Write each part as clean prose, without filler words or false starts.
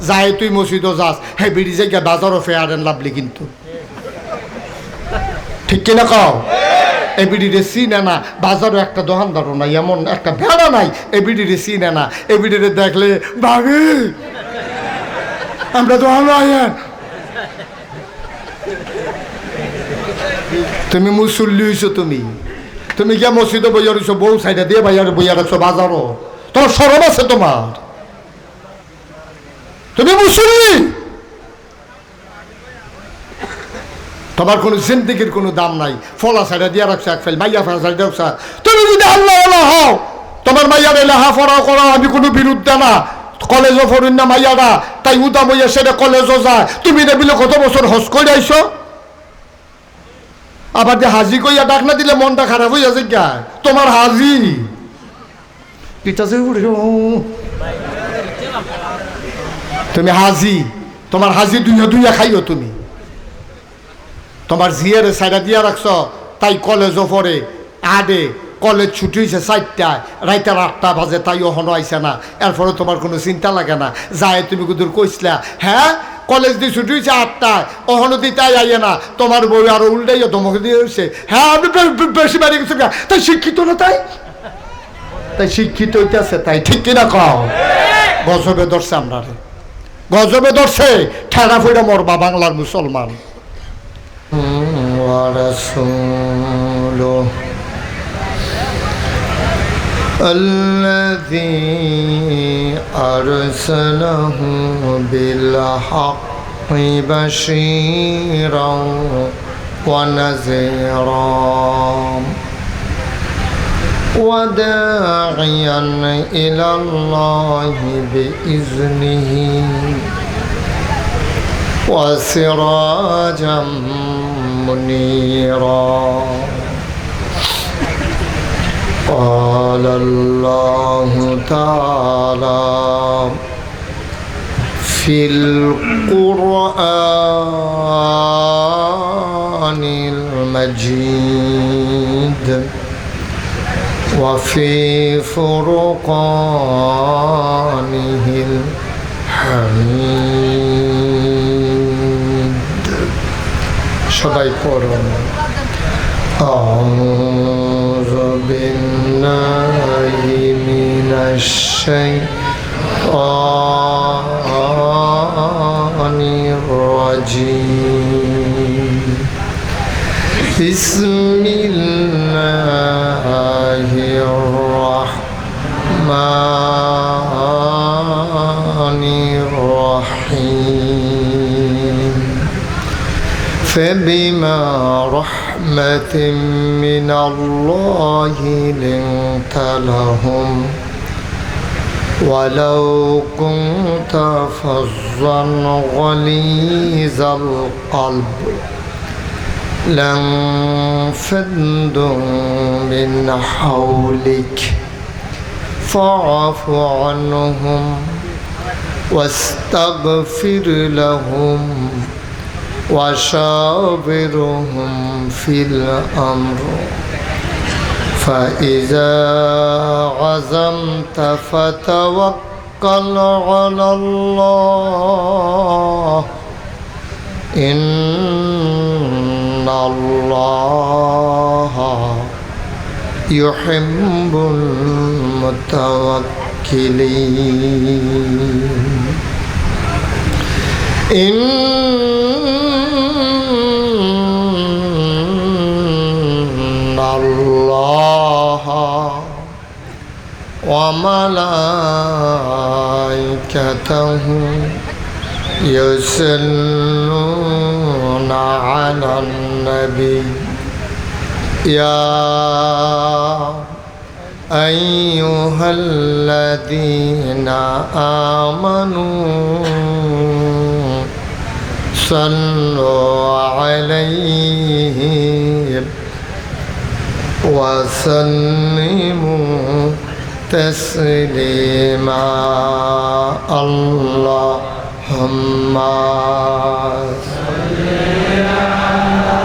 যাই তুই মসজিদও যাস হে বিড়ি জায়গা বাজারও ফেয়ার এন্ড লাভলি কিন্তু ঠিক কিনা কও এই বিড়িরে চিনে না বাজারও একটা দোকানদারও নাই এমন একটা ভেড়া নাই এই বিড়িরে চিনে না এই বিড়িরে দেখলে ভাবি আমরা দোকান আইয়েন তুমি মুসল্লি হইছো তুমি গিয়া মসজিদে বইয়া রইছো বউ সাইডে দিয়ে ভাইয়ার বইয়া রাখছো বাজারও তোমার সরব আছে তোমার তুমি মুসল্লি তোমার কোনো জিন্দিগির কোনো দাম নাই ফলা সাইডে দিয়ে রাখছো এক ফেল মাইয়া ফেলা সাইডে রাখছো তুমি যদি আল্লাহ হও তোমার মাইয়ার লেহা ফরা করা আমি কোনো বিরুদ্ধে না কলেজও ফরুন না মাইয়ারা তাই উদা বইয়া সেটা কলেজও যায় তুমি দেবিলে কত বছর হজ করে আইছো আবার যে হাজি কইয়া ডাক না দিলে মনটা খারাপ হইয়া যায় তোমার হাজি তুমি হাজি তোমার হাজি দুইয়া খাইও তুমি তোমার জিয়ারে সাইডা দিয়া রাখছ তাই কলেজও পড়ে আডে কলেজ ছুটি হয়েছে 4টায় রাইতের 8টা বাজে তাই ওখানে আইসে না এরপরে তোমার কোনো চিন্তা লাগে না যায় তুমি কুদুর কইসলা হ্যাঁ কলেজ দিয়ে ছুটি হয়েছে 8টায় ওখানে দিয়ে তাই আইয়ে না তোমার বই আরো উল্টাইয়া তোমাকে দিয়ে হয়েছে হ্যাঁ আমি বেশি বাড়ি গেছি তাই শিক্ষিত না তাই শিক্ষিত হইতেছে তাই ঠিক কিনা কও গজবে ধরছে আমরা গজবে ধরছে ঠেলা ফইরা মরবা বাংলার মুসলমান الذي أرسله بالحق بشيرا ونذيرا وداعيا إلى الله بإذنه وسراجا منيرا قال الله تعالى في القرآن المجيد وفي فرقانه الحميد সবাই পড়ুন أعوذ بالله من الشيطان الرجيم بسم الله الرحمن الرحيم فبما رحمة من الله لنت لهم ولو كنت فظا غليظ القلب لانفضوا من حولك فاعف عنهم واستغفر لهم وشاورهم في الأمر فإذا عزمت فتوكل على الله إن الله يحب المتوكلين إن الله وملائكته يصلون على النبي يا أيها الذين آمنوا صلوا عليه وسلموا تسليما اللهم صل على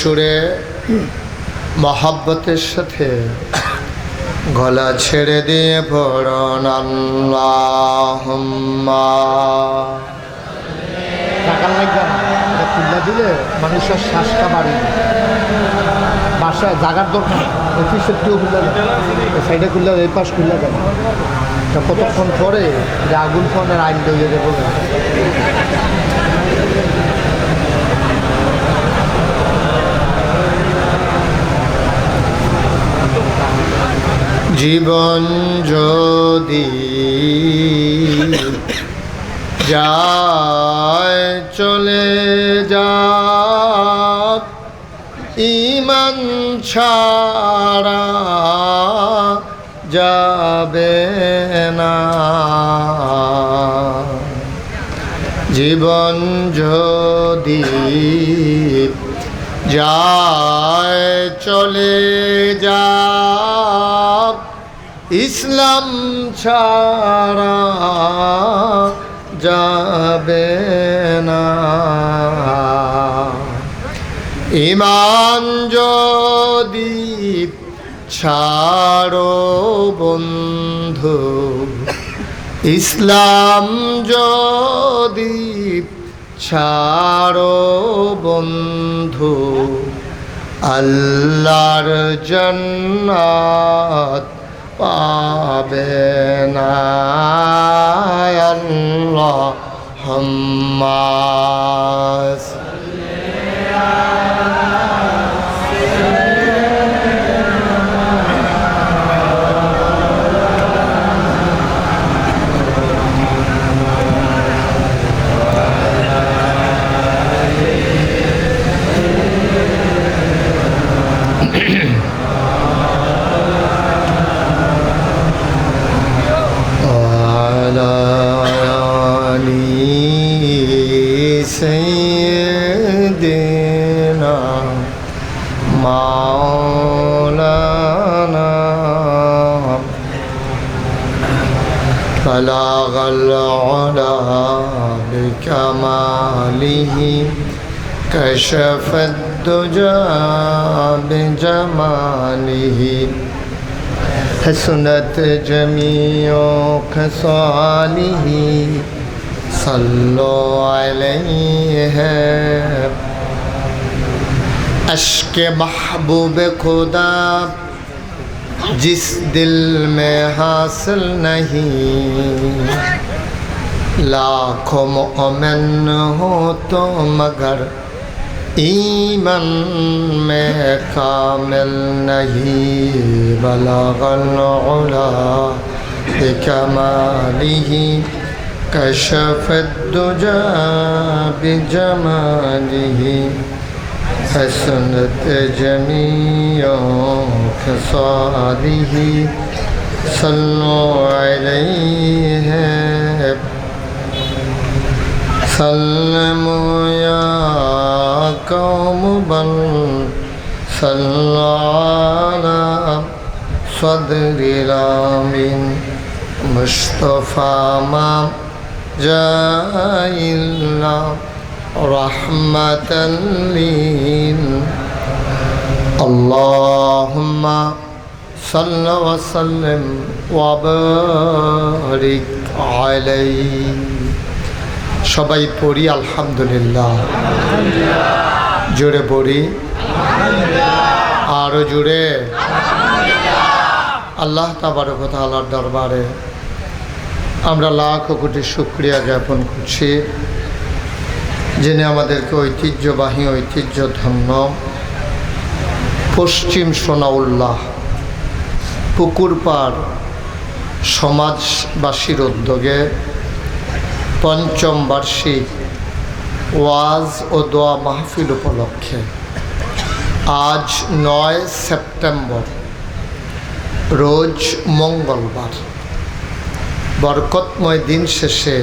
সুরে মহাব্বতের সাথে গলা ছেড়ে দিয়ে পড়ুন আল্লাহুম্মা। টাকা লাগবে না, এটা খুললা দিলে মানুষের শ্বাসটা বাড়িয়ে বাসায় জাগার দরকার। অফিসের কেউ খুললা যায়, সাইডে খুললা, এই পাশ খুললা যায়। কতক্ষণ পরে যে আগুন ফোনের আইন তৈরি দেবো। জীবন যদি যায় চলে যাক, ঈমান ছাড়া যাবে না। জীবন যদি যায় চলে যাক, ইসলাম ছাড়া যাবে না। ঈমান যদি ছাড়ো বন্ধু, ইসলাম যদি ছাড়ো বন্ধু, আল্লাহর জান্নাত পাবে না। আল্লাহুম্মা سيدنا مولانا بلغ العلا بكماله كشف الدجى بجماله حسنت جميع خصاله صلوا عليه अश्क महबूब खुदा जिस दिल में हासिल नहीं, लाखों मोमिन हो तो मगर ईमान में कामिल नहीं। बलगल उला बिकमालिही कशफ दुजा बिजमालिही हसनत जमीओ खसालिही सल्लु अलैहि सल्लमु या कौम बल सल्लु अला सदरिल आमीन मुस्तफा मा जाइल्ला रहमतन लिल अल्लाहुम्मा सल्लि व सल्लिम व बारिक अलैहि। সবাই পড়ি আলহামদুলিল্লাহ। জোরে পড়ি, আরো জোরে। আল্লাহ তাবারক ওয়া তাআলার দরবারে আমরা লাখ কোটি শুকরিয়া জ্ঞাপন করছি, যিনি আমাদেরকে ঐতিহ্যবাহী ঐতিহ্যধন্য পশ্চিম সোনাউল্লাহ পুকুরপাড় সমাজবাসীর উদ্যোগে পঞ্চম বার্ষিক ওয়াজ ও দোয়া মাহফিল উপলক্ষে আজ 9 সেপ্টেম্বর রোজ মঙ্গলবার বরকতময় দিন শেষে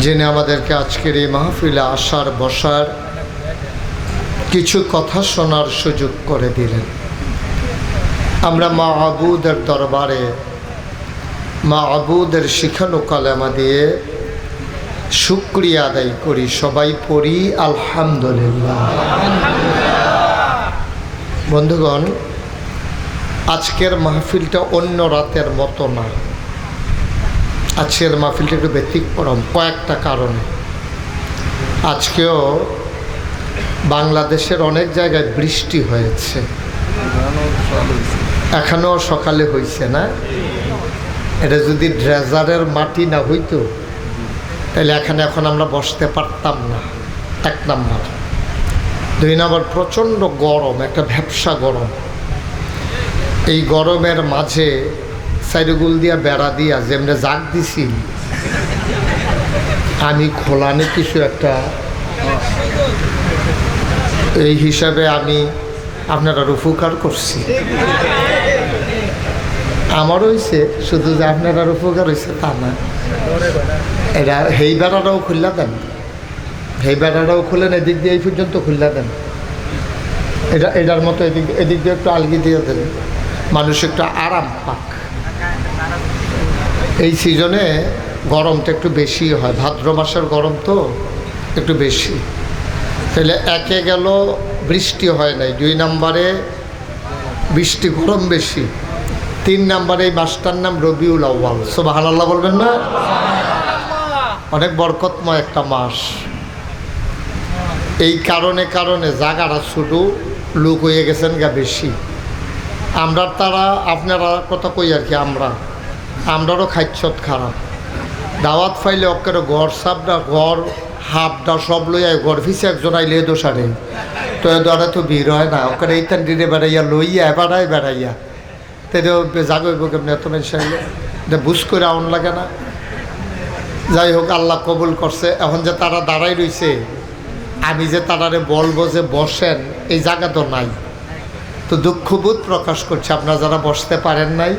যিনি আমাদেরকে আজকের এই মাহফিলে আসার বসার কিছু কথা শোনার সুযোগ করে দিলেন। আমরা মাহবুদের দরবারে মাহবুদের শিখানো কালেমা দিয়ে শুকরিয়া আদায় করি, সবাই পড়ি আলহামদুলিল্লাহ। বন্ধুগণ, আজকের মাহফিলটা অন্য রাতের মতো না। আজকের মাহফিলটা একটু ব্যতিক্রম কয়েকটা কারণে। আজকেও বাংলাদেশের অনেক জায়গায় বৃষ্টি হয়েছে, এখনও সকালে হয়েছে না? এটা যদি ড্রেজারের মাটি না হইতো তাহলে এখানে এখন আমরা বসতে পারতাম না, এক নাম্বার। দুই নাম্বার, প্রচণ্ড গরম, একটা ভ্যাপসা গরম। এই গরমের মাঝে সাইডগুল দিয়া বেড়া দিয়া যেমনি জাগ দিছি, আমি খোলানে কিছু একটা, এই হিসাবে আমি আপনারা উপকার করছি। আমার হয়েছে শুধু যে আপনারা উপকার হয়েছে তা না, এটা হেই বেড়াটাও খুললা দেন, হেই বেড়াটাও খুলেন, এদিক দিয়ে এই পর্যন্ত খুললা দেন। এটার মতো এদিক দিয়ে একটু আলগি দিয়ে দেন, মানুষ একটু আরাম পাক। এই সিজনে গরমটা একটু বেশি হয়, ভাদ্র মাসের গরম তো একটু বেশি। তাহলে একে গেল বৃষ্টি হয় নাই, দুই নম্বরে বৃষ্টি গরম বেশি, তিন নম্বরে এই মাসটার নাম রবিউল আউয়াল। সুবহানাল্লাহ বলবেন না? অনেক বরকতময় একটা মাস। এই কারণে জায়গাটা শুধু লোক হয়ে গেছেন গা বেশি। আমরা তারা আপনারা কথা কই আর কি, আমরারও খাইছত খারাপ। দাওয়াত ফাইলে অক্কের ঘর সাপটা, ঘর হাফটা সব লইয়া ঘর ফিসে একজন আইলে দোষারে তো দ্বারা তো ভিড় হয় না, ওখানে এই তান্ডিরে বেড়াইয়া লইয়া বেড়াইয়া তেও জাগইব কেমনি এত মানুষ আইলে, বুঝ করে আউন লাগে না? যাই হোক, আল্লাহ কবুল করছে। এখন যে তারা দাঁড়াই রইছে, আমি যে তারারে বলবো যে বসেন, এই জায়গা তো নাই, তো দুঃখবোধ প্রকাশ করছে। আপনারা যারা বসতে পারেন নাই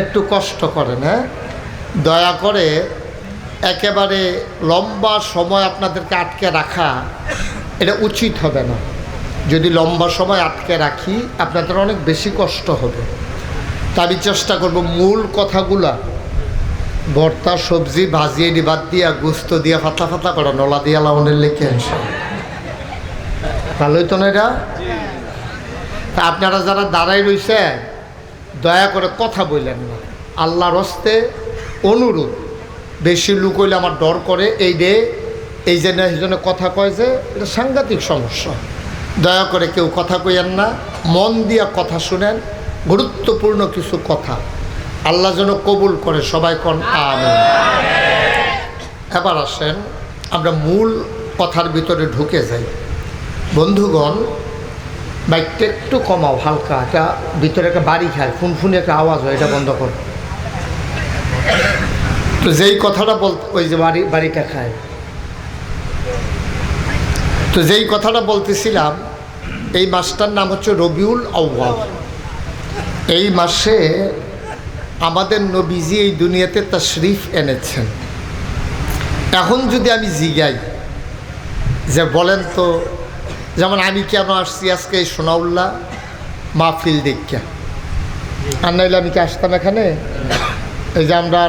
একটু কষ্ট করেন, হ্যাঁ, দয়া করে। একেবারে লম্বা সময় আপনাদেরকে আটকে রাখা এটা উচিত হবে না। যদি লম্বা সময় আটকে রাখি আপনাদের অনেক বেশি কষ্ট হবে। তা আমি চেষ্টা করব মূল কথাগুলা, ভর্তা সবজি ভাজিয়ে বাদ দিয়া গুস্ত দিয়া ফাতা করা নলা দিয়া লাউনের লেখে ভালোই তো না এটা? তা আপনারা যারা দাঁড়াই রইছে দয়া করে কথা বললেন না, আল্লাহর হস্তে অনুরোধ। বেশি লোক হইলে আমার ডর করে, এই জন্য কথা কয় যে এটা সাংঘাতিক সমস্যা। দয়া করে কেউ কথা কইয়েন না, মন দিয়া কথা শুনেন, গুরুত্বপূর্ণ কিছু কথা। আল্লাহ যেন কবুল করে, সবাই কোন আমিন। এবার আসেন আমরা মূল কথার ভিতরে ঢুকে যাই। বন্ধুগণ, বাইকটা একটু কমাও হালকা, এটা ভিতরে একটা বাড়ি খায়, ফুনফুনি একটা আওয়াজ হয়, এটা বন্ধ কর। তো যেই কথাটা ওই যে বাড়িটা খায়, তো যেই কথাটা বলতেছিলাম, এই মাসটার নাম হচ্ছে রবিউল আউয়াল। এই মাসে আমাদের নবীজি এই দুনিয়াতে তাশরীফ এনেছেন। এখন যদি আমি জিগাই যে বলেন তো, যেমন আমি কেন আসছি আজকে এই সোনাউল্লাহ মাহফিল দেখা, আর নাইলে আমি কি আসতাম এখানে? এই যে আমরা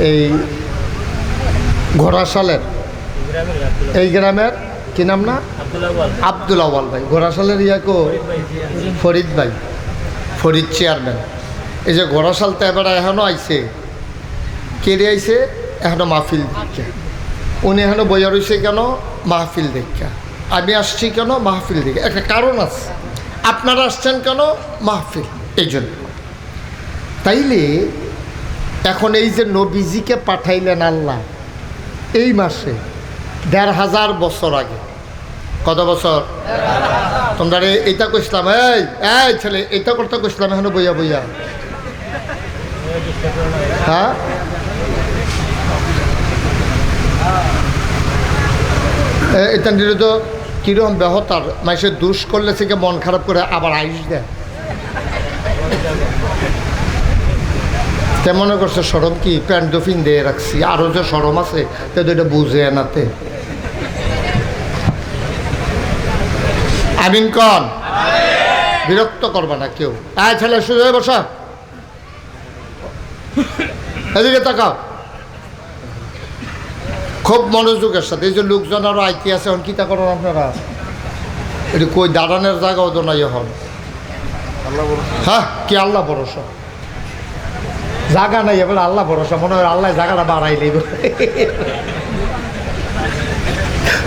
এই ঘোড়াশালের এই গ্রামের কি নাম না, আব্দুল আউয়াল ভাই, ঘোড়াশালের ইয়াকো ফরিদ ভাই, ফরিদ চেয়ারম্যান। এই যে ঘোড়াশাল তো এবার এখনও আইছে, কেড়ে আইছে এখনও মাহফিল দেখা। উনি এখনও বইয়া রয়েছে কেন? মাহফিল দেখা। আমি আসছি কেন? মাহফিল দেখা। একটা কারণ আছে, আপনারা আসছেন কেন? মাহফিল। এই জন্য তাইলে এখন এই যে নবীজিকে পাঠাইলেন আল্লাহ এই মাসে ১৫০০ বছর আগে, কত বছর? তোমরা এইটা কইসলাম, এই ছেলে এইটা করতে কইসলাম, এখনো বইয়া হ্যাঁ, এটা নিলে তো কীরকম বেহতার, মানুষের দুষ করলে থেকে মন খারাপ করে আবার আইস দেয়। কেমন করছে সরম কি, প্যান্ট দফিন দিয়ে রাখছি, আরও যে সরম আছে তো এটা বুঝে এনাতে। আমিন কন, বিরক্ত করবা না কেউ। ছেলে শুরু হয়ে বসা, এদিকে তাকাও। খুব মনোযোগের সাথে। এই যে লোকজন আরো আইতে আছে, এখন কিতা করেন আপনারা? এটি কই দাঁড়ানোর জায়গাও তো নাই এখন। হ্যাঁ, কি আল্লাহ ভরসা, জায়গা নাই এবার আল্লাহ ভরসা। মনে হয় আল্লাহ জায়গাটা বাড়াইলেই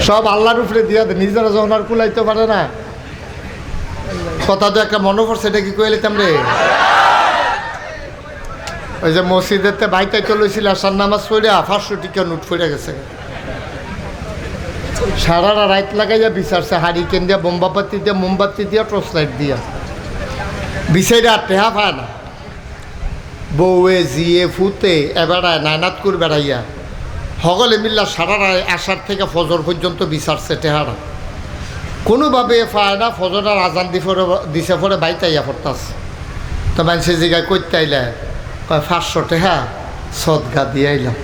সব আল্লাহর উপরে দিয়া দেয়, নিজেরা যখন আর কুলাইতে পারে না। কথা তো একটা মনে পড়ছে, এটা কি কইলে তেমরে ওই যে মসজিদেতে বাইতাই চলেছিল আসার নামাজ পড়িয়া 500 টিকা নোট পড়ে গেছে। সারা রাত লাগাইয়া বিচারছে, হারিকেন দিয়া, বোমবাতি দিয়া, মোমবাতি দিয়া, টর্চ লাইট দিয়া বিচাইরে আর টেহা পায় না। বউয়ে জিয়ে ফুতে এবারায় নায়নাত করে বেড়াইয়া সকলে মিল্লা সারা রায় আসার থেকে ফজর পর্যন্ত বিচারছে টেহারা, কোনোভাবে পায় না। ফজর আর আজান দিছে পরে বাইতাইয়া পড়তাছে। তো মানুষের জায়গায় করতে আইলে কয় 500 টাকা সদগা দিয়ে আইলাম।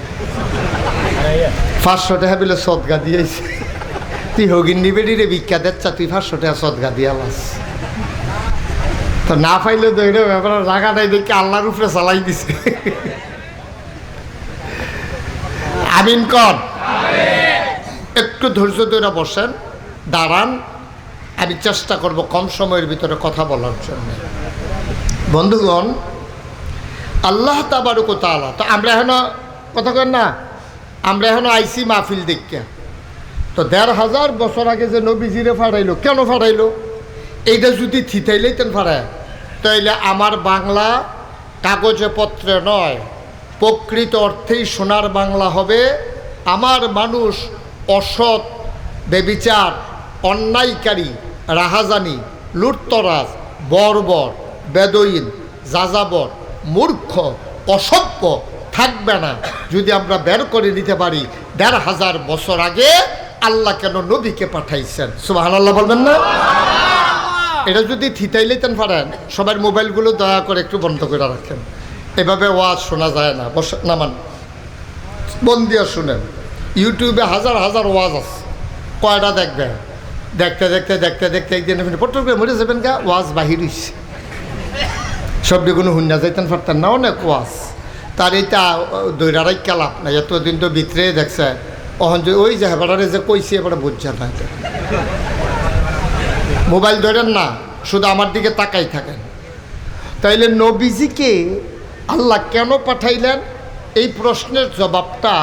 500 টাকা বলে সদগা দিয়েছে। তুই হগিন নিবেডি রে ভিক্ষা দেচ্ছা, তুই 500 টাকা সদগা দিয়ে আলাস। তো না পাইলে ধরে ব্যাপার জায়গাটাই দেখে আল্লাহর উপরে চালাই দিছে। আমিন কর। একটু ধৈর্য ধরে বসেন, দাঁড়ান। আমি চেষ্টা করব কম সময়ের ভিতরে কথা বলার জন্য। বন্ধুগণ, আল্লাহ তাবারক ওয়া তাআলা, তো আমরা এখনো কথা কেন না, আমরা এখনো আইসি মাহফিল দেখিয়া। তো 1500 বছর আগে যে নবীজিরে ফাড়াইলো, কেন ফাড়াইলো? এইটা যদি থিতাইলেইতেন ফাড়ায়, তাইলে আমার বাংলা কাগজে পত্রে নয়, প্রকৃত অর্থেই সোনার বাংলা হবে। আমার মানুষ অসৎ, বেবিচার, অন্যায়কারী, রাহাজানি, লুটতরাজ, বর্বর, বেদইন, যাযাবর, মূর্খ, অসভ্য থাকবে না যদি আমরা বের করে নিতে পারি 1500 বছর আগে আল্লাহ কেন নবীকে পাঠাইছেন। সুবহানাল্লাহ বলবেন না? এটা যদি থিতাইলেতেন পারেন, সবার মোবাইলগুলো দয়া করে একটু বন্ধ করে রাখেন। এভাবে ওয়াজ শোনা যায় না। নামান বন দিয়ে শুনেন। ইউটিউবে হাজার হাজার ওয়াজ আছে, কয়টা দেখবেন? দেখতে দেখতে দেখতে দেখতে একদিন পটল করে মরে যাবেন গা, ওয়াজ বাহির হইছে। সবটি কোনো হুন্না যাইতেন পারতেন না, অনেক ওয়াজ। তার এইটা দৈরারাই কালাপ না, এতদিন তো ভিতরে দেখছে। অহন যে ওই যে হেবারে যে কইছে এবারে বুঝছে না। মোবাইল ধরেন না, শুধু আমার দিকে তাকাই থাকেন। তাইলে নবীজিকে আল্লাহ কেন পাঠাইলেন, এই প্রশ্নের জবাবটা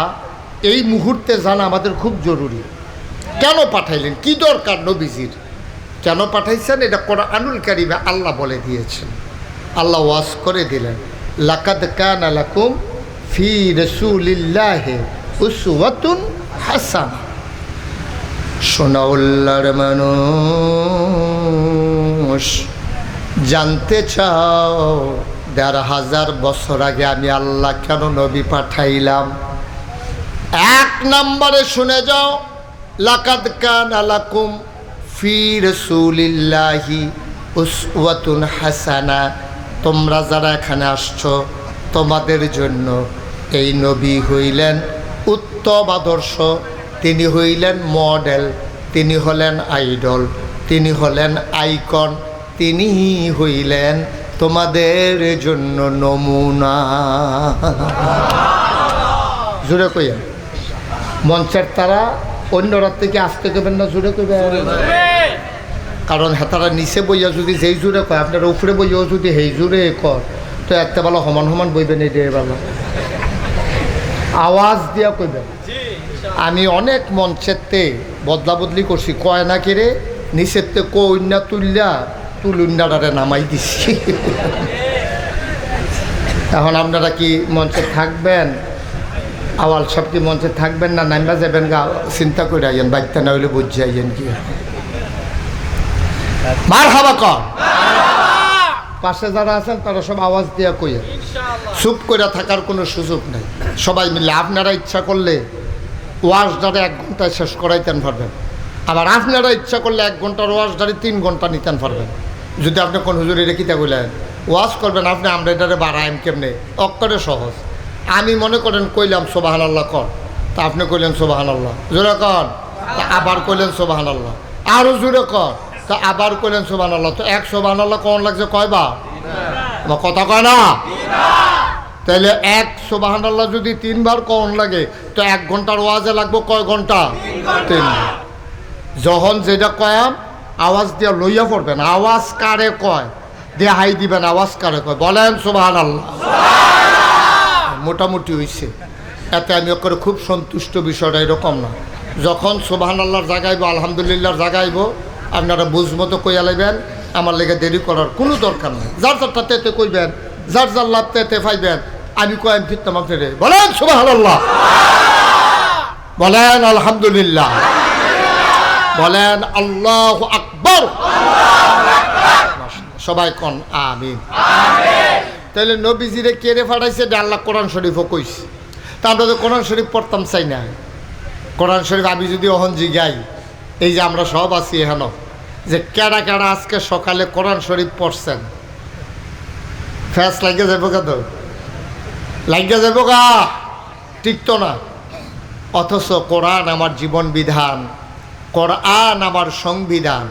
এই মুহূর্তে জানা আমাদের খুব জরুরি। কেন পাঠাইলেন, কি দরকার নবীজির, কেন পাঠাইছেন? এটা কোরআনুল কারীমে আল্লাহ বলে দিয়েছেন। আল্লাহ ওয়াজ করে দিলেন, লাকাদ কানা লাকুম ফি রাসূলিল্লাহি উসওয়াতুন হাসানাহ। সোনাউল্লার মানুষ, জানতে চাও 1500 বছর আগে আমি আল্লাহ কেন নবী পাঠাইলাম? 1 নম্বরে শুনে যাও, লাকাদ কানা লাকুম ফি রাসূলিল্লাহি উসওয়াতুন হাসানাহ। তোমরা যারা এখানে আসছো, তোমাদের জন্য এই নবী হইলেন উত্তম আদর্শ, তিনি হইলেন মডেল, তিনি হলেন আইডল, তিনি হলেন আইকন, তিনি হইলেন তোমাদের জন্য নমুনা। জোরে কইয়া মঞ্চের তারা অন্য রাত থেকে আসতে করবেন না, জোরে কইবেন। কারণ হেতারা নিচে বইয়া যদি যেই জোরে কয়, আপনারা উপরে বইয়াও যদি সেই জোরে কর, তো একটা বেলা সমান সমান বইবেন। এই দিয়ে বেলা আওয়াজ দিয়া কইবেন। আমি অনেক মঞ্চেরতে বদলা বদলি করছি, কয় না কেড়ে নিচেরতে কন্যা তুললা তুলুন্ডারে নামাই দিছি। এখন আপনারা কি মঞ্চে থাকবেন? আওয়াল সব কি মঞ্চে থাকবেন না নাইবা যাবেন গা? চিন্তা করে আইয়েন, বাচ্চা না হইলে বুঝে আইয়েন। কি মারহাবা কর। পাশে যারা আছেন তারা সব আওয়াজ দিয়া কইয়া, চুপ করে থাকার কোনো সুযোগ নেই। সবাই মিলে আপনারা ইচ্ছা করলে ওয়াজটারে 1 ঘন্টায় শেষ করাইতেন পারবেন, আবার আপনারা ইচ্ছা করলে 1 ঘন্টার ওয়াজটারে 3 ঘন্টা নিতেন পারবেন। যদি আপনি কোন হুজুরে রেখিতে বললেন ওয়াজ করবেন, আপনি আমরা এটারে বাড়াইম কেমনে? অক্ষরে সহজ। আমি মনে করেন কইলাম সুবহানাল্লাহ কর, তা আপনি কইলেন সুবহানাল্লাহ, জোরে কর, তা আবার কইলেন সুবহানাল্লাহ, আরও জোরে কর, তা আবার কইলেন সুবহানাল্লাহ। তো 1 সুবহানাল্লাহ কোন লাগছে কয়বার? আমার কথা কয় না। তাহলে এক সুবহানাল্লাহ যদি 3 বার কন লাগে তো 1 ঘন্টার ওয়াজে লাগবে কয় ঘন্টা? 3। যখন যেটা কয়াম আওয়াজ দিয়ে লইয়া পড়বেন। আওয়াজ কারে কয় দিয়ে হাই দিবেন, আওয়াজ কারে কয় বলেন সুবহানাল্লাহ। মোটামুটি হইছে, এতে আমি করে খুব সন্তুষ্ট। বিষয়টা এরকম না, যখন সুবহানাল্লাহর জাগাইব আলহামদুলিল্লাহর জাগাইব আপনারা বুঝমতো কইয়া লাইবেন, আমার লেগে দেরি করার কোনো দরকার নেই। যার যারটা তেতে কইবেন, যার যার লাভ তেতে পাইবেন। আমি কয়েম ফিরতাম আপনারে বলেন সুবহানাল্লাহ, বলেন আলহামদুলিল্লাহ, বলেন আল্লাহু আকবার। সবাই কোন আমিন। তাহলে নবীজিরে কেড়ে ফাটাইছে আল্লাহ কোরআন শরীফও কইছে। তা আমরা তো কোরআন শরীফ পড়তাম চাই না। কোরআন শরীফ আমি যদি অহন জিগাই, এই যে আমরা সব আছি এখানে, যে কেডা কেডা আজকে সকালে কোরআন শরীফ পড়ছেন, ফ্যাস লাগিয়ে যাবো কত, লাগিয়ে যাবো গা, ঠিক তো না। অথচ কোরআন আমার জীবন বিধান, কোরআন আমার সংবিধান।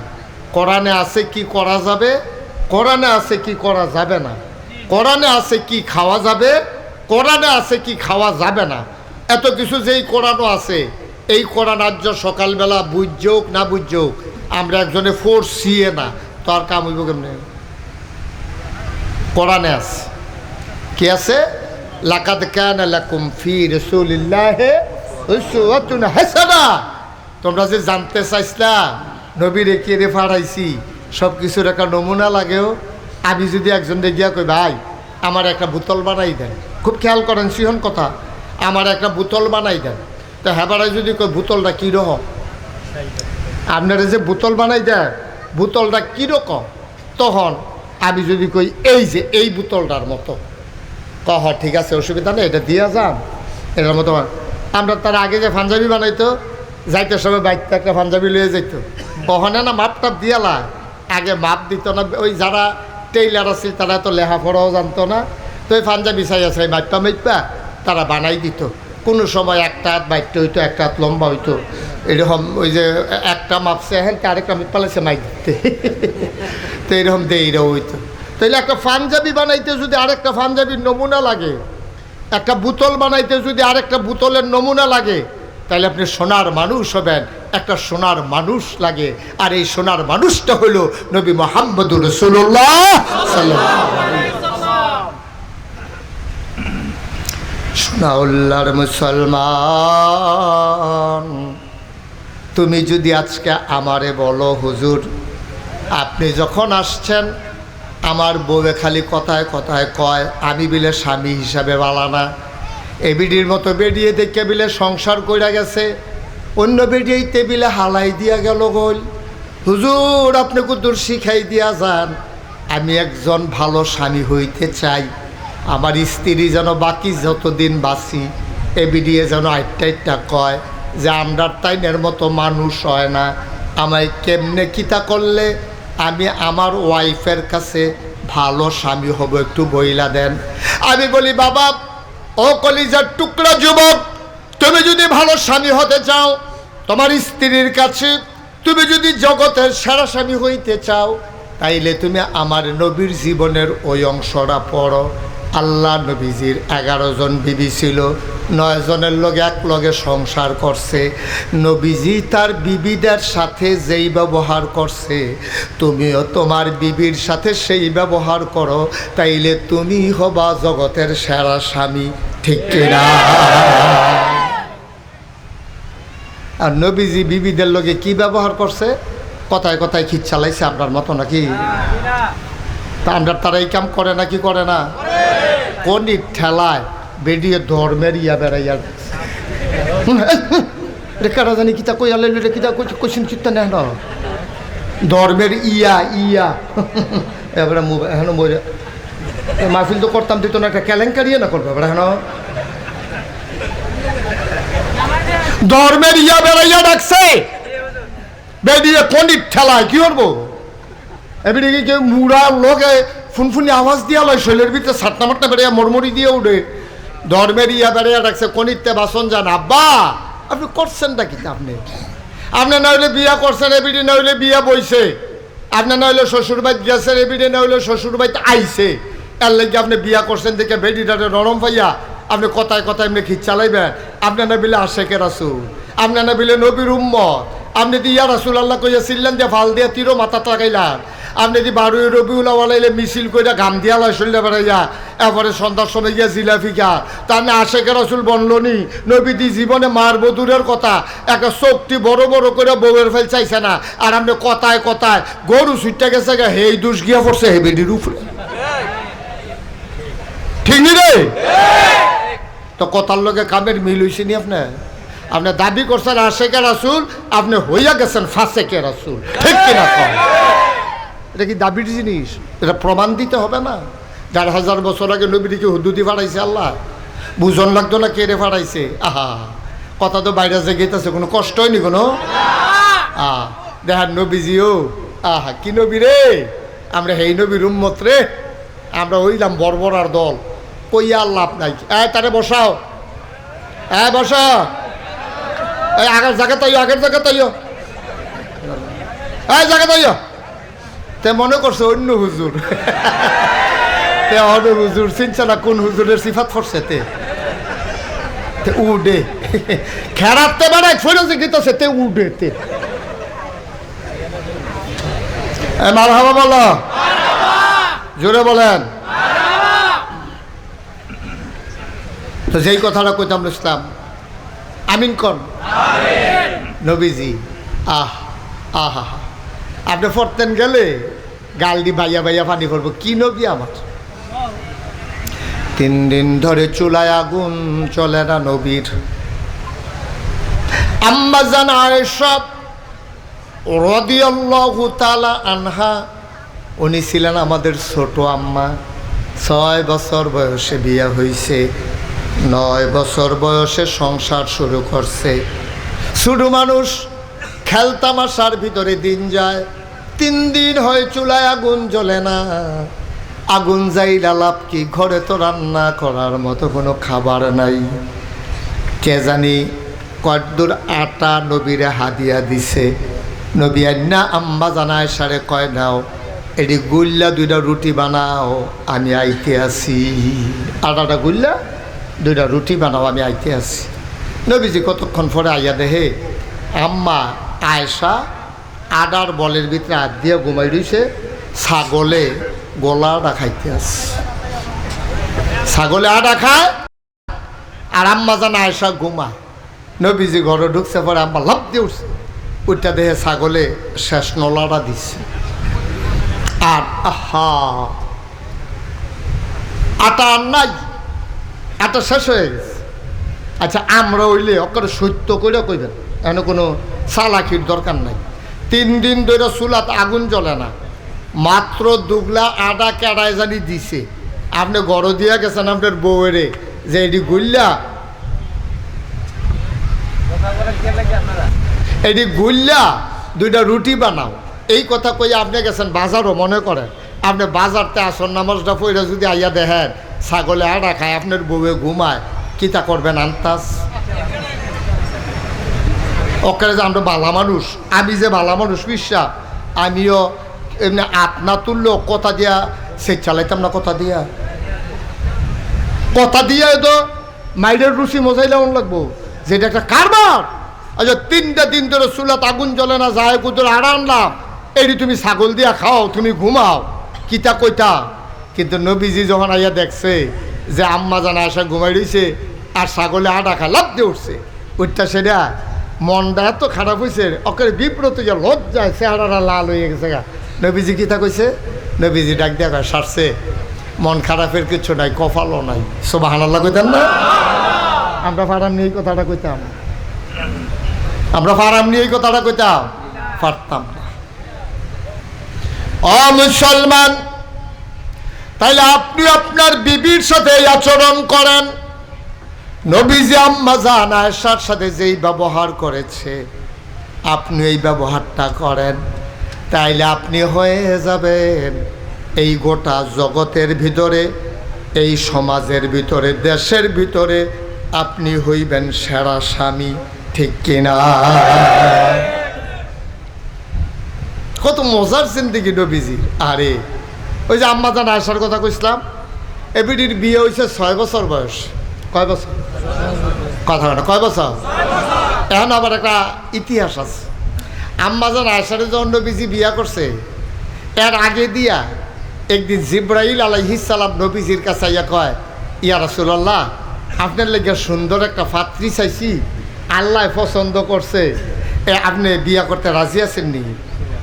কোরআনে আছে কি করা যাবে, কোরআনে আছে কি করা যাবে না, কোরআনে আছে কি খাওয়া যাবে, কোরআনে আছে কি খাওয়া যাবে না। এত কিছু যেই কোরআনও আছে, এই কোরআন আজ সকালবেলা বুঝযোগ না বুঝযোগ আমরা একজনে ফোর্সিয়ে না, তো আর কাম হইব কেমনে? কোরআনে আছে কি আছে? লাকাদ কানা লাকুম ফি রাসূলিল্লাহি উসওয়াতুন হাসানাহ। তোমরা যে জানতে চাইছিলা নবীরে কে রে ফাড়াইছি, সব কিছুর একটা নমুনা লাগেও। আমি যদি একজন গিয়া কই ভাই আমার একটা বোতল বানাই দেন, খুব খেয়াল করেন সিহন কথা, আমার একটা বোতল বানাই দেন, তো হেবারাই যদি কই বোতলটা কীরকম, আপনারা যে বোতল বানাই দেয় বোতলটা কীরকম, তখন আমি যদি কই এই যে এই বোতলটার মতো, কহ ঠিক আছে অসুবিধা নেই, এটা দিয়া যান এটার মতো। আমরা তার আগে যে পাঞ্জাবি বানাইতো, যাইতে সবাই বাইকটা একটা পাঞ্জাবি লয়ে যাইতো, কখনে না মাপ টাপ দিয়ালা, আগে মাপ দিত না। ওই যারা টেইলার আছে তারা তো লেখাপড়াও জানতো না, তো ওই পাঞ্জাবি চাই আছে মাইপা মাইপা তারা বানাই দিত। কোনো সময় একটা হাত বাইকটা হইতো, একটা হাত লম্বা হইতো, এরকম ওই যে একটা মাপছে হ্যাঁ আরেকটা মাপ পালাইছে মাইক দিতে, তো এরকম দেইরাও হইতো। তাইলে একটা পাঞ্জাবি বানাইতে যদি আরেকটা পাঞ্জাবির নমুনা লাগে, একটা বোতল বানাইতে যদি আরেকটা বোতলের নমুনা লাগে, তাহলে আপনি সোনার মানুষ হবেন, একটা সোনার মানুষ লাগে। আর এই সোনার মানুষটা হলো নবী মুহাম্মদুর রাসূলুল্লাহ সাল্লাল্লাহু আলাইহি ওয়াসাল্লাম। সোনাউল্লাহর মুসলমান, তুমি যদি আজকে আমারে বলো হুজুর আপনি যখন আসছেন আমার বউয়ে খালি কথায় কথায় কয় আমি বিলে স্বামী হিসাবে বালানা, এ বিডির মতো বেরিয়ে দেখে বিলে সংসার কইরা গেছে, অন্য বেরিয়েই টেবিলে হালাই দিয়া গেল গোল, হুজুর আপনি কুদুর শিখাই দিয়া যান, আমি একজন ভালো স্বামী হইতে চাই, আমার স্ত্রী যেন বাকি যতদিন বাঁচি এ বিডিয়ে যেন আইটা কয় যে আমরার তাইনের মতো মানুষ হয় না, আমায় কেমনে কিতা করলে আমি আমার ওয়াইফের কাছে ভালো স্বামী হব একটু বইলা দেন। আমি বলি বাবা ও কলিজার টুকরা যুবক, তুমি যদি ভালো স্বামী হতে চাও, তোমার স্ত্রীর কাছে তুমি যদি জগতের সেরা স্বামী হইতে চাও, তাইলে তুমি আমার নবীর জীবনের ওই অংশটা পড়ো। আল্লাহ নবীজির 11 জন বিবি ছিল, 9 জনের লগে এক লগে সংসার করছে। নবীজি তার বিবিদের সাথে যেই ব্যবহার করছে তুমিও তোমার বিবির সাথে সেই ব্যবহার করো, তাইলে তুমি হবা জগতের সেরা স্বামী, ঠিক কিনা? আর নবীজি বিবিদের লগে কি ব্যবহার করছে, কথায় কথায় খিচ চালাইছে আপনার মতো নাকি? তা আমরা তারা এই কাম করে নাকি করে না? কোন ঠেলায় বেরিয়ে ধর্মের ইয়া বেড়াইয়া রেখারা জানি কিতা কই আলে কিতা কোশ্চিন চিন্তা নেই না ধর্মের ইয়া ইয়া এবারে এখন মাহফিল তো করতাম দিত না, একটা কেলেঙ্কারিয়ে না করবো এবার এখন ধর্মের ইয়া বেড়াইয়া ডাকছে বেরিয়ে কোন ঠেলায় কি করবো? এবারে কেউ মুড়া লোকে ফুনফুনি আওয়াজ দিয়া লয়, শৈলের ভিতরে সাতনা মাটনা বেড়ে মরমরি দিয়ে উঠে, ধর্মের ইয়া বেড়ে রাখছে কনিতে বাসন যান। আব্বা আপনি করছেনটা কি? আপনি না হইলে বিয়া করছেন, এবিডি না হইলে বিয়া বইছে, আপনি না হইলে শ্বশুর বাড়ি গেছেন, এবিডি না হইলে শ্বশুর বাড়িতে আইছে, এর লাগে আপনি বিয়া করছেন দেখে বেডিটারে নরম পাইয়া আপনি কথায় কথায় এমনি খিচ চালাইবেন। আপনি না বিলে আশেকে রাসূল, আপনি না বিলে নবীর উম্মত, আপনি দি ইয়া রাসূল আল্লাহ কইয়া ছিলেন যে ফাল দিয়া তীরও মাথা লাগাইলাম, আপনি দি 12 রবিউল আওয়ালাইলে মিছিল কইরা গাম দিয়া লাই চলে বেড়াইয়া এরপরে সন্ধ্যার সময় গিয়া জিলাপি খা, তা আপনি আশেকে রাসূল বনলনি। নবী দি জীবনে মার বধুরের কথা একটা চোখটি বড় বড় করে বউয়ের ফেল চাইছে না, আর আপনি কথায় কথায় গরু ছুটতে গেছে গা হেই দোষ গিয়া পড়ছে হে বেডির উপরে। ঠিক নি রে? তো কথার লগে কামের মিল হইছে নি আপনার? আপনি দাবি করছেন আশেকে রাসূল, আপনি হইয়া গেছেন ফাসেকে রাসূল। ঠিক কিনা কম? এটা কি দাবির জিনিস? এটা প্রমাণ দিতে হবে না? ১,৫০০ বছর আগে নবীকে হুদুদি ফাড়াইছে আল্লাহ, বুঝন লাগতো না কেড়ে ফাড়াইছে। আহা, কথা তো বাইরে যে গেতেছে, কোনো কষ্ট হয়নি কোনো। দেখার নবীজিও আহা কি নবী রে, আমরা হেই নবীর উম্মত রে, আমরা হইলাম বর্বরার দল, কইয়া আল্লাহ নাই। তারে বসাও, বসা, আগের জায়গা তাইও, আগের জায়গা তাইও, জায়গা তাইও। তে মনে করছে অন্য হুজুর, তে অন্য হুজুর চিনছে না কোন হুজুরের সিফাত করছে। তে উডে খেরাতে বাড়ায় ফেরোজে গীতাছে তে উডে তে মারহাবা বলো, জোরে বলেন। তো যেই কথাটা কইতাম ইসলাম আমিন কর নবীজি। আহা আপনি পড়তেন গেলে গাল দি বাইয়া বাইয়া পানি পড়বো। কি নবী আমার! 3 দিন ধরে চুলায় আগুন চলে না নবীর। আম্মা জান আয়েশা রাদিয়াল্লাহু তাআলা আনহা, উনি ছিলেন আমাদের ছোট আম্মা। 6 বছর বয়সে বিয়ে হয়েছে, 9 বছর বয়সে সংসার শুরু করছে। ছোট মানুষ, খেলতামাশার ভিতরে দিন যায়। 3 দিন হয় চুলায় আগুন জ্বলে না। আগুন যাইলা লাভ কি, ঘরে তো রান্না করার মতো কোনো খাবার নাই। কে জানি কদ্দুর আটা নবীরে হাদিয়া দিছে। নবী আন্না আম্মা জানায় সারে কয় নাও এটি গুল্লা 2টা রুটি বানাও, আমি আইতে আসি। আটাটা গুল্লা 2টা রুটি বানাও, আমি আইতে আসি। নবীজি কতক্ষণ পরে আইয়া দেহে আম্মা আয়েশা আডার বলের ভিতরে হাত দিয়ে ঘুমাই রইছে, ছাগলে গোলা আডা খাইতে আসে। ছাগলে আডা খায় আর আম্মা জান আয়েশা ঘুমায়। নবীজি ঘরে ঢুকছে, পরে আম্মা লাভ দিয়ে উঠছে, ওইটা দেহে ছাগলে শেষ নলাটা দিচ্ছে। আর আহা আটা আর নাই, আটা শেষ হয়ে গেছে। আচ্ছা আমরা হইলে ওকে সত্য করে কইবেন, এন কোনো চালাকির দরকার নাই। 3 দিন ধরে চুলাত আগুন জ্বলে না, মাত্র 2 গ্লা আটা কেড়ায় জানি দিছে। আপনি গড় দিয়া গেছেন আপনার বউয়েরে যে এটি গুল্লা, এটি গুল্লা 2টা রুটি বানাও, এই কথা কইয়া আপনি গেছেন বাজারও। মনে করেন আপনি বাজারতে আসন নামাজটা পড়ে যদি আইয়া দেখেন ছাগলে আটা খায়, আপনার বউয়ে ঘুমায়, কিতা করবেন আন্তাজ? ওকে যে আমরা ভালা মানুষ, আমি যে ভালা মানুষ বিশ্বাস, আমিও এমনি আপনা তুললো কথা দিয়া সে চালাইতাম না। কথা দিয়া তো মাইরের রুচি মজাইলেও লাগবো, যেটা একটা কারবার। আচ্ছা 3টা দিন ধরে চুলাত আগুন জ্বলে না, যায় কুদুর আড়া আনলাম, এটি তুমি ছাগল দিয়া খাও, তুমি ঘুমাও, কিতা কইতা। কিন্তু নবীজি যখন আইয়া দেখছে যে আম্মা জানা আসা ঘুমাই রয়েছে আর ছাগলে আডা খা লাভ দিয়ে উঠছে, ওইটা সেটা মনটা এত খারাপ হয়েছে, ওকে বিব্রত যে লজ্জায় চেহারাটা লাল হয়ে গেছে গা। নবীজি কিতা কইছে? নবীজি ডাক দিয়া কয় সারছে, মন খারাপের কিছু নাই, কপালও নাই। সুবহানাল্লাহ কইতেন না? আমরা ফারাম নিয়ে এই কথাটা কইতাম, আমরা ফারাম নিয়ে এই কথাটা কইতাম পারতাম না। ও মুসলমান, তাইলে আপনি আপনার বিবির সাথে এই আচরণ করেন। নবীজি আম্মা জান আয়েশার সাথে যেই ব্যবহার করেছে আপনি এই ব্যবহারটা করেন, তাইলে আপনি হয়ে যাবেন এই গোটা জগতের ভিতরে, এই সমাজের ভিতরে, দেশের ভিতরে আপনি হইবেন সেরা স্বামী। ঠিক কিনা? কত মজার জিন্দেগি নবীজি। আরে ওই যে আম্মা জান আয়েশার কথা কইছিলাম, এবিডির বিয়ে হয়েছে 6 বছর বয়স। কয় বছর কথা না, কয় বছর? এখন আবার একটা ইতিহাস আছে। আম্মাজান আয়েশারে যখন নবীজি বিয়া করছে, এর আগে দিয়া একদিন জিব্রাইল আলাইহিস সালাম নবীজির কাছে ইয়া কয়, ইয়া রাসূলুল্লাহ, আপনার লেগে সুন্দর একটা পাত্রী চাইছি, আল্লাহ পছন্দ করছে, আপনি বিয়া করতে রাজি আছেন নি?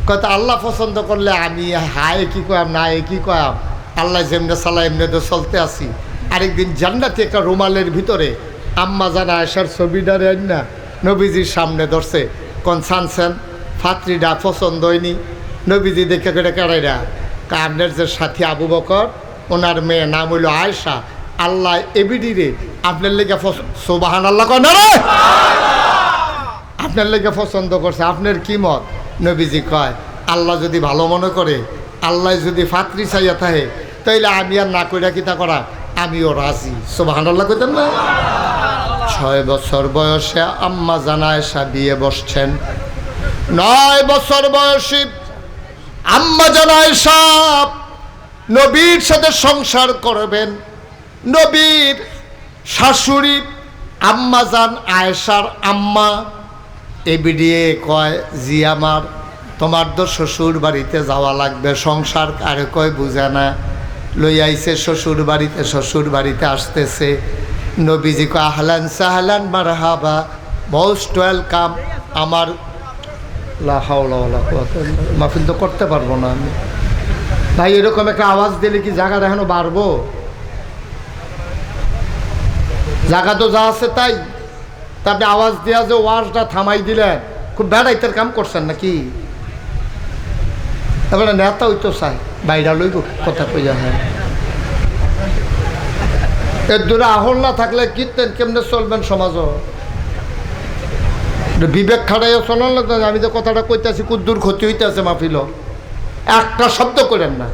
কয়তো আল্লাহ পছন্দ করলে আমি হায় কি কয়াম না কি কয়াম, আল্লাহ যেমনে চালা এমনি তো চলতে আসি। আরেকদিন জান্নাতি একটা রুমালের ভিতরে আম্মাজান আয়েশার ছবিটারে না নবীজির সামনে ধরছে, কোন ছানছেন পাত্রীটা পছন্দ হয়নি। নবীজি দেখে কেটে কেড়াইরা আপনার যে সাথী আবু বকর, ওনার মেয়ে নাম হইল আয়েশা, আল্লাহ এবিডি রে আপনার লেগে সুবহান আল্লাহ কয় না রে, আপনার লেগে পছন্দ করছে, আপনার কি মত? নবীজি কয়, আল্লাহ যদি ভালো মনে করে, আল্লাহ যদি পাত্রী চাইয়া থাকে, তাইলে আমি আর না কইরা কিতা করা, আমিও রাজি। সুবহান আল্লাহ কইতেন না? 6 বছর বয়সে আম্মাজান আয়েশা বিয়ে বসছেন। 9 বছর বয়সী আম্মাজান আয়েশা নবীর সাথে সংসার করবেন। নবীর শাশুড়ি আম্মাজান আয়েশার আম্মা এবিডিয়ে কয়, জি আমার, তোমার তো শ্বশুর বাড়িতে যাওয়া লাগবে, সংসার আরে কয় বুঝে না, লই আইছে শ্বশুর বাড়িতে, শ্বশুর বাড়িতে আসতেছে। নবীজি কয়, আহলান সাহলান মারহাবা, মোস্ট ওয়েলকাম। আমার মাহফিল তো করতে পারবো না আমি ভাই, এরকম একটা আওয়াজ দিলে কি জায়গাটা এখনো বাড়বো? জায়গা তো যা আছে তাই, তারপরে আওয়াজ দেওয়া যে ওয়াজটা থামাই দিলেন, খুব বেড়াইতের কাম করছেন নাকি? তারপরে নেতা হইতো চাই বাইরা লইব কথা কইয়া, হ্যাঁ এর দূরে আহল না থাকলে কীর্তেন কেমনে চলবেন সমাজও? বিবেক খাড়াইয়া চলার লাগতো। আমি যে কথাটা কইতেছি কুদ্দুর ক্ষতি হইতেছে মাহফিল, একটা শব্দ করেন না,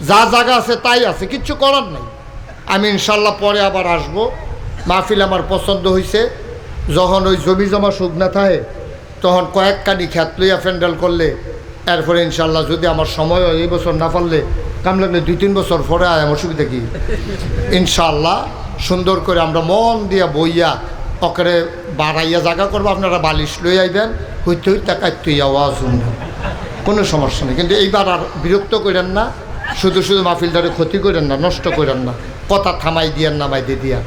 যা জায়গা আছে তাই আছে, কিচ্ছু করার নাই। আমি ইনশাল্লাহ পরে আবার আসব। মাহফিল আমার পছন্দ হয়েছে। যখন ওই জমি জমা সুখ না থাকে, তখন কয়েক কানি খ্যাত লইয়া প্যান্ডেল করলে, এরপরে ইনশাল্লাহ যদি আমার সময় হয়, এই বছর না পারলে কাম লাগলে 2-3 বছর পরে আয়, আমার অসুবিধা কি? ইনশাল্লাহ সুন্দর করে আমরা মন দিয়া বইয়া অকরে বাড়াইয়া জায়গা করবো। আপনারা বালিশ লই আইবেন, হইতে হইতে কাটতে আওয়াজ শুনবেন, কোনো সমস্যা নেই। কিন্তু এইবার আর বিরক্ত করেন না, শুধু শুধু মাহফিলটারে ক্ষতি করেন না, নষ্ট করেন না, কথা থামাই দিয়ান নামাই দিয়ে দিয়া।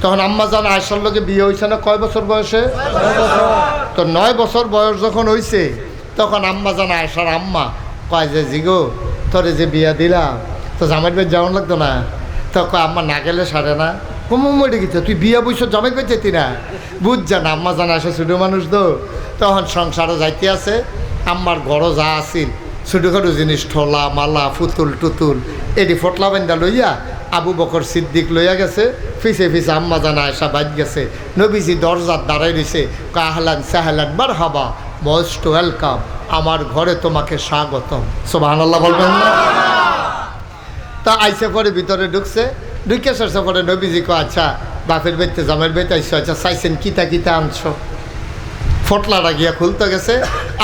তখন আম্মাজান আয়েশার লগে বিয়ে হয়েছে না কয় বছর বয়সে? তো 9 বছর বয়স যখন হয়েছে, তখন আম্মাজান আয়েশার আম্মা কয় যে, জিগো তোরে যে বিয়া দিলাম, তো জামাইর বাড়ি যাওয়ান লাগতো না? তো কয়, আম্মা না গেলে সারে না। মরে গেছে, তুই বিয়া বইস জামাই বাড়ি যেতি না? বুঝছা না, আম্মাজান আয়েশা ছোটো মানুষ তো, তখন সংসারও যাইতে আছে। আম্মার ঘরও যা আসিল ছোটোখাটো জিনিস, ঠোলা মালা ফুতুল টুতুল, এটি ফটলা বান্ধা লইয়া আবু বকর সিদ্দিক লইয়া গেছে, ফিসে ফিসে আম্মাজান আয়েশা বাইক গেছে। নবীজি দরজার দাঁড়াই রয়েছে, আহলান সাহলান মারহাবা, মোস্ট ওয়েলকাম, আমার ঘরে তোমাকে স্বাগতম। সুবহানাল্লাহ বলবেন না? তা আইসে পরে ভিতরে ঢুকছে, ঢুকে সরছে পরে নবীজি কো, আচ্ছা বাপের বাড়িতে জামের বাড়িতে আইসো, আচ্ছা চাইছেন কিতা কিতা আনছো? ফটলাটা গিয়া খুলতে গেছে।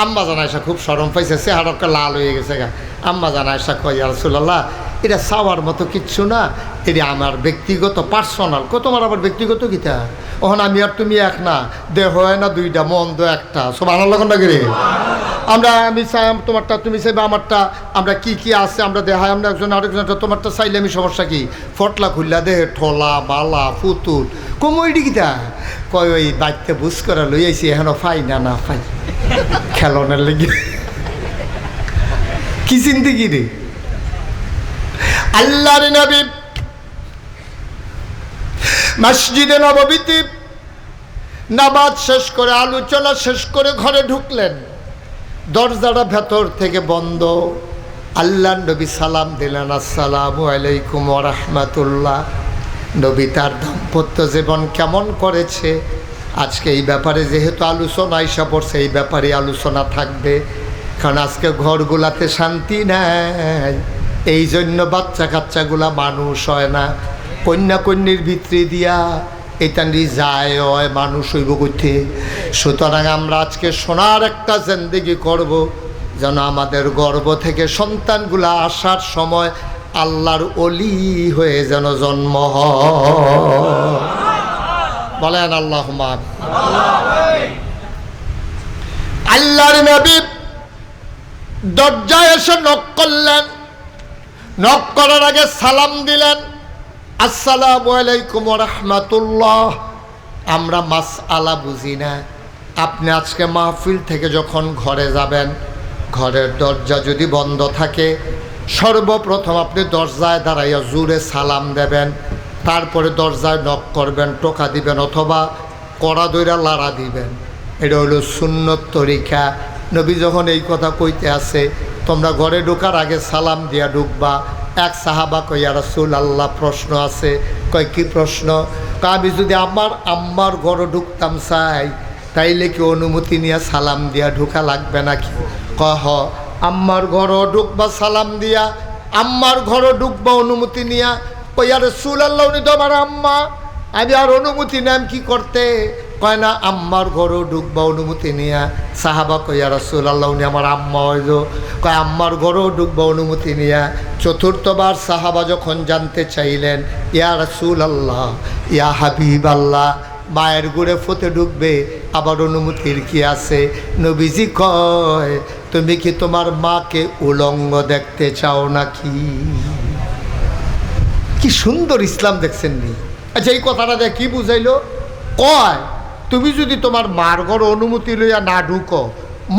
আম্মাজান আয়েশা খুব শরম পাইছে, চেহারাটা লাল হয়ে গেছে গা। আম্মাজান আয়েশা কয়, ইয়া রাসূলুল্লাহ, এটা চাওয়ার মতো কিচ্ছু না, এটা আমার ব্যক্তিগত পার্সোনাল। কো, তোমার আবার ব্যক্তিগত কিতা? ওখান আমি আর তুমি এক না, দেহ হয় না দুইটা, মন তো একটা। সুবহানাল্লাহ কোনটা গেলে আমরা, আমি চাই তোমারটা, তুমি চাইবে আমারটা, আমরা কি কি আছে আমরা দেখাই, আমরা একজন আরেকজনটা, তোমারটা চাইলে আমি সমস্যা কি? ফটলা খুললা দেহে ঠোলা বালা ফুতুল, কমইডি কিতা? কয়, ওই বাড়িতে বুঝ করে লই আইছি, এখনো পাই না, না পাই খেলনের লেগে। কি চিন্তা কি রে? আল্লাহর নবী মসজিদে নববীতে নামাজ শেষ করে, আলোচনা শেষ করে ঘরে ঢুকলেন। দরজাটা ভেতর থেকে বন্ধ। আল্লাহ নবী সালাম দিলেন, আসসালামু আলাইকুম ওয়া রাহমাতুল্লাহ। নবী তার দাম্পত্য জীবন কেমন করেছে আজকে এই ব্যাপারে যেহেতু আলোচনা আইসা পড়ছে, এই ব্যাপারে আলোচনা থাকবে। কারণ আজকে ঘরগুলাতে শান্তি নাই, এই জন্য বাচ্চা কাচ্চাগুলা মানুষ হয় না, কন্যা কন্যির ভিতরে দিয়া এটানি যায় হয়, মানুষ হইব করতে। সুতরাং আমরা আজকে সোনার একটা জিন্দেগি করব, যেন আমাদের গর্ভ থেকে সন্তানগুলা আসার সময় আল্লাহর অলি হয়ে যেন জন্ম হয়। বলেন আল্লাহুম্মা আমিন। আল্লাহর নবী দরজায় এসে নক করলেন। নক করার আগে সালাম দিলেন, আসসালামু আলাইকুম ওয়া রাহমাতুল্লাহ। আমরা মাসআলা বুঝি না। আপনি আজকে মাহফিল থেকে যখন ঘরে যাবেন, ঘরের দরজা যদি বন্ধ থাকে, সর্বপ্রথম আপনি দরজায় দাঁড়াইয়া জোরে সালাম দেবেন, তারপরে দরজায় নক করবেন, টোকা দিবেন অথবা কড়া দইরা লাড়া দিবেন। এটা হলো সুন্নত তরিকা। নবী যখন এই কথা কইতে আছে, তোমরা ঘরে ঢোকার আগে সালাম দিয়া ঢুকবা। এক সাহাবা কই, ইয়া রাসূলুল্লাহ, প্রশ্ন আছে। কয়, কি প্রশ্ন? আমি যদি আমার আম্মার ঘরে ঢুকতাম চাই, তাইলে কি অনুমতি নিয়ে সালাম দিয়া ঢোকা লাগবে নাকি? কহ, আম্মার ঘরও ঢুকবা সালাম দিয়া, আম্মার ঘরও ঢুকবা অনুমতি নিয়া। কই, ইয়া রাসূলুল্লাহ, উনি তো আমার আম্মা, আমি আর অনুমতি নেন কি করতে? কয় না, আম্মার ঘরও ঢুকবা অনুমতি নিয়া। সাহাবা কই, ইয়া রাসূলুল্লাহ, উনি আমার আম্মা হইল। কয়, আম্মার ঘরও ঢুকবা অনুমতি নিয়া। চতুর্থবার সাহাবা যখন জানতে চাইলেন, ইয়া রাসূলুল্লাহ, ইয়া হাবিবাল্লাহ, মায়ের ঘরে ফতে ঢুকবে, আবার অনুমতির কি আছে? নবীজি কয়, তুমি কি তোমার মাকে উলঙ্গ দেখতে চাও নাকি? কি সুন্দর ইসলাম দেখছেন নি? আচ্ছা, এই কথাটা দেখ কি বুঝাইলো? কয়, তুমি যদি তোমার মার ঘর অনুমতি লইয়া না ঢুকো,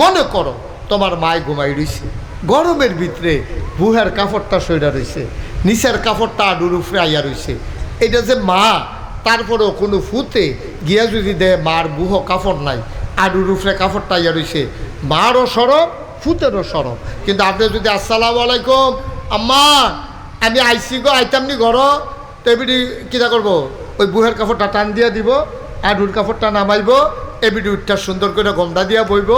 মনে করো তোমার মায় ঘুমাই রইছে, গরমের ভিতরে বুহের কাপড়টা সইরা রইছে, নিচের কাপড়টা আডুর উপরে আইয়া রইছে, এটা যে মা, তারপরেও কোনো ফুতে গিয়া যদি দেয় মার বুহ কাপড় নাই, আডুর উপরে কাপড়টা আইয়া রইছে, মারও সরব, ফুতেরও সরব। কিন্তু আপনি যদি আসসালামু আলাইকুম আম্মা, আমি আইসি গো, আইতামনি ঘর, তো এবিডি কীটা করবো? ওই বুহের কাপড়টা টান দিয়া দিব, আডুর কাপড়টা নামাইব, এবিডি উঠটা সুন্দর করে গমটা দিয়া বইব,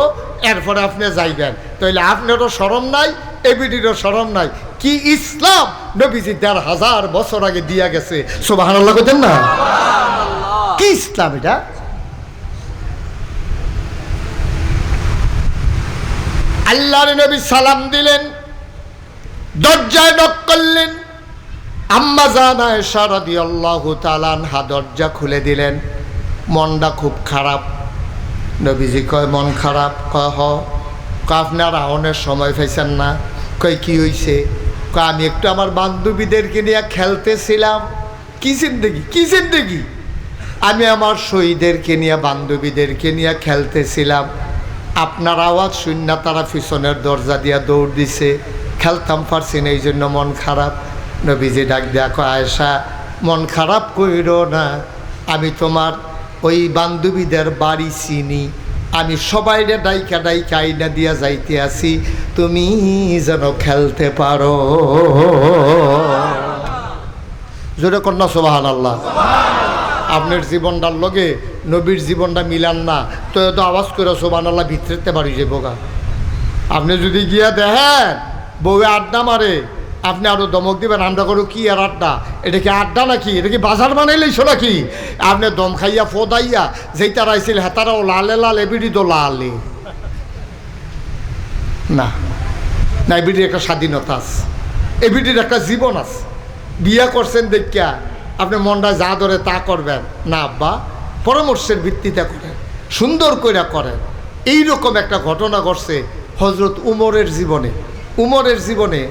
এরপরে আপনি যাইবেন। তাইলে আপনারও শরম নাই, এবিডিরও শরম নাই। কি ইসলাম নবীজি ১৫০০ বছর আগে দিয়া গেছে। সুবহানাল্লাহ কইতেন না? কি ইসলাম এটা? আল্লাহর নবী সালাম দিলেন, দরজায় নক করলেন। আম্মা জান আয়েশা রাদিয়াল্লাহু তাআলা আনহা দরজা খুলে দিলেন। মনটা খুব খারাপ। নবীজি কয়, মন খারাপ? কয়, হ। আপনার আহনের সময় পাইছেন না? কয়, কি হয়েছে? কয়, আমি একটু আমার বান্ধবীদেরকে নিয়ে খেলতেছিলাম। কি জিন্দেগি, কি জিন্দেগি? আমি আমার শহীদদেরকে নিয়ে, বান্ধবীদেরকে নিয়ে খেলতেছিলাম। আপনার আওয়াজ শূন্য, তারা পিছনের দরজা দিয়া দৌড় দিছে, খেলতাম পারছি না, এই জন্য মন খারাপ। নবীজি ডাক দেয়া কয়, আয়েশা, মন খারাপ কইরো না, আমি তোমার ওই বান্ধবীদের বাড়ি চিনি, আমি সবাইরে ডাইকা ডাইকা আইনা দিয়া যাইতে আসি, তুমি যেন খেলতে পারো। জোরে কন্যা সুবহানাল্লাহ। আপনার জীবনটার লগে নবীর জীবনটা মিলান না, তো এত আওয়াজ করে সুবহানাল্লাহ ভিতরেতে বাড়ি যাবো গা। আপনি যদি গিয়া দেখেন বউয়ে আড্ডা মারে, আপনি আরো দমক দিবেন, আমরা করো কি আর আড্ডা? এটা কি আড্ডা নাকি? এটা কি বাজার বানাইলেইছো নাকি? আপনি দম খাইয়া ফোদাইয়া যেইটা রাইছিল হেতারাও লালে লাল, এবিডি তো লালে না। না, এবিডির একটা স্বাধীনতা আছে, এবিডির একটা জীবন আছে। বিয়া করছেন দেখিয়া আপনি মনটা যা ধরে তা করবেন না আব্বা, পরামর্শের ভিত্তিতে করেন, সুন্দর করে করেন। এইরকম একটা ঘটনা ঘটছে হজরত উমরের জীবনে। উমরের জীবনে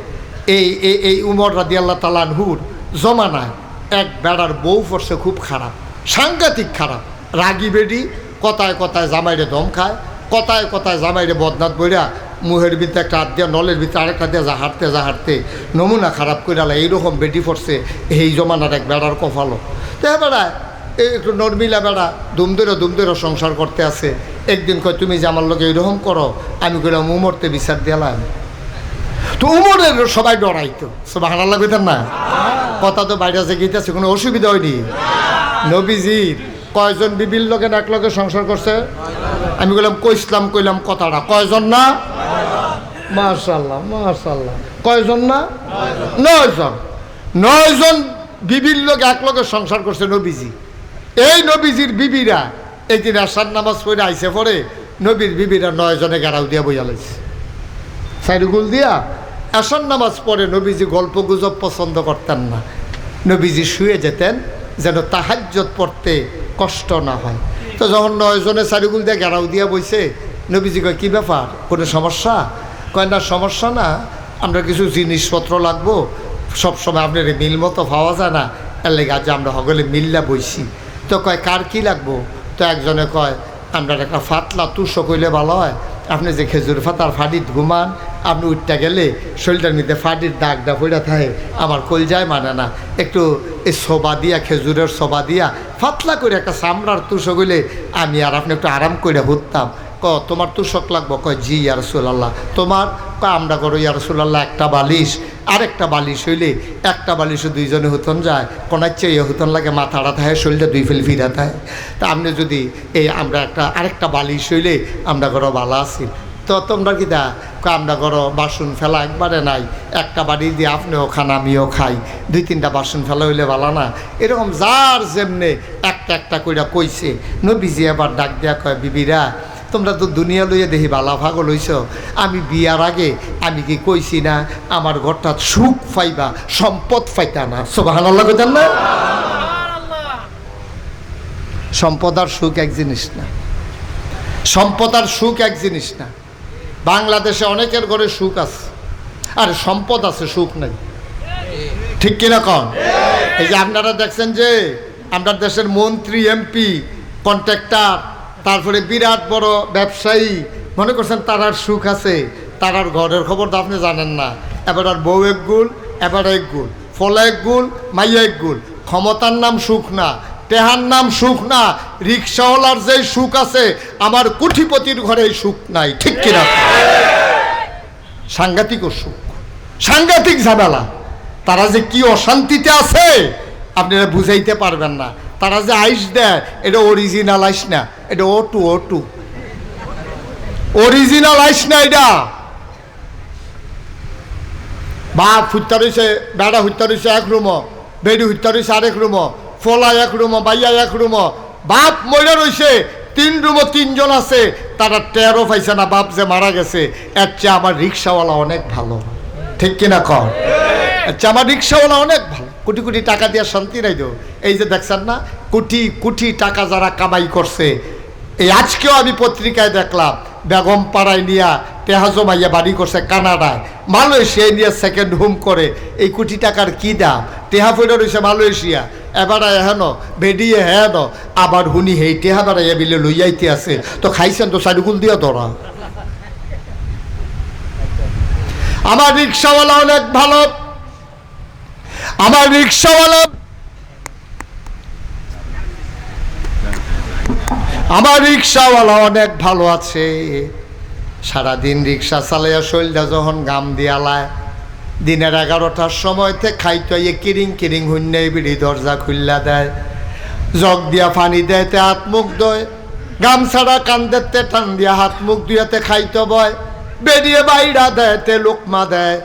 এই উমর রাদিয়াল্লাহু তাআলা আনহুর জমানায় এক বেড়ার বউ পড়ছে খুব খারাপ, সাংঘাতিক খারাপ, রাগী বেডি, কথায় কথায় জামাইরে দম খায়, কথায় কথায় জামাইরে বদনাথ বইরা মুহের ভিতরে একটা হাত দিয়া, নলের ভিতরে আরেকটা দিয়া হাঁটতে নমুনা খারাপ করে আলা এইরকম বেডি পড়ছে এই জমানার এক বেড়ার কপালও। তো বেড়ায় একটু নর্মিলা বেড়া দুম ধরে সংসার করতে আছে। একদিন কয়, তুমি যে আমার লোকে এইরকম করো, আমি কইলাম উমরতে বিচার দিলাম। তো উমরের সবাই ডরাইতো। সুবহানাল্লাহ কইতেন না? কথা তো বাইরে যে গিয়েছে, কোনো অসুবিধা হয়নি। নবীজির কয়জন বিবির লোকে এক লোকে সংসার করছে? আমি কইলাম কথাটা, কয়জন না? মাশাআল্লাহ মাশাআল্লাহ, কয়জন না? 9 জন। 9 জন বিবির লোক এক লোকে সংসার করছে নবীজি। এই নবীজির বিবিরা একদিন আসার নামাজ পড়ে আইসে পরে নবীর বিবিরা 9 জনে গাড়াও দিয়া বইয়া লাইছে, সাইডুগুল দিয়া এশার নামাজ পড়ে নবীজি গল্প গুজব পছন্দ করতেন না। নবীজি শুয়ে যেতেন যেন তাহাজ্জুদ পড়তে কষ্ট না হয়। তো যখন 9 জনে চারিগুল দিয়ে ঘেরাও দিয়া বইছে, নবীজি কয় কী ব্যাপার, কোনো সমস্যা? কয় না সমস্যা না, আমরা কিছু জিনিসপত্র লাগবো, সবসময় আপনার মিল মতো পাওয়া যায় না, এর লেগে আজ আমরা সকলে মিল্লা বইছি। তো কয় কার কী লাগবো? তো একজনে কয় আমরা একটা ফাতলা তুষো কইলে ভালো হয়, আপনি যে খেজুর ফাতার ফাটিত ঘুমান, আপনি উঠতে গেলে শরীরটার মধ্যে ফাটির দাগটা পড়ে থাকে, আমার কলজায় মানে না, একটু এই সোবা দিয়া, খেজুরের সোবা দিয়া ফাতলা করে একটা চামড়ার তুষো কইলে আমি আর আপনি একটু আরাম করে হুততাম। তোমার তুষক লাগবো? কয় জি ইয়া রাসূলুল্লাহ। তোমার? কয় আমরা করো ইয়া রাসূলুল্লাহ একটা বালিশ, আরেকটা বালিশ হইলে একটা বালিশও 2 জনে হুতন যায়, কোনার চেয়ে হুতন লাগে, মাথাটা থাকে, শরীরটা 2 ফেল ফিরা থাকে। তা আপনি যদি এই আমরা আরেকটা বালিশ হইলে আমরা করো ভালো আছি। তো তোমরা কি দা? আমরা করো বাসন ফেলা একবারে নাই, একটা বাড়ি দিয়ে আপনিও খান আমিও খাই, 2-3টা বাসন ফেলা হইলে ভালো না? এরকম যার যেমনে একটা কইরা কইছে। নবীজি আবার ডাক দিয়া কয় বিবিরা, তোমরা তো দুনিয়া লইয়া দেখি বালা ভাগল হইছ, আমি বিয়ার আগে আমি কি কইছি না আমার ঘরটা সুখ পাইবা, সম্পদ পাইতা না? সুবহানাল্লাহ কইতেন না? সম্পদ আর সুখ এক জিনিস না, সম্পদ আর সুখ এক জিনিস না। বাংলাদেশে অনেকের ঘরে সুখ আছে, আর সম্পদ আছে, সুখ নাই, ঠিক কিনা কন? এই যে আপনারা দেখছেন যে আমরা দেশের মন্ত্রী, এমপি, কন্ট্রাক্টর, তারপরে বিরাট বড় ব্যবসায়ী, মনে করছেন তারার সুখ আছে? তারার ঘরের খবর তো আপনি জানেন না। এবার আর বউ এক গুল, এবার এক গুল, ফলে এক গুল, মাইয়া এক গুল। ক্ষমতার নাম সুখ না, টেহার নাম সুখ না, রিক্সাওয়ালার যে সুখ আছে, আমার কোটিপতির ঘরে এই সুখ নাই, ঠিক কিনা? সাংঘাতিক সুখ, সাংঘাতিক ঝামেলা। তারা যে কি অশান্তিতে আছে আপনারা বুঝাইতে পারবেন না। তারা যে আইস দেয়, এটা অরিজিনাল আইস না, এটা O2 অরিজিনাল আইস না। এটা বাপ হুত্যা রয়েছে, বেড়া হুত্যা রয়েছে এক রুমো, বেডি হুত্যা রয়েছে আরেক রুমো, ফলা এক রুমো, বাইয়া এক রুমো, বাপ মরে রয়েছে 3 রুমো, 3 জন আছে, তারা টেরও পাইছে না বাপ যে মারা গেছে। এর চেয়ে আমার রিক্সাওয়ালা অনেক ভালো, ঠিক কিনা কর? আচ্ছা, আমার রিক্সাওয়ালা অনেক ভালো, কোটি কোটি টাকা দিয়ে শান্তি নাই তো। এই যে দেখছেন না, কোটি কোটি টাকা যারা কামাই করছে, এই আজকেও আমি পত্রিকায় দেখলাম বেগম পাড়ায় নিয়া টেহা জমাইয়া বাড়ি করছে কানাডায়, মালয়েশিয়ায় নিয়ে সেকেন্ড হোম করে। এই কোটি টাকার কি দাম? টেহা ফেরত রয়েছে মালয়েশিয়া, এবার হেন বেডিয়ে হেন, আবার হুনি হেই টেহা বেড়াইয়া বিলে লইয়াইতে আছে। তো খাইছেন তো সাইডুকুল দিয়া ধরা। আমার রিক্সাওয়ালা অনেক ভালো, আমার রিক্সাওয়ালা, আমার রিক্সাওয়ালা অনেক ভালো আছে। সারাদিন রিক্সা চালাইয়া শৈলটা যখন গাম দিয়ালায়, দিনের 11টার সময়তে খাইতে কিরিং কিরিং হুন্নে বিড়ি দরজা খুললা দেয়, জগ দিয়া পানি দেয়, তে হাত মুখ দয়, গামছাড়া কান্দেতে টান দিয়া হাত মুখ দুয়াতে খাইতে বয়, বেরিয়ে বাইরা দেয়, তে লোকমা দেয়,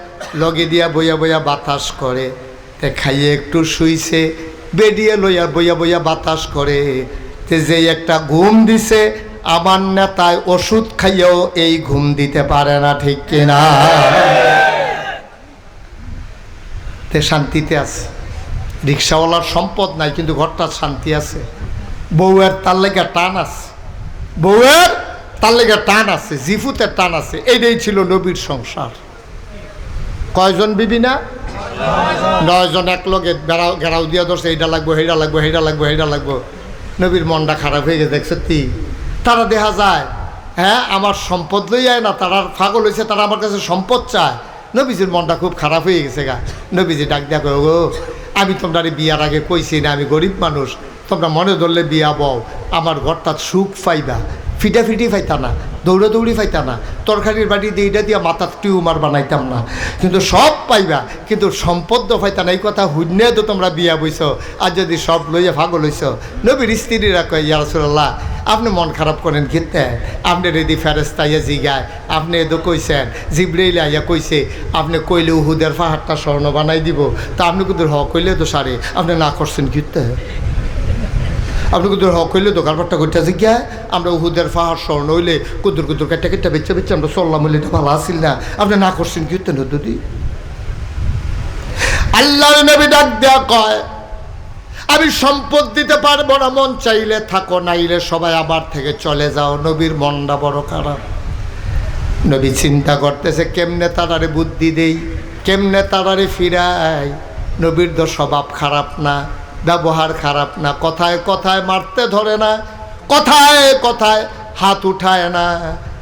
লগে দিয়া বইয়া বইয়া বাতাস করে, তে খাইয়ে একটু শুইছে, বেরিয়ে লইয়া বইয়া বইয়া বাতাস করে। তে যে একটা ঘুম দিছে, আমার নেতায় ওষুধ খাইয়েও এই ঘুম দিতে পারে না, ঠিক কিনা? তে শান্তিতে আছে। রিক্সাওয়ালার সম্পদ নাই, কিন্তু ঘরটা শান্তি আছে। বউয়ের তার লেগে টান আছে, বউয়ের তার লেগে টান আছে, জিফুতের টান আছে। এইটাই ছিল নবীর সংসার। কয়জন বিবি না? 9 জন এক লগে ঘেরাও দিয়া ধরছে, এইটা লাগবো, হেইটা লাগবো, হেইটা লাগবো, হেইটা লাগবো। নবীর মনটা খারাপ হয়ে গেছে। দেখছে তি তারা দেখা যায়, হ্যাঁ আমার সম্পদ লইয়ায় না, তারা পাগল হয়েছে, তারা আমার কাছে সম্পদ চায়। নবীজির মনটা খুব খারাপ হয়ে গেছে গা। নবীজি ডাক দিয়া কয়, গো আমি তোমরা বিয়ার আগে কইছি না আমি গরিব মানুষ, তোমরা মনে ধরলে বিয়া বও, আমার ঘরটা সুখ পাইবা, ফিটাফিটি পাইতা না, দৌড়াদৌড়ি পাইতা না, তরকারির বাটি দিয়ে এটা দিয়ে মাথার টিউমার বানাইতাম না, কিন্তু সব পাইবা, কিন্তু সম্পদ পাইতা না। এই কথা হুন্নে তো তোমরা বিয়া বইছ, আর যদি সব লইয়া পাগল হইছ। নবীর স্ত্রীরা কয়, ইয়া রাসূলুল্লাহ আপনি মন খারাপ করেন খেতে, আপনি রেডি ফেরেশতা ইয়া জিগায়, আপনি এদো কইছেন, জিবরাইল আইয়া কইছে, আপনি কইলে উহুদের পাহাড়টা স্বর্ণ বানাই দিব, তা আপনি কিন্তু হ কইলে তো সারে, আপনি না করছেন খেতে, আপনি কুদুর হক হইলে তো কারবারটা করতে আছে গিয়া, আমরা উহুদের পাহাড় স্বর্ণ হইলে কুদুর কুদুর কেটে কেটে বেচে বেচে আমরা চললাম হইলে এটা ভালো আসিল না, আপনি না করছেন কি না দিদি? আল্লাহর নবী ডাক দেয়া কয়, আমি সম্পদ দিতে পারবো না, মন চাইলে থাকো, নাইলে সবাই আমার থেকে চলে যাও। নবীর মনটা বড় খারাপ। নবী চিন্তা করতেছে কেমনে তারারে বুদ্ধি দেই, কেমনে তারারে ফিরাই। নবীর তো স্বভাব খারাপ না, ব্যবহার খারাপ না, কথায় কথায় মারতে ধরে না, কথায় কথায় হাত উঠায় না,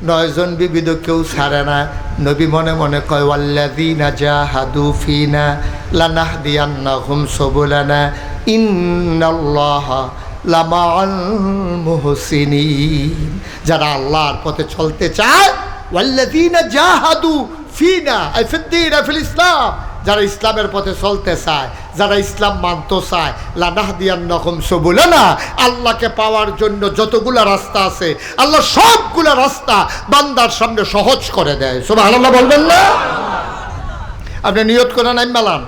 9 জন বিবিধ কেউ ছাড়ে না। নবী মনে মনে কয়, ওয়াল্লাযীনা জাহাদু ফিনা লানাহদিয়ান্নাহুম সুবুলানা ইন্নাল্লাহা লামাআল মুহসিনিন। যারা আল্লাহর পথে চলতে চায়, ওয়াল্লাযীনা জাহাদু ফিনা আই ফিদ্দীন ফিল ইসলাম, যারা ইসলামের পথে চলতে চায়, যারা ইসলাম মানতে চায়, লানাহদিয়ান্নাহুম সুবুলানা, আল্লাহকে পাওয়ার জন্য যতগুলা রাস্তা আছে আল্লাহ সবগুলা রাস্তা বান্দার সামনে সহজ করে দেয়। সুবহানাল্লাহ বলবেন না? আপনি নিয়ত করে নাম বালান,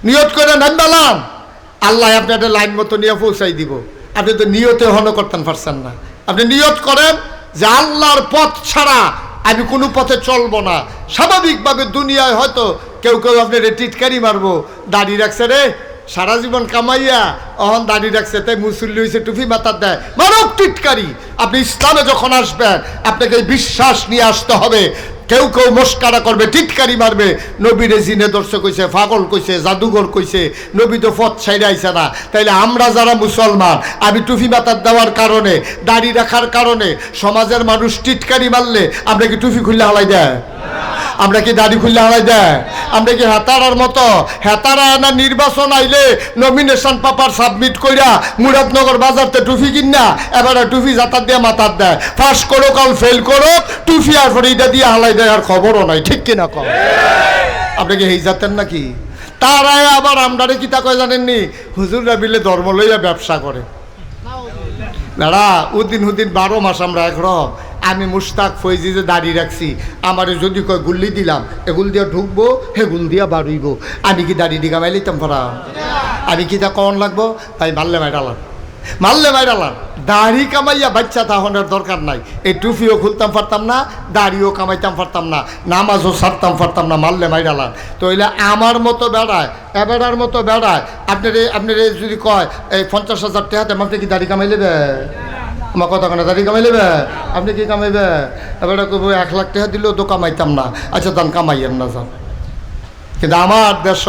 নিয়ত করে নাম বালান, আল্লাহ আপনাদের লাইন মতো নিয়ে পৌঁছাই দিব। আপনি তো নিয়তে হন করতেন পারছেন না। আপনি নিয়ত করেন যে আল্লাহর পথ ছাড়া আমি কোনো পথে চলবো না। স্বাভাবিকভাবে দুনিয়ায় হয়তো কেউ কেউ আপনার টিটকারি মারবো, দাড়ি রাখছে রে সারা জীবন কামাইয়া, অহন দাড়ি রাখছে তাই মুসল্লি হয়েছে, টুপি মাথার দেয়, মারক টিটকারি। আপনি ইসলামে যখন আসবেন আপনাকে এই বিশ্বাস নিয়ে আসতে হবে। কেউ কেউ মস্কারা করবে, টিটকারি মারবে, নবীরে জিনে দর্শক কইছে, পাগল কইছে, জাদুঘর কইছে, নবী তো পথ ছাইড়ে আইছে না। তাইলে আমরা যারা মুসলমান, আমি টুপি মাথার দেওয়ার কারণে, দাড়ি রাখার কারণে সমাজের মানুষ টিটকারি মারলে আমরা কি টুপি খুললে হালাই দেয়? আমরা কি দাড়ি খুললে হালাই দেয়? আমরা কি হেতারার মতো হেতারা না নির্বাচন আইলে নমিনেশন পেপার সাবমিট কইরা মুরাদনগর বাজারতে টুপি কিনা এবারে টুপি জাতার দিয়ে মাথার দেয়, পাস করো কাল ফেল করো টুপি আর পরে এটা দিয়ে হালাই দেয়, আর খবরও নাই। ঠিক কিনা কম? আপনি কি এই জাতের নাকি? তারাই আবার আমরারে কি তা কয় জানেননি? হুজুররা বিলে ধর্ম লইয়া ব্যবসা করে। দাঁড়া উদ্দিন হুদ্দিন 12 মাস আমরা একরকম। আমি মুশতাক ফৈজি যে দাঁড়িয়ে রাখছি, আমারে যদি কয় গুল্লি দিলাম, এগুল দিয়ে ঢুকবো, হেগুল দিয়া বাড়ইব, আমি কি দাড়ি দিঘা মাই লিতাম ফরা? আমি কি তা কন লাগবো? তাই মারলে মাইরালাম, মারলে মাইরালাম। দাড়ি কামাইয়া বাচ্চা তাহনের দরকার নাই। এই টুপিও খুলতাম পারতাম না, দাড়িও কামাইতাম পারতাম না, নামাজও ছাড়তাম পারতাম না, মারলে মাইরালাম। তো এলে আমার মতো বেড়ায়, এবেড়ার মতো বেড়ায়। আপনার যদি কয় এই 50,000 টাকাতে আমাকে কি দাড়ি কামাই নেবে? আমার কথা কেন দাড়ি কামাই নেবে? আপনি কি কামাইবে? এবার কব 1 লাখ টাকা দিলেও তো কামাইতাম না। আচ্ছা তান কামাইয়েন না যান। কিন্তু আমার দেশ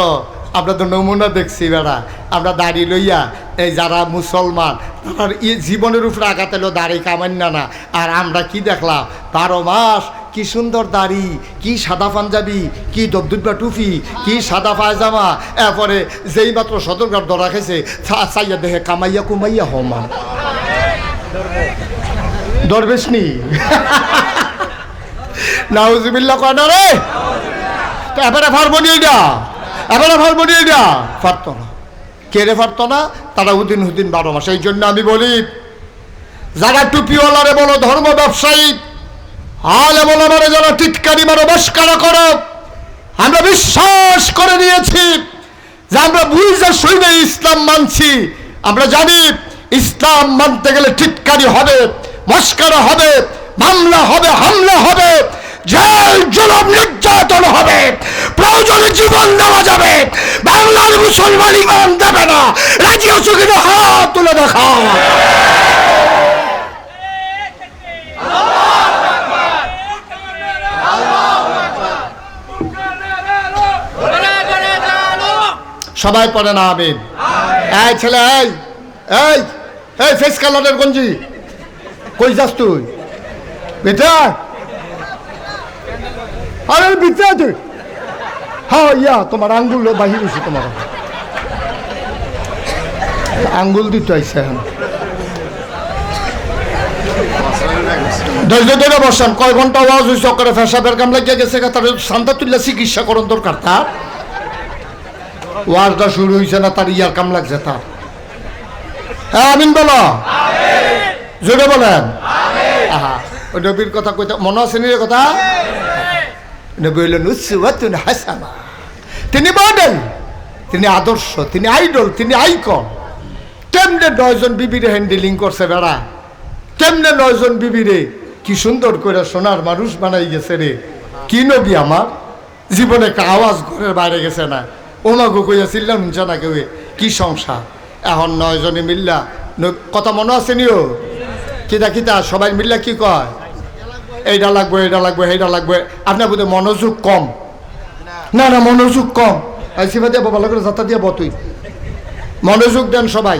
আমরা তো নমুনা দেখছি বেড়া, আমরা দাড়ি লইয়া এই যারা মুসলমান তার জীবনের উপরে আঘাত এলো, দাড়ি কামাই না। আর আমরা কি দেখলাম 12 মাস কি সুন্দর দাড়ি, কি সাদা পাঞ্জাবি, কি দবদুব্বা টুপি, কি সাদা পায়জামা। এরপরে যেই মাত্র সদরঘাট ধরা খেয়েছে চাইয়া দেখে কামাইয়া কুমাইয়া হমান দরবেশনি নাউজুবিল্লাহ কয় না রে। তো এবারে পারবো নি এটা, এবারে পারবো নি এটা? পারতো না। কে রে পারতো না? তারা উদিন হুদিন 12 মাস। এই জন্য আমি বলি যারা টুপিওয়ালারে বলো ধর্ম ব্যবসায়ী, আলে বলো মানে যারা টিটকারি মারো মস্কারা করো, আমরা বিশ্বাস করে নিয়েছি যে আমরা বুঝে শুনে ইসলাম মানছি। আমরা জানি ইসলাম মানতে গেলে টিটকারি হবে, মস্কারা হবে, মামলা হবে, হামলা হবে, জেল জুলুম নির্যাতন হবে, প্রয়োজনে জীবন দেওয়া যাবে। বাংলার মুসলমান ইমান দেবে না। রাজি আছো কিনা হাত তুলে দেখাও। সবাই পড়ে না আমিন। এই ছেলে, এই এই এই ফেস কালারের গঞ্জি কই যাস তুই? বেটা আরে বিচ্ছা তুই। হ্যাঁ ইয়া তোমার আঙ্গুল বাহির হয়েছে, তোমার আঙ্গুল দিতে আইসে এখন। ধৈর্য ধরে বসান। কয় ঘন্টা আওয়াজ হয়েছে করে ফেসাবের কাম লাগিয়ে গেছে, তার শান্তা তুললে চিকিৎসা করণ দরকার। তার ওয়াজটা শুরু হয়েছে না, তার ইয়ার কাম লাগছে তার। হ্যাঁ আমিন বলো, জোরে বলেন। আহা ওই নবীর কথা কইতে মনে আছে নি কথা? নবী হইলেন উসওয়াতুন হাসানা। তিনি মডেল, তিনি আদর্শ, তিনি আইডল, তিনি আইকন। কেমনে 9 জন বিবিরে হ্যান্ডেলিং করছে বেড়া, কেমনে 9 জন বিবিরে কি সুন্দর করে সোনার মানুষ বানাই গেছে রে। কি নবী আমার! জীবনে একটা আওয়াজ ঘরের বাইরে গেছে না, ওমাগো কইয়া চিল্লাম শুনছে না কেউ কি সংসার এখন 9 জনে মিল্লা কথা মনে আছে নিও কিতা কিতা সবাই মিল্লা কি কয় এইটা লাগবে এইটা লাগবে এইটা লাগবে আপনার বোধহয় মনোযোগ কম না না মনোযোগ কম আইসিবা দিয়ে ভালো করে যাতা দিয়ে বতুই মনোযোগ দেন সবাই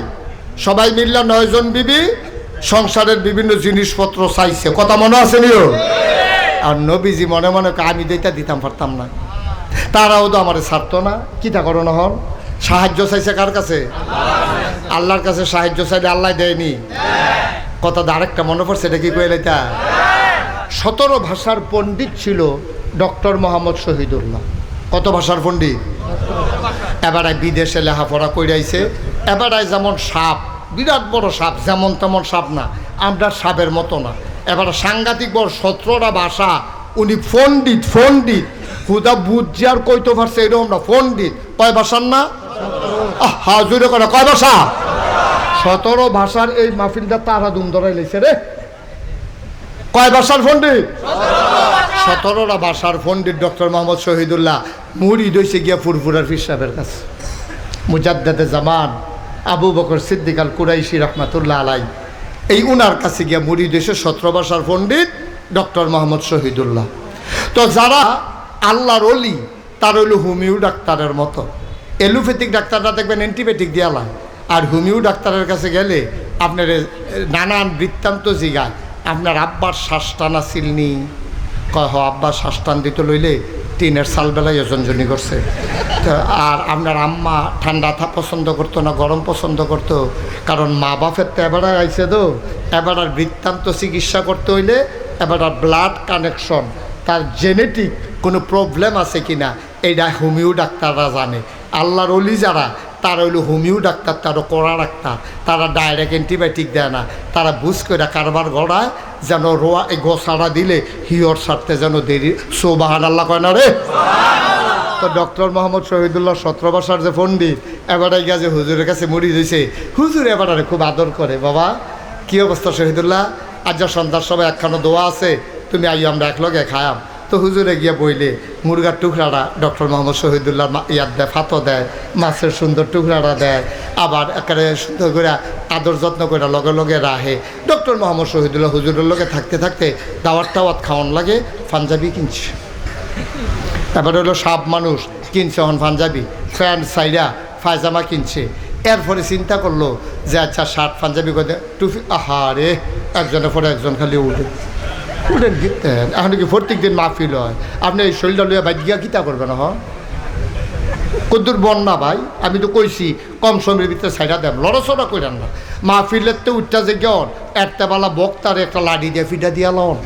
সবাই মিল্লা 9 জন বিবি সংসারের বিভিন্ন জিনিসপত্র চাইছে কথা মনে আছে নিও আর নবীজি মনে মনে আমি দিতাম পারতাম না তারাও তো আমার ছাড়তো না কিতা করো না হন সাহায্য চাইছে কার কাছে আল্লাহর কাছে সাহায্য চাইলে আল্লাহ দেয়নি কথা আরেকটা মনে পড়ছে এটা কি কইলে তা 17 ভাষার পণ্ডিত ছিল ডক্টর মোহাম্মদ শহীদুল্লাহ কত ভাষার পণ্ডিত এবারে বিদেশে লেখাপড়া কইরাইছে এবারে যেমন সাপ বিরাট বড় সাপ যেমন তেমন সাপ না আমরা সাপের মতো না এবারে সাংঘাতিক বড় 17টা ভাষা উনি পণ্ডিত হুদা বুঝছি আর কইতে পারছে এরকম না পণ্ডিত কয় ভাষার না হাজুরে করে কয় ভাষা 17 ভাষার এই মাহফিলটা তারা দুম ধরাই লাইছে রে কয় ভাষার পণ্ডিত 17টা ভাষার পণ্ডিত ডক্টর মোহাম্মদ শহীদুল্লাহ মুরিদ হইছে গিয়া ফুরফুরার পীর সাহেবের কাছে মুজাদ্দেদে জামান আবু বকর সিদ্দিক আল কুরাইশি রহমাতুল্লাহ আলাই এই উনার কাছে গিয়া মুরিদ হইছে 17 ভাষার পণ্ডিত ডক্টর মোহাম্মদ শহীদুল্লাহ তো যারা আল্লাহর ওলি তার হইল হোমিও ডাক্তারের মতো এলোপ্যাথিক ডাক্তাররা দেখবেন অ্যান্টিবায়োটিক দিয়ালা আর হোমিও ডাক্তারের কাছে গেলে আপনার নানান বৃত্তান্ত জিগায় আপনার আব্বার শ্বাস টানা সিলনি কয় হ আব্বার শ্বাস টান দিতে লইলে টিনের সালবেলায় ওজনজনি করছে আর আপনার আম্মা ঠান্ডা পছন্দ করতো না গরম পছন্দ করতো কারণ মা বাপের তো এবার আইসে তো এবার আর বৃত্তান্ত চিকিৎসা করতে হইলে এবার আর ব্লাড কানেকশন তার জেনেটিক কোনো প্রবলেম আছে কি না এইটা হোমিও ডাক্তাররা জানে আল্লাহর ওলি যারা তারা হইল হোমিও ডাক্তার তারও কড়া ডাক্তার তারা ডাইরেক্ট অ্যান্টিবায়োটিক দেয় না তারা বুঝ করে কারবার গড়ায় যেন রোয়া এই গোসাড়া দিলে হিওর সারতে যেন দেরি সোবাহান আল্লাহ কয় না রে তো ডক্টর মোহাম্মদ শহীদুল্লাহ 17 ভাষার যে পণ্ডিত এবারে গিয়ে যে হুজুরের কাছে মুড়ি দিয়েছে হুজুর এবারে খুব আদর করে বাবা কি অবস্থা শহীদুল্লাহ আজ যা সন্ধ্যার সবাই একখানো দোয়া আছে তুমি আই আমরা একলগে খায়াম তো হুজুরে গিয়ে বইলে মুরগার টুকরাটা ডক্টর মোহাম্মদ শহীদুল্লাহ ইয়াদ দেয় ফাতো দেয় মাছের সুন্দর টুকরাটা দেয় আবার একেবারে সুন্দর করে আদর যত্ন করে লগে লগে রাহে ডক্টর মোহাম্মদ শহীদুল্লাহ হুজুরের লগে থাকতে থাকতে দাওয়াত খাওয়ান লাগে পাঞ্জাবি কিনছে তারপরে হলো সাপ মানুষ কিনছে হন পাঞ্জাবি প্যান্ট সাইডা পায়জামা কিনছে এরপরে চিন্তা করলো যে আচ্ছা শার্ট পাঞ্জাবি করে টুপি আহারে একজনের পরে একজন খালি উঠেন গিতেন এখন কি প্রত্যেক দিন মাহফিল হয় আপনি এই শরীরটা লইয়া বাইক গিয়া কিতা করবেন হন কদ্দুর বন্যা ভাই আমি তো কইছি কম সময়ের ভিতরে সাইডা দেন লড়াচড়া করেন না মাহফিলের তো উঠটা যে গন একটাবেলা বক্তার একটা লাঠি দিয়ে ফিটা দিয়া লন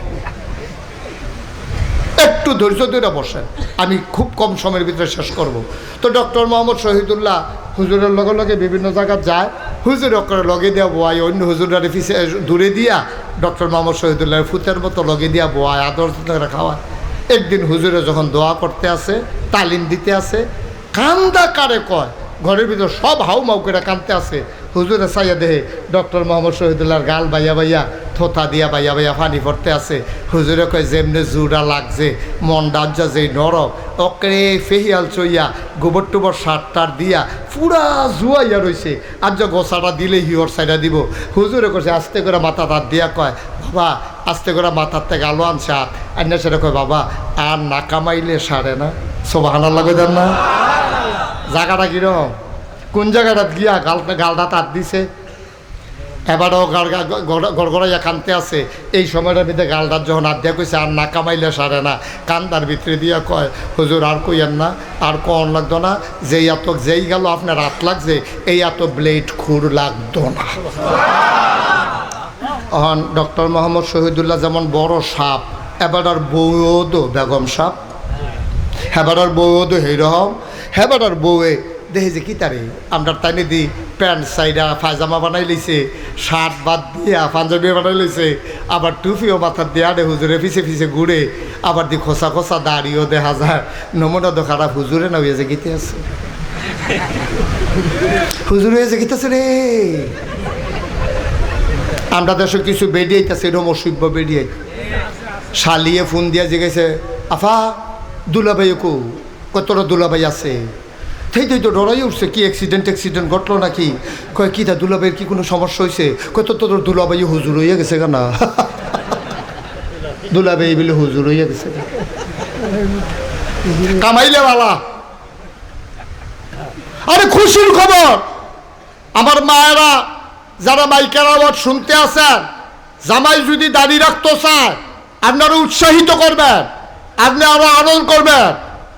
একটু ধৈর্য ধরে বসেন আমি খুব কম সময়ের ভিতরে শেষ করব তো ডক্টর মোহাম্মদ শহীদুল্লাহ হুজুরের লগে লগে বিভিন্ন জায়গায় যায় হুজুর করে লগে দিয়া বোয়াই অন্য হুজুরের পিছে দূরে দিয়া ডক্টর মোহাম্মদ শহীদুল্লাহের ফুতের মতো লগে দিয়া বোয়ায় আদর করে খাওয়ায় একদিন হুজুরে যখন দোয়া করতে আসে তালিম দিতে আসে কান্দা কারে কয় ঘরের ভিতর সব হাউ মাউ করে কাঁদতে আসে হুজুরে চাইয়া দেহে ডক্টর মোহাম্মদ শহীদুল্লাহর গাল বাইয়া থোথা দিয়া বাইয়া পানি পড়তে আছে হুজুরে কয় যেমনে জুড়া লাগছে মন ডাজ্জা যেই নরম অকরে ফেহিয়াল চইয়া গোবর টোবর সারটার দিয়া পুরা জুয়াইয়া রয়েছে আর যে গোসাটা দিলে হিওর সাইডা দিব হুজুরে কছে আস্তে করে মাথা তার দিয়া কয় বাবা আস্তে করে মাথার থেকে আলো আনছে আর না সেটা কয় বাবা আর না কামাইলে সারে না সোবাহানাল্লাহ কই দেন না জায়গাটা কিরকম কোন জায়গাটা গিয়া গালটা তার দিছে এবারও গড়গড়াইয়া কানতে আছে এই সময়টার ভিতরে গালটার যখন হাত দিয়া কইছে আর না কামাইলে সারে না কান্দার ভিতরে দিয়া কয় হুজুর আর কইয়েন না আর কন লাগতো না যেই গেল আপনার হাত লাগছে এই এত ব্লেড খুর লাগতো না এখন ডক্টর মোহাম্মদ শহীদুল্লাহ যেমন বড় সাপ এবার বউও তো বেগম সাপ হেবার বউও তো হেরহম হেবার বউয়ে দেখে যে কি তারে আমরা টাইনে দিই প্যান্ট সাইডা পায়জামা বানাই লইছে শার্ট বাদ দিয়া পাঞ্জাবি বানাই লইছে আবার টুপিও মাথার দিয়ে আরে হুজুরে পিছে ঘুরে আবার দি খোসা খোসা দাড়িও দেখা যায় নমুনা তো খারাপ হুজুরে না হয়ে যে গীতে আছে হুজুর হয়ে যে গীতেছে রে আমরা দেশে কিছু বেরিয়েছে এরকম অসভ্য বেরিয়ে শালিয়ে ফোন দিয়া জিগেছে আফা দুলাভাই কো কতটা দুলাভাই আছে থেই তো ডরাই উঠছে, কি অ্যাক্সিডেন্ট ঘটলো নাকি? কয় কি তা দুলাভাইয়ের কি কোনো সমস্যা হয়েছে? কয় তোর দুলাভাই হুজুর হইয়া গেছে কেনা দুলাভাই বলে হুজুর হইয়া গেছে কামাইলে বালা। আরে খুশির খবর আমার মায়েরা যারা মাইকের আওয়াজ শুনতে আসেন, জামাই যদি দাড়ি রাখতে চায় আপনারা উৎসাহিত করবেন, আপনি আরো আনন্দ করবেন,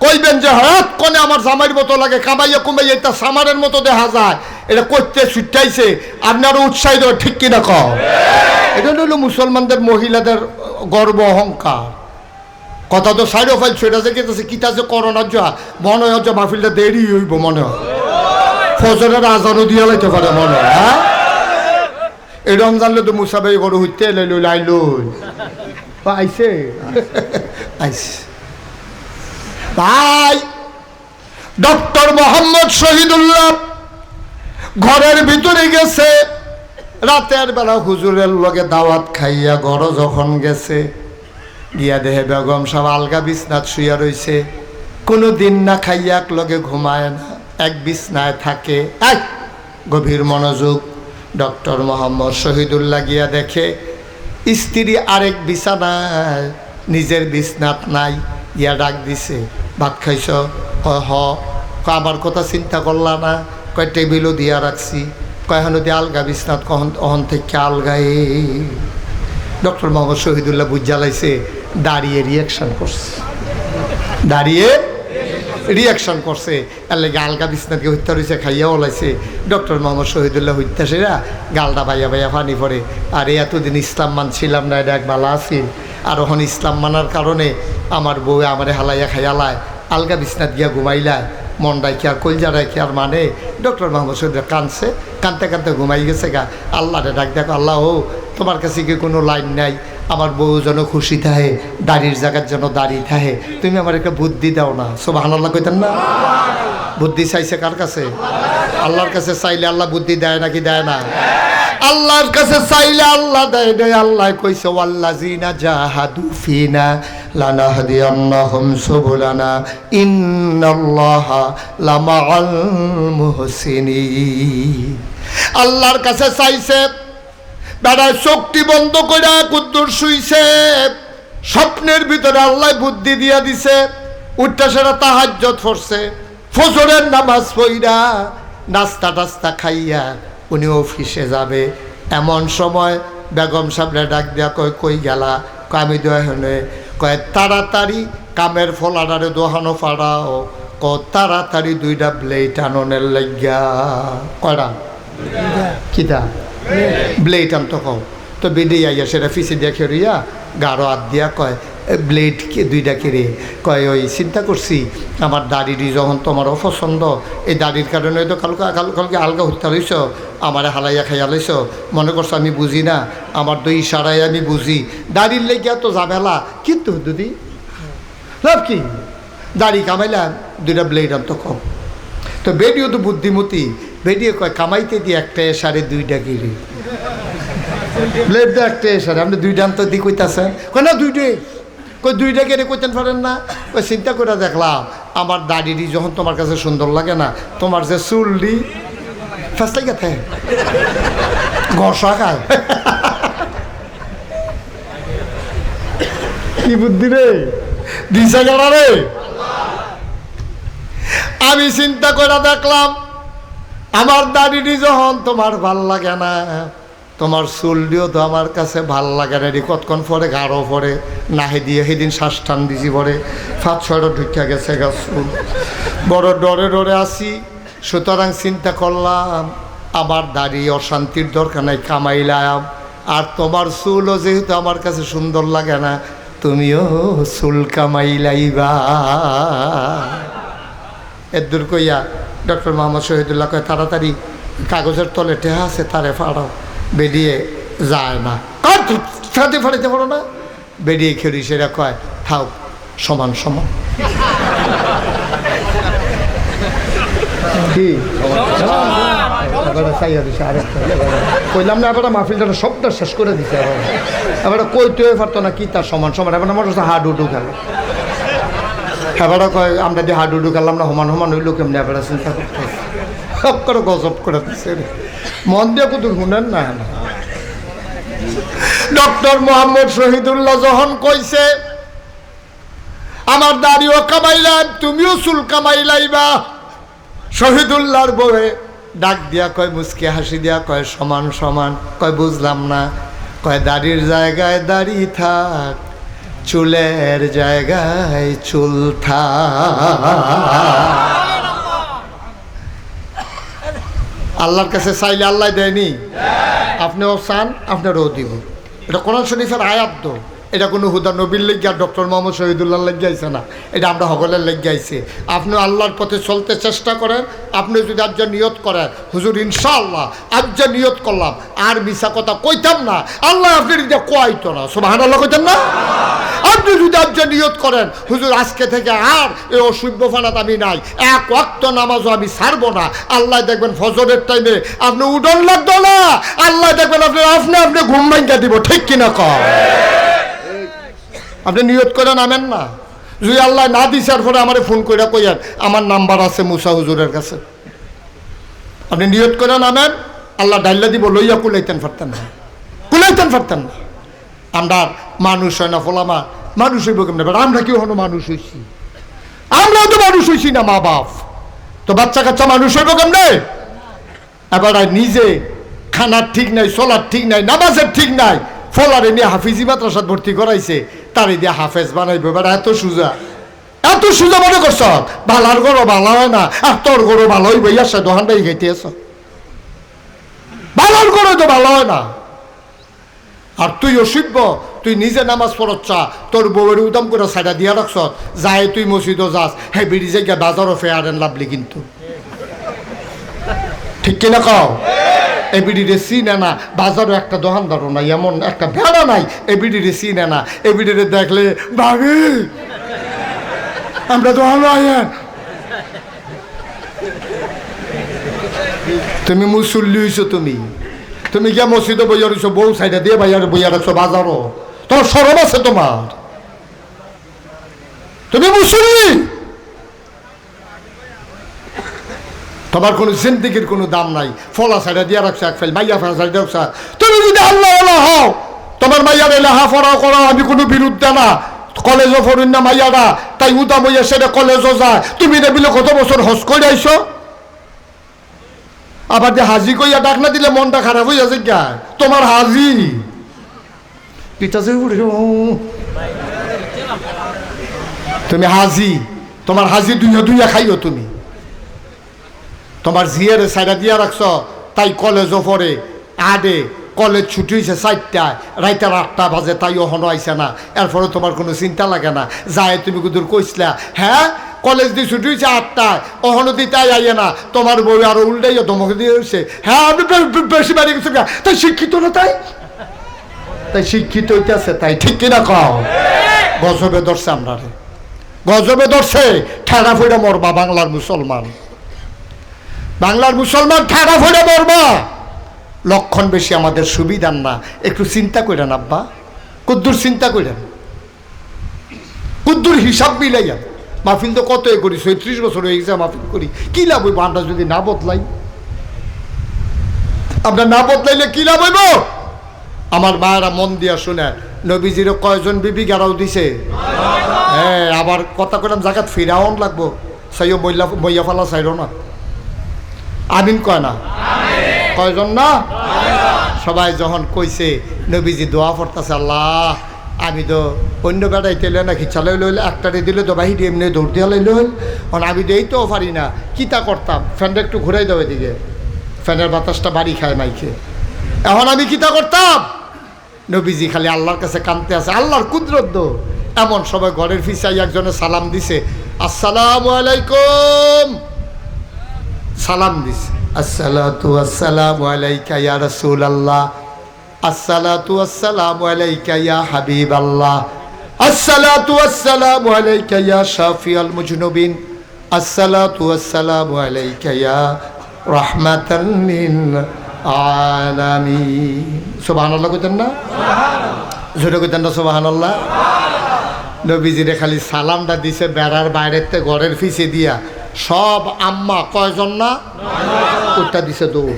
কইবেন যে হ্যাঁ কোনে আমার জামাইয়ের মতো লাগে, কামাইয়া কুমাইয়া এটা সামারের মতো দেখা যায়, এটা করতে ছুটাইছে, আপনারা উৎসাহিত, ঠিক কিনা কও? এটা হলো মুসলমানদের মহিলাদের গর্ব অহংকার। কথা তো সাইড অফ সেটা যে কেটেছে কিতা যে করোনার যা মনে হয় যে মাহফিলটা দেরি হইব, মনে হয় ফজরের আজানও দিয়া লাইতে পারে মনে হয়। হ্যাঁ এই রমজানলে তো মুসাবাই গরু হইতে লাইল লাইল আইসে আইসে ভাই। ডক্টর মোহাম্মদ শহীদুল্লাহ ঘরের ভিতরে গেছে, রাতের বেলা হুজুরের লগে দাওয়াত খাইয়া ঘর যখন গেছে, গিয়া দেহে বেগম সব আলগা বিছনাত শুইয়া রইছে, কোনো দিন না খাইয়া এক লগে ঘুমায় না, এক বিছনায় থাকে, এক গভীর মনোযোগ। ডক্টর মোহাম্মদ শহীদুল্লাহ গিয়া দেখে স্ত্রী আরেক বিছানায়, নিজের বিছনাত নাই। ইয়া ডাক দিছে, ভাত খাইছ? কয় হ। আমার কথা চিন্তা করলা না? কয় টেবিলও দিয়া রাখছি। কয় হন দিয়ে আলগা বিছনাত কখন অহন থেকে আলগায়ে। ডক্টর মোহাম্মদ শহীদুল্লাহ বুঝ জ্বালাইছে, দাঁড়িয়ে রিয়াকশান করছে, দাঁড়িয়ে রিয়াকশন করছে, এর লেগে আলগা বিছনাকে হত্যা রয়েছে, খাইয়া ওলাইছে। ডক্টর মোহাম্মদ শহীদুল্লাহ হত্যা সেরা গালটা ভাইয়া ভাইয়া পানি পড়ে, আর এতদিন ইসলাম মানছিলাম না, এটা এক বালা আছিল, আর ওখানে ইসলাম মানার কারণে আমার বউ আমারে হালাইয়া খাইয়ালায়, আলগা বিছনাত গিয়া ঘুমাইলায়, মনটাই কি আর কলজারাই কি আর মানে। ডক্টর মোহাম্মদ শহীদুল্লাহ কাঁদছে, কাঁদতে কাঁদতে ঘুমাই গেছে গা। আল্লাহরে ডাক দেখো, আল্লাহ ও তোমার কাছে কি কোনো লাইন নাই, আমার বউ যেন খুশি থাহে, দাড়ির জায়গার যেন দাড়ি থাহে, তুমি আমার একটা বুদ্ধি দাও না। সুবহানাল্লাহ কইতেন না? বুদ্ধি চাইছে কার কাছে? আল্লাহর কাছে চাইলে আল্লাহ বুদ্ধি দেয় নাকি দেয় না? আল্লাহর কাছে চাইলে আল্লাহ দেয় দেয়। আল্লাহ কইছে ওয়াল্লাযিনা জাহাদু ফিনা লানাহদিয়ান্নাহুম সুবুলানা ইন্নাল্লাহা লামাআল মুহসিনিন। আল্লাহর কাছে চাইছে, বেড়ায় চোখটি বন্ধ করে কুদ্দুর শুইছে, স্বপ্নের ভিতরে আল্লাহ বুদ্ধি দিয়া দিছে, উঠটা সেটা তাহাজ্জুদ পড়ছে, ফজরের নামাজ পড়া নাস্তা টাস্তা খাইয়া উনি অফিসে যাবে। এমন সময় বেগম সাহেবরা ডাক দিয়া কয় কই গেলা? কয় আমি দোহানে। কয় তাড়াতাড়ি কামের ফলাডারে দোহানো ফাড়াও, ক তাড়াতাড়ি 2টা ব্লেড আননের লাগিয়া। কয়টা? কিতা ব্লেড আনতো কও তো বেডে আইয়া সেটা ফিসে দেখে রিয়া গাঢ় হাত দিয়া কয় ব্লেড কে 2টা কেড়ে। কয় ওই চিন্তা করছি আমার দাড়িটি যখন তোমার অপছন্দ, এই দাড়ির কারণে তো কালকে আলগা হত্যা লইছ, আমার হালাইয়া খাইয়া লইছ, মনে করছো আমি বুঝি না, আমার তো ইশারায় আমি বুঝি, দাড়ির লেগিয়া তো ঝামেলা, কিন্তু দিদি লাভ কি, দাড়ি কামাইলাম 2টা ব্লেড আনতো কম। তো বেডিও তো বুদ্ধিমতী, বেডিয়ে কয় কামাইতে দিয়ে একটা এসারে 2টা কেড়ে, ব্লেড তো একটা এসারে, আপনি 2টা আনতো দি কইতাছেন? কয় না 2টে। কই 2টা কেড়ে কইতেন পারেন না? ওই চিন্তা করে দেখলাম আমার দাড়িটি যখন তোমার কাছে সুন্দর লাগে না, তোমার যে চুলটি ফাঁসলাই গেছে ঘষা খায়। কি বুদ্ধি রে দিশা গেলা রে। আমি চিন্তা করে দেখলাম আমার দাড়িটি যখন তোমার ভাল লাগে না, তোমার চুলটিও তো আমার কাছে ভাল লাগে না, কতক্ষণ পরে গাঢ় পরে নাহে দিয়ে সেদিন শ্বাস টান দিছি পরে 5-6টা ঢুকিয়া গেছে গা চুল, বড় ডরে ডরে আসি। সুতরাং চিন্তা করলাম আমার দাড়ি অশান্তির দরকার নাই, কামাইলাম, আর তোমার চুলও যেহেতু আমার কাছে সুন্দর লাগে না, তুমিও চুল কামাইলাইবা। এদূর কইয়া ডক্টর মোহাম্মদ শহীদুল্লাহ কয় তাড়াতাড়ি কাগজের তলে টেহা আছে তারে ফাড়াও। বেরিয়ে যায় না, ফেরাতে ফাড়াইতে পারো না, বেরিয়ে খেলি সেটা কয় থাও সমান সমান। কি কইলাম না, এবার মাহফিলটা সবটা শেষ করে দিছে, এবার কইতে পারতো না কি তার সমান সমান, এবার আমার হাডুডু খেলো এবারে কয় আমরা দিয়ে হাডুডু খেলাম না, সমান সমান হইলো কেমনি, এবারে চিন্তা করতে করে গজব করে দিচ্ছে। মন দিয়ে কুতুর শুনেন না। ডক্টর মোহাম্মদ শহীদুল্লাহ যখন কইছে আমার দাড়িও কামাইলাম, তুমিও চুল কামাইলাইবা, শহীদুল্লাহর বউয়ে ডাক দিয়া কয়, মুচকি হাসি দিয়া কয়, সমান সমান। কয় বুঝলাম না। কয় দাড়ির জায়গায় দাড়ি থাক, চুলের জায়গায় চুল থাক। আল্লাহর কাছে চাইলে আল্লাহ দেয়নি? আপনিও চান, আপনারও দিব। এটা কোরআন শরীফের আয়াত তো, এটা কোনো হুদা নবীর লেগে ডক্টর মোহাম্মদ শহীদুল্লাহ লেগে আইছে না, এটা আমরা সকলের লেগে আইছে। আপনি আল্লাহর পথে চলতে চেষ্টা করেন। আপনি যদি আজ নিয়ত করেন, হুজুর ইনশাআল্লাহ আজ নিয়ত করলাম, আর মিশা কথা কইতাম না, আল্লাহ আপনি এটা কোয়াইতো না, সুবহানাল্লাহ কইতেন না? আপনি যদি আজ নিয়ত করেন, হুজুর আজকে থেকে আর এই অসভ্য ফানাত আমি নাই, এক ওয়াক্ত নামাজও আমি ছাড়বো না, আল্লাহ দেখবেন ফজরের টাইমে আপনি উডন লাগতো না, আল্লাহ দেখবেন আপনি ঘুম ভাঙ্গা দিব। ঠিক কিনা কর? আপনি নিয়ত করে নামেন না। যদি আল্লাহ না দিছে আর পরে আমার ফোন করে কইয়ান, আমার নাম্বার আছে মুসা হুজুরের কাছে। আপনি নিয়ত করে নামেন, আল্লাহ ডাইল্লা দিব, লইয়া কুলাইতেন পারতেন না, কুলাইতেন পারতেন না। আমরা মানুষ হয় না, ফলামা মানুষ হইব কেমন? আমরা কি হনো মানুষ হইছি? আমরাও তো মানুষ হইছি না, মা বাপ তো বাচ্চা কাচ্চা মানুষ হইব কেমনে? এবার নিজে খানার ঠিক নাই, চলার ঠিক নাই, নামাজের ঠিক নাই, ফলারে নিয়ে হাফিজি মাদ্রাসাত ভর্তি করাইছে, তারে দিয়ে হাফেজ বানাইবে। বেড়া এত সোজা, এত সোজা মনে করছ? ভালার গরো ভালো হয় না, আর তোর গরো ভালো হইব, ইয়ার দোকান বাই খাইতে আস, ভালার গরো তো ভালো হয় না। আর তুই অসভ্য, তুই নিজে নামাজ পড়ছা, তোর বউয়ের উদাম করে সাইডা দিয়া রাখছ, যায় তুই মসজিদও যাস, হ্যাঁ বেরিয়ে যাই গিয়া বাজারও ফেয়ার এন্ড লাভলি। কিন্তু ঠিক কিনা কও? এবিডিরে চিনে না, বাজারও একটা দোকানদারও নাই, এমন একটা ভেড়া নাই এবিডিরে চিনে না। এবিডিরে দেখলে ভাবি আমরা দোকান আইয়েন। তুমি মুসল্লি হইছো, তুমি গিয়া মসজিদে বইয়া রইছো, বউ সাইডে দিয়ে বইয়া রাখছো বাজারও, তোমার সরব আছে? তোমার তুমি মুসল্লি, তোমার কোনো জিন্দিগির কোনো দাম নাই। ফলা সাইডে দিয়ে রাখছো এক ফেল, মাইয়া ফেলা সাইডে রাখছো। তুমি যদি আল্লাহ হও, তোমার মাইয়ার লেহা ফড়া করা আমি কোনো বিরুদ্ধে না, কলেজও ফরিন না মাইয়ারা, তাই উদা বইয়া সেটা কলেজও যায়। তুমি দেবিলে কত বছর হজ করে আইছো, আবার যে হাজি কইয়া ডাক না দিলে মনটা খারাপ হইয়া যায়। তোমার হাজি তুমি হাজি, তোমার হাজি দুইয়া খাইও। তুমি তোমার জিয়ারে সাইডা দিয়া রাখছ, তাই কলেজও পড়ে আডে, কলেজ ছুটি হয়েছে 4টায়, রাইতের 8টা বাজে, তাই ওখানে আইসে না। এরপরে তোমার কোনো চিন্তা লাগে না, যায় তুমি কুদুর কইসলা, হ্যাঁ কলেজ দিয়ে ছুটি হয়েছে 8টায়, ওখানে দিয়ে তাই আইয়ে না। তোমার বউ আরো উল্টাইয়া তোমাকে দিয়ে হয়েছে, হ্যাঁ আপনি বেশি বাড়ি গেছে, তাই শিক্ষিত না, তাই শিক্ষিত হইতেছে, তাই ঠিক কিনা কও? গজবে ধরছে, আমরা গজবে ধরছে, ঠেড়া ফইরা মরবা বাংলার মুসলমান, বাংলার মুসলমান ঠেড়া ফইরা মরবা। লক্ষণ বেশি আমাদের সুবিধার না, একটু চিন্তা করেন আব্বা, কুদ্দুর চিন্তা করেন, কুদ্দুর হিসাব মিলাইয়া। মাহফিল তো কত করি, 36 বছর হয়ে গেছে মাহফিল করি, কি লাভ হইব আমরা যদি না বদলাই? আমরা না বদলাইলে কি লাভ হইব? আমার মায়েরা মন দিয়া শুনে, নবীজির কয়জন বিবি গারাও দিছে? হ্যাঁ, আবার কথা কইলাম জায়গাত ফিরাউন লাগবো, সাইও বইয়া ফালা চাইরো না, আমিন কয় না? কয়জন না? সবাই যখন কইছে, নবীজি দোয়া পড়তেছে, আল্লাহ আমি তো অন্য বেড়াইতে না খিচালাই লইলে একটারে দিলে তো বাহিরে এমনি দৌড় দিয়া লাইল, আমি তো এইতেও পারি না, কিতা করতাম? ফ্যানটা একটু ঘুরাই দেবে দিকে, ফ্যানের বাতাসটা বাড়ি খায় মাইকে, এখন আমি কিতা করতাম? নবীজি খালি আল্লাহর কাছে কাঁদতে আছে, আল্লাহর কুদরত। এমন সবাই ঘরের ফিসাই একজনে সালাম দিছে, আসসালামু আলাইকুম, সালাম দিছে, আসসালাতু আসসালামু আলাইকা ইয়া রাসূলুল্লাহ, আসসালাতু আসসালামু আলাইকা ইয়া হাবিবাল্লাহ, আসসালাতু আসসালামু আলাইকা ইয়া শাফিউল মুজনুবিন, আসসালাতু আসসালামু আলাইকা ইয়া রাহমাতান লিল আলামিন। সুবহানাল্লাহ কইতেন না? সুবহানাল্লাহ, জোরে কইতেন না সুবহানাল্লাহ? নবীজিরে খালি সালামটা দিছে বেড়ার বাইরেতে ঘরের ফিসে দিয়া, সব আম্মা কয়জন না ওটা দিছে দৌড়,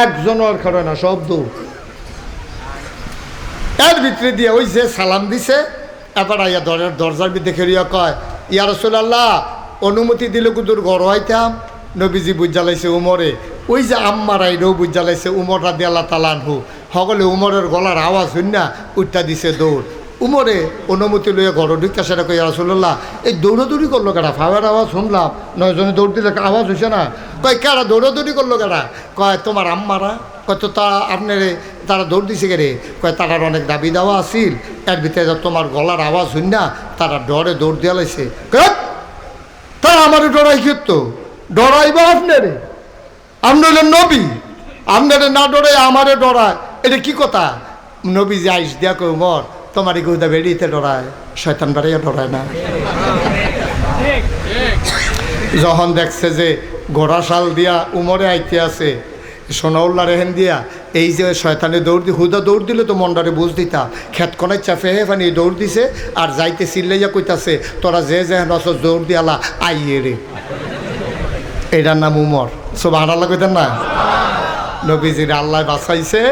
একজনের করে না, সব দৌড়। এর ভিতরে দিয়ে ওই যে সালাম দিছে এবার আইয়া দরজার ভিতরে খেলিয়া কয়, ইয়া রাসূলুল্লাহ অনুমতি দিলে কুদুর ঘর হইতাম। নবীজি বুঝালাইছে উমরে, ওই যে আম্মারাইরও বুঝালাইছে উমর রাদিয়াল্লাহু তাআলা আনহু, সকলে উমরের গলার আওয়াজ হইন না উঠটা দিছে দৌড়। উমরে অনুমতি লইয়া ঘর ঢুকতে সেটা কই, ইয়া রাসূলুল্লাহ এই দৌড়াদৌড়ি করলো কেটা? ফাওয়ার আওয়াজ শুনলাম, 9 জনে দৌড় দিলে আওয়াজ হয়েছে না। কয় কেরা দৌড়াদৌড়ি করলো কেটা? কয় তোমার আম্মারা। কয় তো তা আপনারে তারা দৌড় দিছে কে রে? কয় তারার অনেক দাবি দেওয়া আসিল, এর ভিতরে তোমার গলার আওয়াজ হইন না তারা ডরে দৌড় দিয়া লাইছে। তারা আমারে ডরাই কিন্তু ডরাইবা আপনারে? আপনি হলেন নবী, আপনারে না ডরাই আমারে ডরায়, এটা কি কথা? নবী যে আইস দিয়া কই, উমর তোমার এই গৌদা বেরিয়েতে ডরায়, শয়তান বাড়াইয়া ডরায় না। যখন দেখছে যে ঘোড়া শাল দিয়া উমরে আইতে আছে, সোনাউল্লা রেহেন দিয়া, এই যে শয়তানে দৌড় দি হুদা দৌড় দিলে তো মন্ডারে বুঝ দিতা, খেত কনে চাপে হে ফানি দৌড় দিছে আর যাইতে চিল্লাইয়া কইতাছে, তোরা যে নস দৌড় দিয়ালা আইয়ে রে। এটার নাম উমর। সুবহানাল্লাহ কইতেন না? নবীজির আল্লাহ বাঁচাইছে,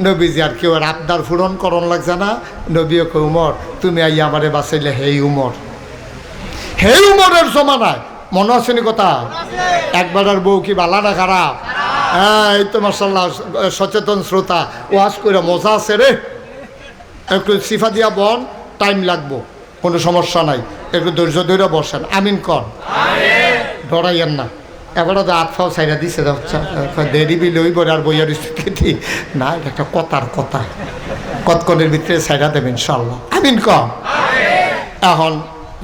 নবীজি আর কেউ আবদার পূরণ করন লাগছে না। নবীও কই, উমর তুমি আইয়া আমারে বাঁচাইলে, হেই উমর। হেই উমরের জমানায় মনে আছেনি কথা? একবার আর বউ কি বালা না খারাপ? হ্যাঁ, এই তো মাশাআল্লাহ সচেতন শ্রোতা, ওয়াজ করে মজা আছে রে। একটু সিফা দিয়া বন, টাইম লাগবো, কোনো সমস্যা নাই, একটু ধৈর্য ধৈর্য বসেন। আমিন কর, ডরাইয়েন না। এবারে তো আতফাও সাইডা দিছে, দেরি বিল ওই বলে আর বইয়ার স্থিতি না, এটা একটা কথার কথা, কতক্ষণের ভিতরে সাইডা দেবেন ইনশাল্লাহ। আমিন কর। এখন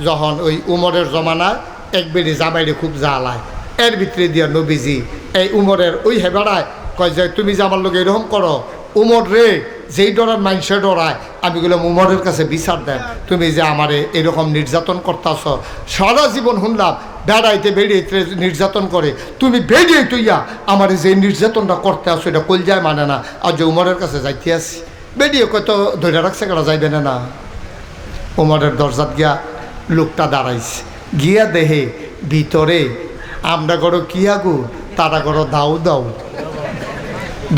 যখন ওই উমরের জমানায় এক বেড়ি জামাইরে খুব জ্বালায়, এর ভিতরে দিয়া নবীজি এই উমরের ওই হেবেড়ায় কয় যে তুমি যে আমার লোক এরকম করো, উমর রে যেই ডরার মানুষের ডরায়, আমি বললাম উমরের কাছে বিচার দেন, তুমি যে আমারে এরকম নির্যাতন করতেছ, সারা জীবন শুনলাম বেড়াইতে বেরিয়েতে নির্যাতন করে, তুমি বেরিয়ে তুইয়া আমার যে নির্যাতনটা করতে আসো এটা কলজায় মানে না, আর যে উমরের কাছে যাইতে আসি। বেরিয়ে কত ধরে রাখছে কেন যাইবে না। উমরের দরজাত গিয়া লোকটা দাঁড়াইছে, গিয়া দেহে ভিতরে আমরা করো কি আগুন, তারা করো দাউ দাউ,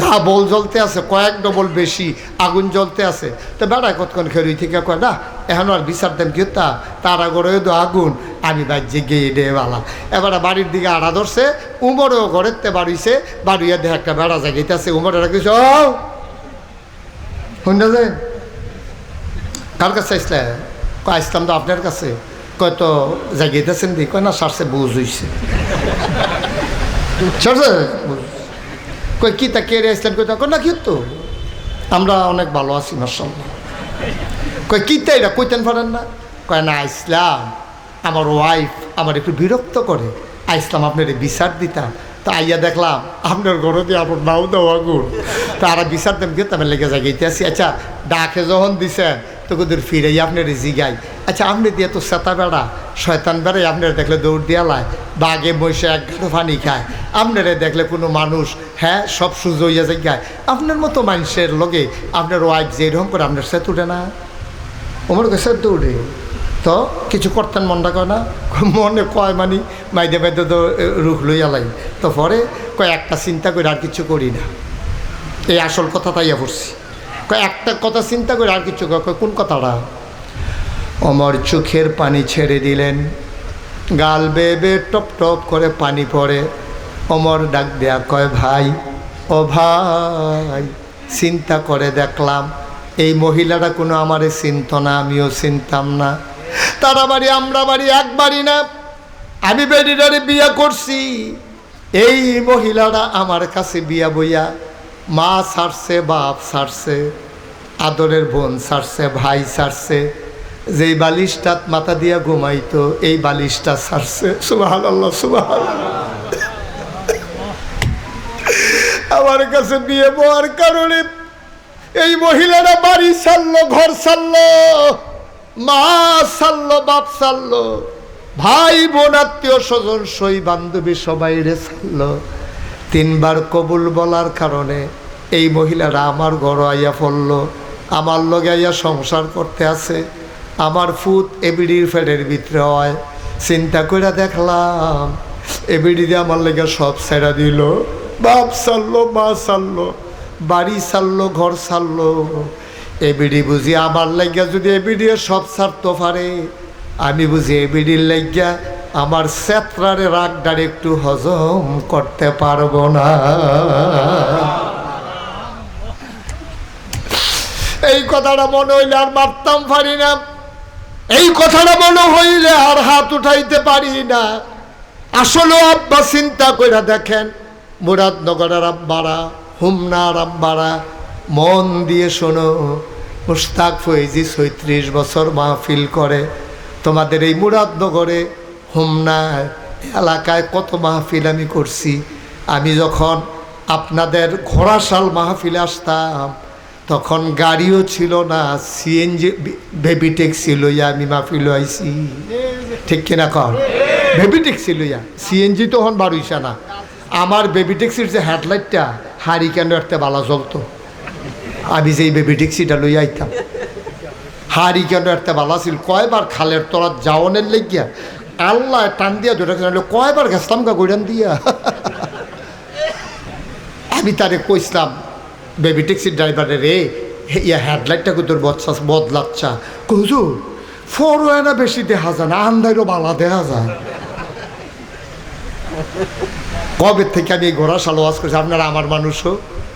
ডাবল জ্বলতে আছে, কয়েক ডবল বেশি আগুন জ্বলতে আছে। তো বেড়ায় কতক্ষণ খেয়ে থেকে কয় না এখন আর বিচার দেন কি তা, তারা করে তো আগুন, আমি বাজ্যে গিয়ে ডেবালা। এবারে বাড়ির দিকে আড়া ধরছে, উমরেও ঘরেতে বাড়িছে, বাড়িয়ে দেখে একটা বেড়া জাগিতেছে, উমরে রাখিস শুনতে যে কার কাছে আসলে? কয় আসলাম তো আপনার কাছে। কয় তো জাগিয়েতেছেন দি? কয় না সারছে বুঝ হইছে। কই কি তা কে রে আসলেন? কই তখন না কি তো আমরা অনেক ভালো আছি মাশাআল্লাহ। কই কি তা এটা কইতেন পারেন না? কয় না ইসলাম আমার ওয়াইফ আমার একটু বিরক্ত করে, আইসলাম আপনার বিচার দিতাম, তো আইয়া দেখলাম আপনার ঘরে দিয়ে আপনার নাও দাও আগুন, তো আর বিচার দেন গিয়ে তেমন লেগে জায়গাইতে আসি। আচ্ছা ডাকে যখন দিছেন তো কোদের ফিরাই আপনার জিগাই, আচ্ছা আপনি দিয়ে তো সেতা বেড়া শয়তান বেড়াই, আপনারা দেখলে দৌড় দিয়ালায়, বাঘে বসে এক ঘাটো পানি খায়, আপনারা দেখলে কোনো মানুষ হ্যাঁ সব সুযোগ হইয়া যায়, আপনার মতো মানুষের লগে আপনার ওয়াইফ যেরকম করে আপনার সে উঠে না, ওমর কাছে দৌড়ে তো কিছু করতেন মনটা কয় না? মনে কয় মানি মাইদে মাইদে তো রুখ লইয়া লাই, তো পরে কয় একটা চিন্তা করে আর কিছু করি না, এই আসল কথা তাইয়া পড়ছি। কয় একটা কথা চিন্তা করে আর কিছু কয়, কোন কথাটা? ওমর চোখের পানি ছেড়ে দিলেন, গাল বেয়ে টপ টপ করে পানি পড়ে। ওমর ডাক দেয়া কয়, ভাই ও ভাই, চিন্তা করে দেখলাম এই মহিলারা কোনো আমারে চিনত না, আমিও চিনতাম না, তারা বাড়ি আমরা বাড়ি এক বাড়ি না, আমি বেডিটারে বিয়ে করছি, এই মহিলারা আমার কাছে বিয়া বইয়া মা ছাড়ছে, বাপ ছাড়ছে, আদরের বোন ছাড়ছে, ভাই ছাড়ছে, যেই বালিশটাত মাথা দিয়া ঘুমাইতো এই বালিশটা ছাড়ছে। সুবহানাল্লাহ সুবহানাল্লাহ। আমার কাছে বিয়ে বউয়ার কারণে এই মহিলারা বাড়ি ছাড়লো, ঘর ছাড়লো, মা ছাড়লো, বাপ ছাড়লো, ভাই বোন আত্মীয় স্বজন সই বান্ধবী সবাই রে ছাড়লো। 3 বার কবুল বলার কারণে এই মহিলারা আমার ঘর আইয়া পড়লো, আমার লগে আইয়া সংসার করতে আছে। আমার ফুট এবিডির ফেডের ভিতরে হয়। চিন্তা করে দেখলাম এবিডি দিয়ে আমার লেগে সব ছেড়া দিল। বাপ সারলো, মা সারলো, বাড়ি সারলো, ঘর সারলো। এবিডি বুঝি আমার লেগে যদি এবিডি সব ছাড়তে পারে, আমি বুঝি এবিডির লেগা আমার সেত্রারে রাগডার একটু হজম করতে পারবো না। এই কথাটা মনে হইলে আর মারতাম পারি না, এই কথাটা মনে হইলে আর হাত উঠাইতে পারি না। আসলে আব্বা চিন্তা করে দেখেন, মুরাদনগরের আব্বারা, হুমনার আব্বারা, মন দিয়ে শোনো, মুশতাক ফৈজি 36 বছর মাহফিল করে। তোমাদের এই মুরাদনগরে, হুমনায়, এলাকায় কত মাহফিল আমি করছি। আমি যখন আপনাদের ঘোড়াশাল মাহফিলে আসতাম তখন গাড়িও ছিল না, সিএনজি বেবি ট্যাক্সি লইয়া আমি মাহফিল আইছি। ঠিক কিনা কর? বেবি ট্যাক্সি লইয়া, সিএনজি তখন বাড়ইছে না। আমার বেবি ট্যাক্সির যে হেডলাইটটা হারিকেন একটা বালা জ্বলতো, আমি যেই বেবি ট্যাক্সিটা লইয়া আইতাম, হারিকেন একটা বালা ছিল। কয়বার খালের তলার যাওয়ানের লেগিয়া আল্লাহ টান দিয়া ধরে কয়বার গেছলাম গা গোড়ান দিয়া। আমি তারে কইসলাম, বেবি ট্যাক্সির ড্রাইভারে, রে ইয়া হেডলাইটটাকে তোর বদলাচ্ছা। হুজুর ফরওয়ানা বেশি দেখা যায় না, আন্দাইরও বালা দেখা যায়। কবে থেকে আমি এই ঘোড়াশাল ওয়াজ করছি, আপনারা আমার মানুষও,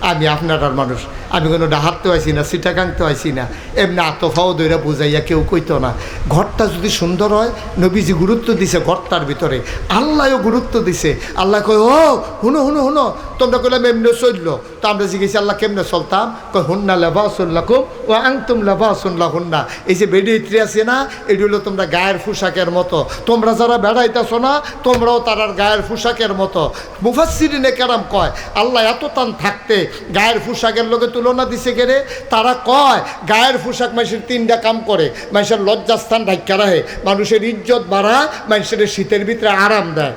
আমি আপনার মানুষ। আমি কোনো ডাহাততে আইছি না, সিটাকাংতে আইছি না, এমনি আতফাও দইরা বুঝাইয়া কেউ কইতো না। ঘরটা যদি সুন্দর হয়, নবীজি গুরুত্ব দিছে ঘরটার ভিতরে, আল্লাহও গুরুত্ব দিছে। আল্লাহ কয়, ও হুনো হুনো হুনো, তোমরা কইলাম এমনি চললো, তো আমরা জিজ্ঞেস আল্লাহ কেমনে চলতাম? কয় হুন্না লেবাসুল্লাকুম ও আনতুম লেবাসুল্লাহ হুন্না। এই যে বেড়িত্রী আছে না, এটি হলো তোমরা গায়ের পোশাকের মতো। তোমরা যারা বেড়াইতেছো না, তোমরাও তারার গায়ের পোশাকের মতো। মুফাসসিরিনে কেরাম কয়, আল্লাহ এত টান থাকতে গায়ের পোশাকের লোকে তুলনা দিছে কেরে? তারা কয় গায়ের পোশাক মানুষের 3টা কাম করে। মানুষের লজ্জাস্থান ঢাকা রাখে, মানুষের ইজ্জত বাড়ায়, মানুষের শীতের ভিতরে আরাম দেয়।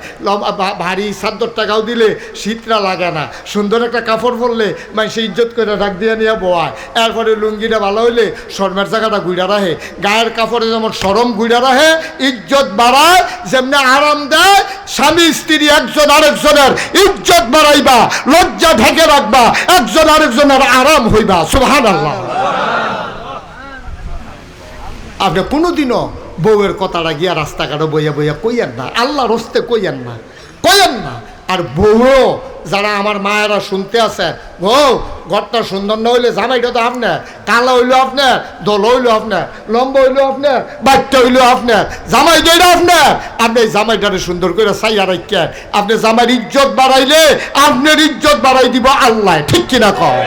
ভারী চাদর টাকাও দিলে শীতটা লাগে না, সুন্দর একটা কাপড় পরলে মানুষের ইজ্জত করে ডাক দিয়ে নিয়ে বোয়ায়। এরপরে লুঙ্গিটা ভালো হইলে শরমের জায়গাটা গুইড়া রাখে। গায়ের কাপড়ে যেমন শরম গুইড়া রাখে, ইজ্জত বাড়ায়, যেমনি আরাম দেয়। স্বামী স্ত্রী একজন আরেকজনের ইজ্জত বাড়াইবা, লজ্জা ঢেকে রাখবা, একজন আরেকজনের আরাম হইবা। সুবহানাল্লাহ। আপনি কোনোদিনও বউয়ের কথাটা গিয়া রাস্তাঘাটে বইয়া বইয়া কইয়েন না, আল্লাহর হস্তে কইয়েন না, কইয়েন না। আর বউও যারা আমার মায়েরা শুনতে আছে, বউ ঘরটা সুন্দর না হইলে জামাইটা তো আপনার, কালা হইলো আপনার, দল হইলো আপনার, লম্বা হইলো আপনার, বাচ্চা হইলো আপনার, জামাই দইটা আপনার। আপনি জামাইটারে সুন্দর করে চাইয়া রাখেন। আপনি জামাইয়ের ইজ্জত বাড়াইলে আপনার ইজ্জত বাড়াই দিব আল্লাহ। ঠিক কিনা কও?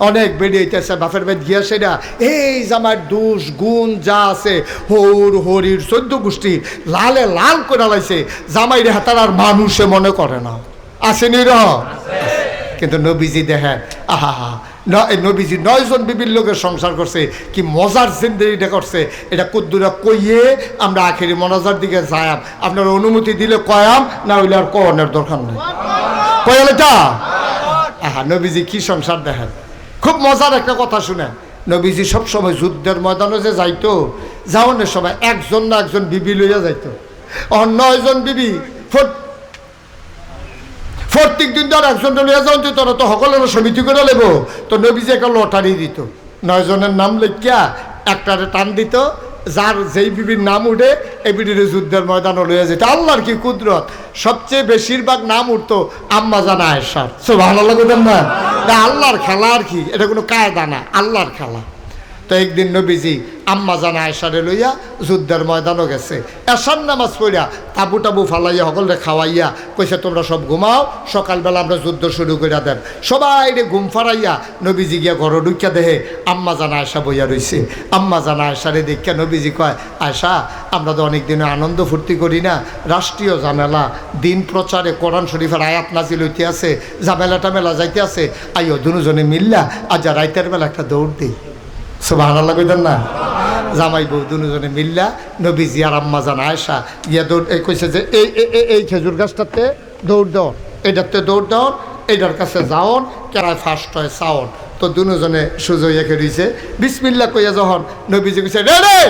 অনেক বেরিয়েছে বাপের বাড়ি গিয়া সেটা এই জামার দোষ গুণ যা আছে হৌর হরির 14 গোষ্ঠী লালে লাল করে লাইছে। জামাই রে হাতার আর মানুষে মনে করে না, আসেনি র। কিন্তু নবীজি দেখেন, আহা হা, নবীজি 9 জন বিবির লোকের সংসার করছে, কি মজার জিন্দেগিটা করছে। এটা কুদ্দুরা কইয়ে আমরা আখেরি মনাজার দিকে যায়াম। আপনার অনুমতি দিলে কয়াম, না হইলে আর কনের দরকার নেই। কয়ালে যা, আহা নবীজি কি সংসার দেখেন। খুব মজার একটা কথা শুনেন, নবীজি সবসময় যুদ্ধের ময়দানে যে যাইতো, যাওয়ানোর সময় একজন না একজন বিবি লইয়া যাইতো। 9 জন বিবি, প্রত্যেক দিন ধর একজনটা লইয়া যাওয়া দিত না, তো সকলের সমিতি করে লেব। তো নবীজি একটা লটারি দিত, 9 জনের নাম লিখিয়া একটারে টান দিত, যার যেই বিবির নাম উঠে এই বিবির যুদ্ধের ময়দানে লইয়া যেত। আল্লাহর কি কুদরত, সবচেয়ে বেশিরভাগ নাম উঠতো আম্মা জানা আয়েশার। সুবহানাল্লাহ কইতেন না? আল্লাহর খেলা আর কি, এটা কোনো কায়দা না, আল্লাহর খেলা। তো একদিন নবীজি আম্মা জানা আয়েশারে লইয়া যুদ্ধের ময়দানও গেছে। এশার নামাজ পড়িয়া তাবু টাবু ফালাইয়া সকলরে খাওয়াইয়া কইছে তোমরা সব ঘুমাও, সকালবেলা আমরা যুদ্ধ শুরু করে দেন। সবাই রে ঘুম ফারাইয়া নবীজি গিয়া ঘরে ঢুকিয়া দেহে আম্মা জানা আয়েশা বইয়া রইছে। আম্মা জানা আয়েশারে দেখিয়া নবীজি কয়, আয়েশা আমরা তো অনেক দিনে আনন্দ ফুর্তি করি না, রাষ্ট্রীয় ঝামেলা, দিন প্রচারে কোরআন শরীফের আয়াত নাজিল হইতে আছে, ঝামেলাটা মেলা যাইতে আছে, আইও দুজনে মিল্লা আজ রাইতের বেলা একটা দৌড় দিই। সুবহানাল্লাহ কইতেন না? জামাই বউ দুজনে মিল্লা নবীজি আর আম্মা জান আয়েশা গিয়া দৌড় কইছে যে এই খেজুর গাছটাতে দৌড় দাও, এটাতে দৌড় দাও, এইটার কাছে যাওন, কেরায় ফার্স্ট হয় চাওন। তো দুজনে সোজা হইয়া রইছে। বিসমিল্লাহ কইয়া যখন নবীজি কইছে রে রে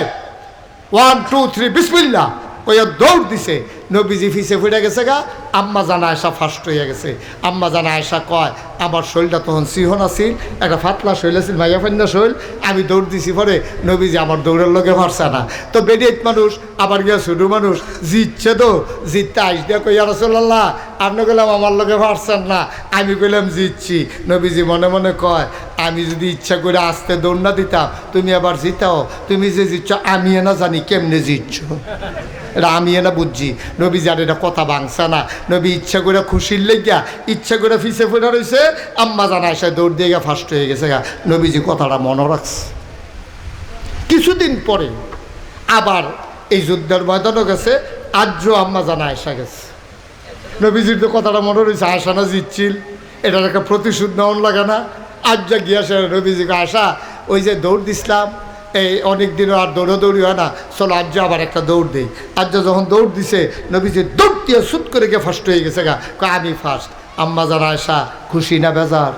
1 2 3 বিসমিল্লাহ কইয়া দৌড় দিছে। নবীজি ফিসে ফুটে গেছে গা। আম্মা জানা আয়সা ফার্স্ট হইয়া গেছে। আম্মা জানা আয়সা কয় আমার শরীরটা তখন সিহন আছিল, একটা ফাতলা শৈল আছিল, মাইয়া ফান্না শৈল। আমি দৌড় দিছি পরে নবীজি আমার দৌড়ের লগে পারছে না। তো বেডিয়েট মানুষ আবার গিয়া ছোটো মানুষ জিতছে, তো জিততে আইস দিয়া কইয়া রাসূলুল্লাহ আপনি কইলাম আমার লগে পারছেন না, আমি কইলাম জিতছি। নবীজি মনে মনে কয় আমি যদি ইচ্ছা করে আসতে দৌড় না দিতাম তুমি আবার জিতাও, তুমি যে জিতছ আমি না জানি কেমনে জিতছ, এটা আমি না বুঝছি। নবী যার এটা কথা ভাঙছে না। নবী ইচ্ছা করে খুশির লেগিয়া ইচ্ছা করে ফিসে ফুটে রয়েছে। আম্মা জানা এসে দৌড় দিয়ে গা ফার্স্ট হয়ে গেছে গা। নবীজি কথাটা মনে রাখছে। কিছুদিন পরে আবার এই যুদ্ধের ময়দানও গেছে। আজও আম্মা জানা এসে গেছে। নবীজির তো কথাটা মনে রয়েছে, আয়সা না জিতছিল, এটার একটা প্রতিশোধ নেওয়ান লাগে না। আজ যা গিয়েছে নবীজিকে আশা ওই যে দৌড় দিছিলাম এই অনেক দিনও আর দৌড়াদৌড়ি হয় না, চলো আজ আবার একটা দৌড় দিই। আজ যখন দৌড় দিছে নবীজি দৌড় দিয়ে সুত করে গিয়ে ফার্স্ট হয়ে গেছে গা। আমি ফার্স্ট। আম্মা যারা আয়সা খুশি না বেজার?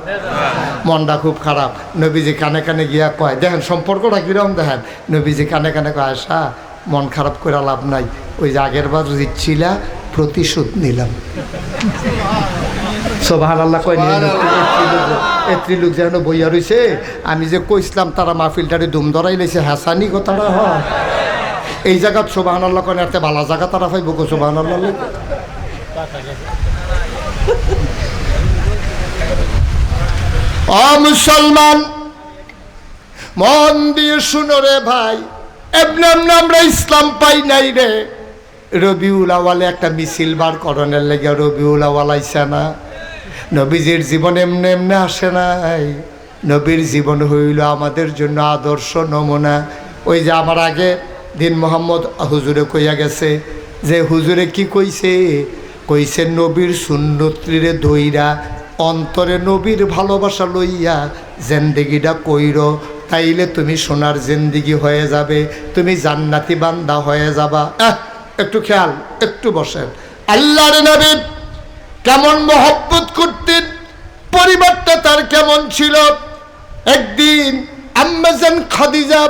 মনটা খুব খারাপ। নবীজি কানে কানে গিয়া কয়, দেখেন সম্পর্কটা কিরকম দেখেন। নবীজি কানে কানে কয় আয়সা মন খারাপ করে লাভ নাই, ওই যে আগের বার জিতছিলা প্রতিশোধ নিলাম। সুবহানাল্লাহ কয় এত্রি লোক যেন বইয়া রয়েছে। আমি যে কইসলাম তারা মাহফিলটারে দুম ধরাই লেছে, হাসানি কথাটা হয় এই জায়গাত। সুবহানাল্লাহ কয় এত ভালো জায়গা তারা পাইব গো। সুবহানাল্লাহ ও মুসলমান মন দিয়ে শুনো রে ভাই, এমনি এমনি আমরা ইসলাম পাই নাই রে। রবিউল আওয়ালে একটা মিছিল বার করণের লেগে রবিউল আওয়াল আইসা না। নবীজির জীবন এমনি এমনি আসে নাই। নবীর জীবন হইল আমাদের জন্য আদর্শ নমুনা। ওই যে আমার আগে দিন মোহাম্মদ হুজুরে কইয়া গেছে যে হুজুরে কি কইছে, কইছে নবীর সুন্নতরে দইরা অন্তরে নবীর ভালোবাসা লইয়া জিন্দেগিটা কইর, তাইলে তুমি সোনার জিন্দেগি হয়ে যাবে, তুমি জান্নাতি বান্দা হয়ে যাবা। একটু খেয়াল, একটু বসেন। আল্লাহর নবী কেমন মহব্বত করতেন, পরিবারটা তার কেমন ছিল। একদিন আম্মাজান খাদিজা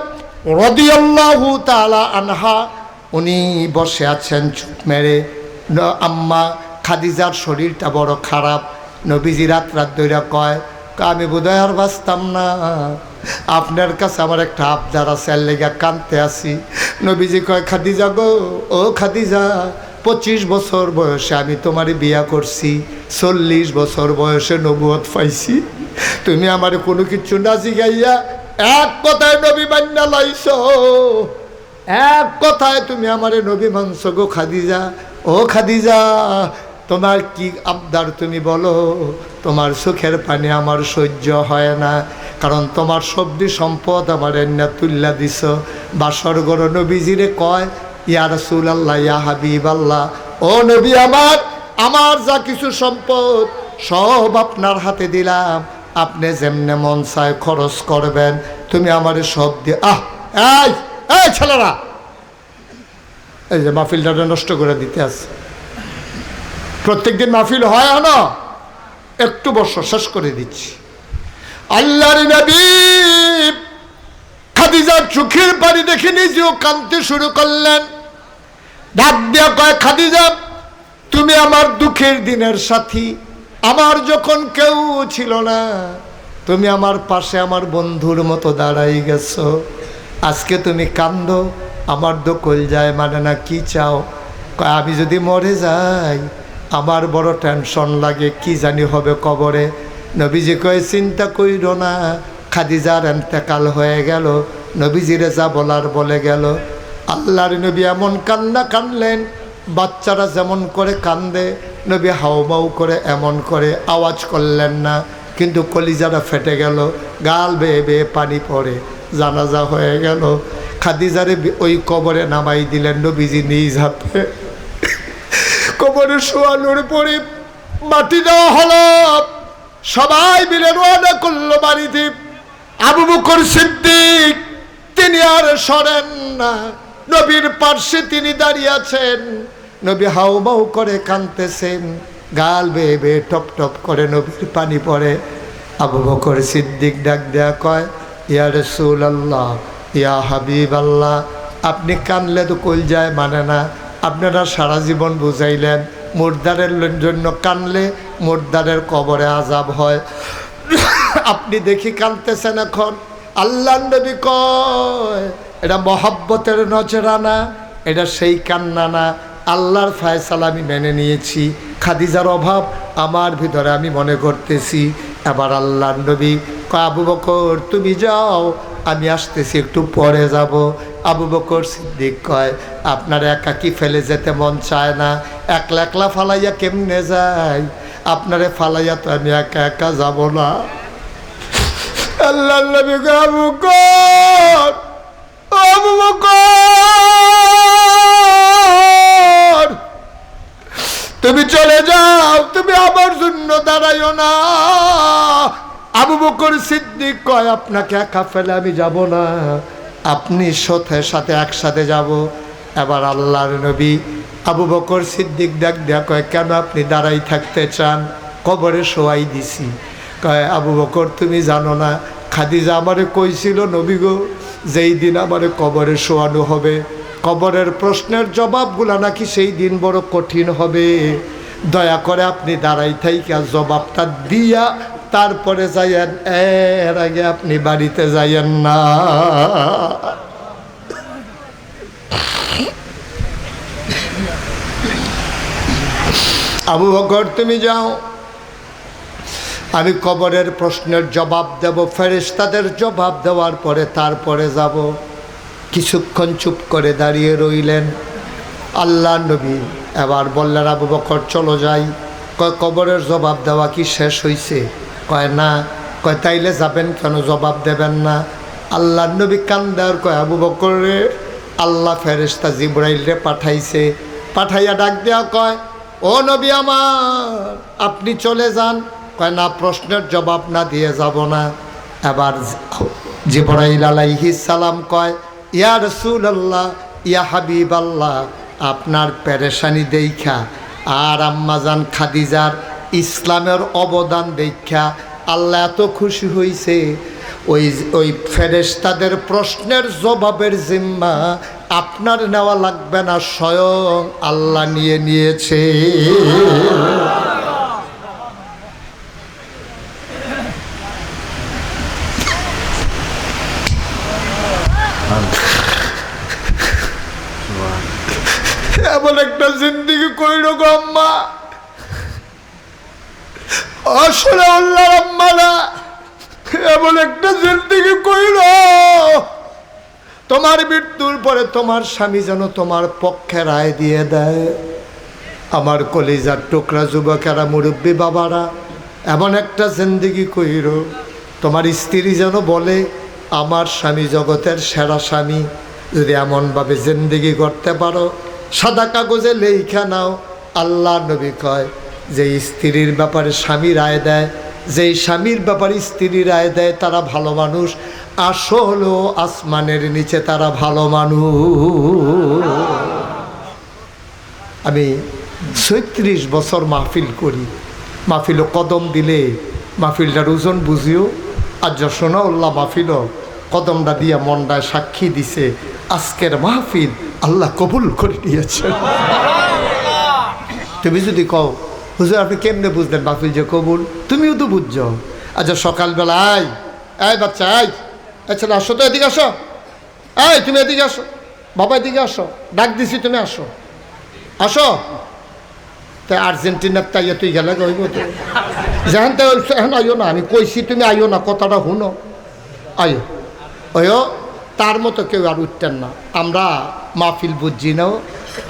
রাদিয়াল্লাহু তাআলা আনহা উনি বসে আছেন চুপ মেরে। আম্মা খাদিজার শরীরটা বড় খারাপ। নবীজি রাত ধরে কয় আমি বোধহয় আর বাঁচতাম না, আপনার কাছে আমার একটা আবদার আছে, লেগা কানতে আসি। নবীজি কয় খাদিজা গো, ও খাদিজা 25 বছর বয়সে আমি তোমারে বিয়া করছি, 40 বছর বয়সে নবুয়ত পাইছি, তুমি আমার কোনো কিছু না জিগাইয়া এক কথায় নবী মান্না লাইছ, এক কথায় তুমি আমারে নবী মানছ গো খাদিজা। ও খাদিজা তোমার কি আবদার তুমি বলো। তোমার সুখের পানি আমার সহ্য হয় না, কারণ তোমার সবজি সম্পদ আমার এন্না তুল্লা দিছ। বাসর গড় নবীজিরে কয় ইয়া রাসূলুল্লাহ ইয়া হাবিবাল্লাহ, ও নবী আমার যা কিছু সম্পদ সব আপনার হাতে দিলাম, আপনি যেমনে মন চায় খরচ করবেন, তুমি আমারে সব দিয়ে। এই ছেলেরা, এই যে মাহফিলটা নষ্ট করে দিতে আছে। প্রত্যেকদিন মাহফিল হয় না, একটু বছর শেষ করে দিচ্ছি। আল্লাহর নবী খাদিজার চোখের পানি দেখে নিজেও কাঁদতে শুরু করলেন। ডাক দিয়া কয় খাদিজা তুমি আমার দুঃখের দিনের সাথী, আমার যখন কেউ ছিল না তুমি আমার পাশে আমার বন্ধুর মতো দাঁড়াই গেছো, আজকে তুমি কান্দো, আমার দোকল যায় মানে না। কি চাও? কয় আমি যদি মরে যাই আমার বড় টেনশন লাগে, কি জানি হবে কবরে। নবীজি কয় চিন্তা কইর না, খাদিজার এন্তেকাল হয়ে গেল, নবীজিরে যা বলার বলে গেল। আল্লাহর নবী এমন কান্না কানলেন, বাচ্চারা যেমন করে কান্দে নবী হাউমাউ করে এমন করে আওয়াজ করলেন না, কিন্তু কলিজাটা ফেটে গেল, গাল বেয়ে বেয়ে পানি পড়ে, জানাজা হয়ে গেল। খাদিজারে ওই কবরে নামাই দিলেন নবীজি নিজ হাতে। কবরে শোয়ানোর পরে মাটি দেওয়া হলো, সবাই মিলে রওনা করলো বাড়িতে। আবু বকর সিদ্দিক তিনি আর সরেন না, নবীর পার্শ্বে তিনি দাঁড়িয়ে আছেন। নবী হাউমাউ করে কাঁদতেছেন, গাল বেয়ে বেয়ে টপ টপ করে নবীর পানি পড়ে। আবু বকর সিদ্দিক ডাক দেয়া কয়, ইয়া রাসূলুল্লাহ, ইয়া হাবিবাল্লাহ, আপনি কানলে তো কলজায় মানে না। আপনারা সারা জীবন বুঝাইলেন মুর্দারের জন্য কানলে মুর্দারের কবরে আযাব হয়, আপনি দেখি কানতেছেন এখন। আল্লাহর নবী কয়, এটা মহব্বতের নজরানা, এটা সেই কান্না না। আল্লাহর ফয়সালা আমি মেনে নিয়েছি, খাদিজার অভাব আমার ভিতরে আমি মনে করতেছি। এবার আল্লাহর নবী কয়, আবু বকর তুমি যাও, আমি আসতেছি, একটু পরে যাব। আবু বকর সিদ্দিক কয়, আপনার একাকি ফেলে যেতে মন চায় না, একলা একলা ফালাইয়া কেমনে যায়? আপনারে ফালাইয়া তো আমি একা একা যাব না। আল্লাহর নবী কয়, আবু বকর, আবু বকর তুমি চলে যাও, তুমি আমার জন্য দাঁড়াইও না। আবু বকর সিদ্দিক কয়, আপনাকে একা ফেলে আমি যাব না, আপনি সাথে একসাথে যাব। এবার আল্লাহর নবী আবু বকর সিদ্দিক ডাক দেয়া কয়, কেন আপনি দাঁড়াই থাকতে চান? কবরে শোয়াই দিছি। কয়, আবু বকর তুমি জানো না, খাদিজা আমারে কইছিল নবী গো, যেই দিন আমারে কবরে শোয়ানো হবে, কবরের প্রশ্নের জবাবগুলা নাকি সেই দিন বড় কঠিন হবে, দয়া করে আপনি দাঁড়াই থাইকা জবাবটা দিয়া তারপরে যাইয়েন, এর আগে আপনি বাড়িতে যাইয়েন না। আবু বকর তুমি যাও, আমি কবরের প্রশ্নের জবাব দেব, ফেরেশতাদের জবাব দেওয়ার পরে তারপরে যাব। কিছুক্ষণ চুপ করে দাঁড়িয়ে রইলেন। আল্লাহ নবী এবার বললেন, আবু বকর চলো যাই। কয়, কবরের জবাব দেওয়া কি শেষ হয়েছে? কয় না। কয়, তাইলে যাবেন কেন, জবাব দেবেন না? আল্লাহ নবী কান্দার কয়, আবু বকর রে, আল্লাহ ফেরেশতা জিবরাইল রে পাঠাইছে, পাঠাইয়া ডাক দেয়া কয়, ও নবী আমার, আপনি চলে যান। কয়, না, প্রশ্নের জবাব না দিয়ে যাব না। এবার জিবরাইল আলাইহিস সালাম কয়, ইয়া রাসূলুল্লাহ, ইয়া হাবিবাল্লাহ, আপনার পেরেশানি দেইখা আর আম্মাজান খাদিজার ইসলামের অবদান দেখা আল্লাহ এত খুশি হয়েছে, ওই ফেরেশতাদের প্রশ্নের জবাবের জিম্মা আপনার নেওয়া লাগবে না, স্বয়ং আল্লাহ নিয়ে নিয়েছে। এমন একটা জিন্দিগি কইল গো আম্মা, আসলে আল্লাহর আম্মা না, এমন একটা জিন্দিগি কইল, তোমার মৃত্যুর পরে তোমার স্বামী যেন তোমার পক্ষে রায় দিয়ে দেয়। আমার কলিজার টুকরা যুবকেরা, মুরব্বী বাবারা, এমন একটা জিন্দিগি কইল, তোমার স্ত্রী যেন বলে, আমার স্বামী জগতের সেরা স্বামী। যদি এমনভাবে জিন্দিগি করতে পারো, সাদা কাগজে লেখা নাও। আল্লাহ নবী কয়, যে স্ত্রীর ব্যাপারে স্বামী রায় দেয়, যেই স্বামীর ব্যাপারে স্ত্রী রায় দেয়, তারা ভালো মানুষ। আসলে আসমানের নিচে তারা ভালো মানুষ। আমি ৩৬ বছর মাহফিল করি, মাহফিলও কদম দিলে মাহফিলটার ওজন বুঝিও। আর যশোনাউল্লাহ মাহফিলও কদমটা দিয়া মনটায় সাক্ষী দিছে, আজকের মাহফিল আল্লাহ কবুল করে নিয়েছে। তুমি যদি কও, হুজুর আপনি কেমনে বুঝলেন মাহফিল যে কবুল? তুমিও তো বুঝছো। আচ্ছা, সকালবেলা আয় বাচ্চা, আচ্ছা আসো তো, এদিকে আসো, তুমি এদিকে আসো, বাবা এদিকে আসো, ডাক দিছি, তুমি আসো, আসো। তাই আর্জেন্টিনার তাইয়া তুই গেলে কইব তো, যেখান তাই এখন আইও না, আমি কইছি তুমি আইও না, কথাটা শুনো, আইও ওইও। তার মতো কেউ আর উঠতেন না। আমরা মাহফিল বুঝছি না।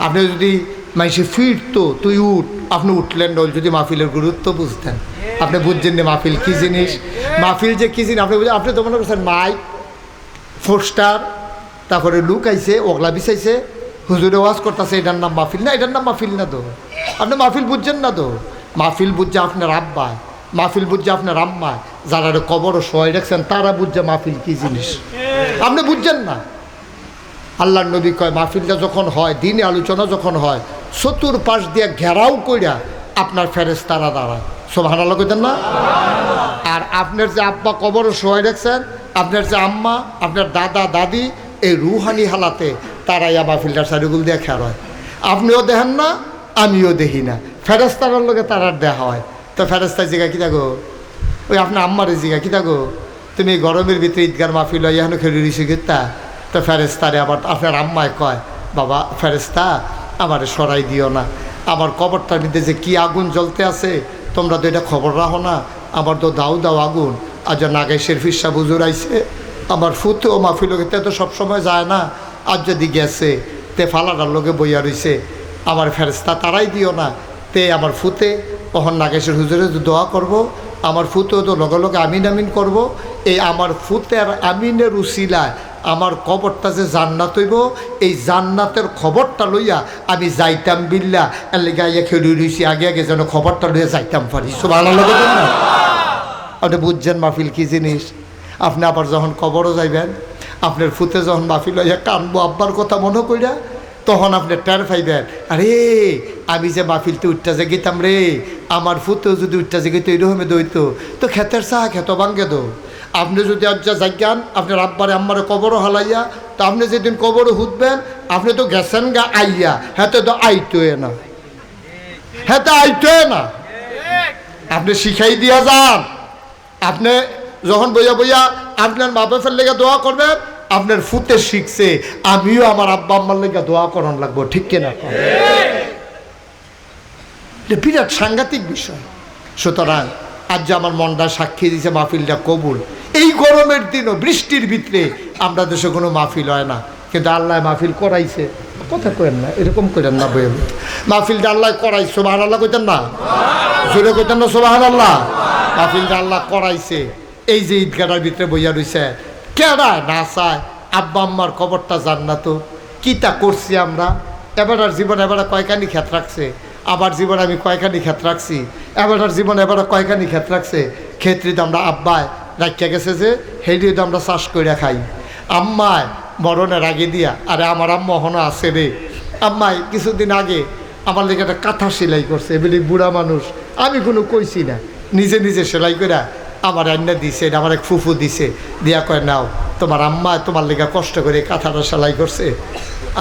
আপনি যদি মাইসে ফিরতো, তুই উঠ, আপনি উঠলেন না, যদি মাহফিলের গুরুত্ব বুঝতেন। আপনি বুঝছেন না মাহফিল কী জিনিস, মাহফিল যে কী জিনিস আপনি তো মনে করছেন মাইক, পোস্টার, তারপরে লুক আইছে, ওগলা বিছাইছে, হুজুরে ওয়াজ করতেছে, এটার নাম মাহফিল না, এটার নাম মাহফিল না তো। আপনি মাহফিল বুঝছেন না তো। মাহফিল বুঝছে আপনার আব্বায়, মাহফিল বুঝছে আপনার আম্মায়, যারা কবরও সবাই রাখছেন তারা বুঝছে মাহফিল কী জিনিস, আপনি বুঝছেন না। আল্লাহর নবী কয়, মাহফিলটা যখন হয়, দিনে আলোচনা যখন হয়, চতুর্পাশ দিয়ে ঘেরাও কইরা আপনার ফেরেশতারা দাঁড়ায়। সুবহানাল্লাহ কইতেন না? আর আপনার যে আব্বা কবরে শোয়াই রাখছেন, আপনার যে আম্মা, আপনার দাদা দাদি, এই রুহানি হালাতে তারাই আবার ফিল্টার সারিগুল দিয়ে খেয়ার হয়। আপনিও দেখেন না, আমিও দেখি না, ফেরেস্তার লোকে তারার দেখা হয়। তো ফেরেস্তার জিগা কী থাকো, ওই আপনার আম্মারের জিগা কী থাকো, তুমি গরমের ভিতরে ঈদগার মাহফিল হয় এখনো খেলে রিসি গেতা। তো ফেরেস্তারে আবার আপনার আম্মায় কয়, বাবা ফেরেস্তা আমারে সরাই দিও না, আমার কবরটার মধ্যে যে কি আগুন জ্বলতে আছে তোমরা তো এটা খবর রাখো না, আমার তো দাও দাও আগুন। আজ নাগাই শেরফির সাহ হুজুর আইছে, আমার ফুতেও মাহফিল খেতে তো সবসময় যায় না, আজ যদি গেছে তে ফালাটার লোকে বইয়া রইছে, আমার ফেরেস্তা তারাই দিও না। তে আমার ফুতে তখন নাগেশের হুজুরে দোয়া করব, আমার ফুতেও তো লগে লগে আমিন আমিন করব। এই আমার ফুতের আমিনের উসিলায় আমার কবরটা যে জান্নাত হইব, এই জান্নাতের খবরটা লইয়া আমি যাইতাম বিল্লা এর লেগে আইয়া খেলি রইছি, আগে আগে যেন খবরটা লইয়া যাইতাম পারি। সুবহানাল্লাহ বলেন না? আপনি বুঝছেন মাহফিল কী জিনিস? আপনি আবার যখন কবরও যাইবেন, আপনার ফুতে যখন মাহফিল লইয়া কানবো আব্বার কথা মনে কইরা, তখন আপনি টের পাইবেন, আরে আমি যে মাহফিলতে উঠতে যে গেতাম রে, আমার ফুতেও যদি উঠতে যে গেতো এরকমে দইতো তো ক্ষেতের চাহা খেত ভাঙ্গে দো। আপনি যদি আজ যাজ্ঞান আপনার আব্বারে আম্মারে কবরও হালাইয়া, তো আপনি যেদিন কবরও হুদবেন আপনি তো গেছেন গা আইয়া, হ্যাঁ তো আইতোয় না, হ্যাঁ তো আইতোয় না, আপনি শিখাই দিয়া যান। আপনি যখন বইয়া বইয়া আপনার মা বাপের লেগে দোয়া করবেন, আপনার ফুতে শিখছে আমিও আমার আব্বা আম্মার লেগে দোয়া করান লাগবো, ঠিক কিনা? বিরাট সাংঘাতিক বিষয়। সুতরাং আজ যে আমার মনটা সাক্ষী দিয়েছে মাহফিলটা কবুল। এই গরমের দিনও বৃষ্টির ভিতরে আমরা দেশে কোনো মাহফিল হয় না, কিন্তু আল্লাহ মাহফিল করাইছে। কথা কইেন না, এরকম করেন না বই, মাহফিলটা আল্লাহ করাইছে। সুবহানাল্লাহ কইতেন না, জোরে কইতেন না সুবহানাল্লাহ? মাহফিলটা আল্লাহ করাইছে। এই যে ঈদগাটার ভিতরে বইয়া রইছে, কেডা না চায় আব্বা আম্মার কবরটা জান্নাত? কিতা করছি আমরা? এবারের জীবন এবারে কয়খানি ক্ষেত রাখছে, আবার জীবন আমি কয়খানি ক্ষেত রাখছি, এবারের জীবন এবারে কয়খানি ক্ষেত রাখছে। ক্ষেত্রে তো আমরা আব্বায় রাখিয়া গেছে যে হেঁটে তো আমরা চাষ করে খাই। আম্মায় মরণের আগে দিয়া, আরে আমার আম্মা হনো আছে রে, আম্মায় কিছুদিন আগে আমার লেগে একটা কাঁথা সেলাই করছে, এবারে বুড়া মানুষ, আমি কোনো কইছি না, নিজে নিজে সেলাই করে আমার রান্না দিছে, আমার এক ফুফু দিছে, দিয়া কয় নাও তোমার আম্মা তোমার লেগে কষ্ট করে কাঁথাটা সেলাই করছে,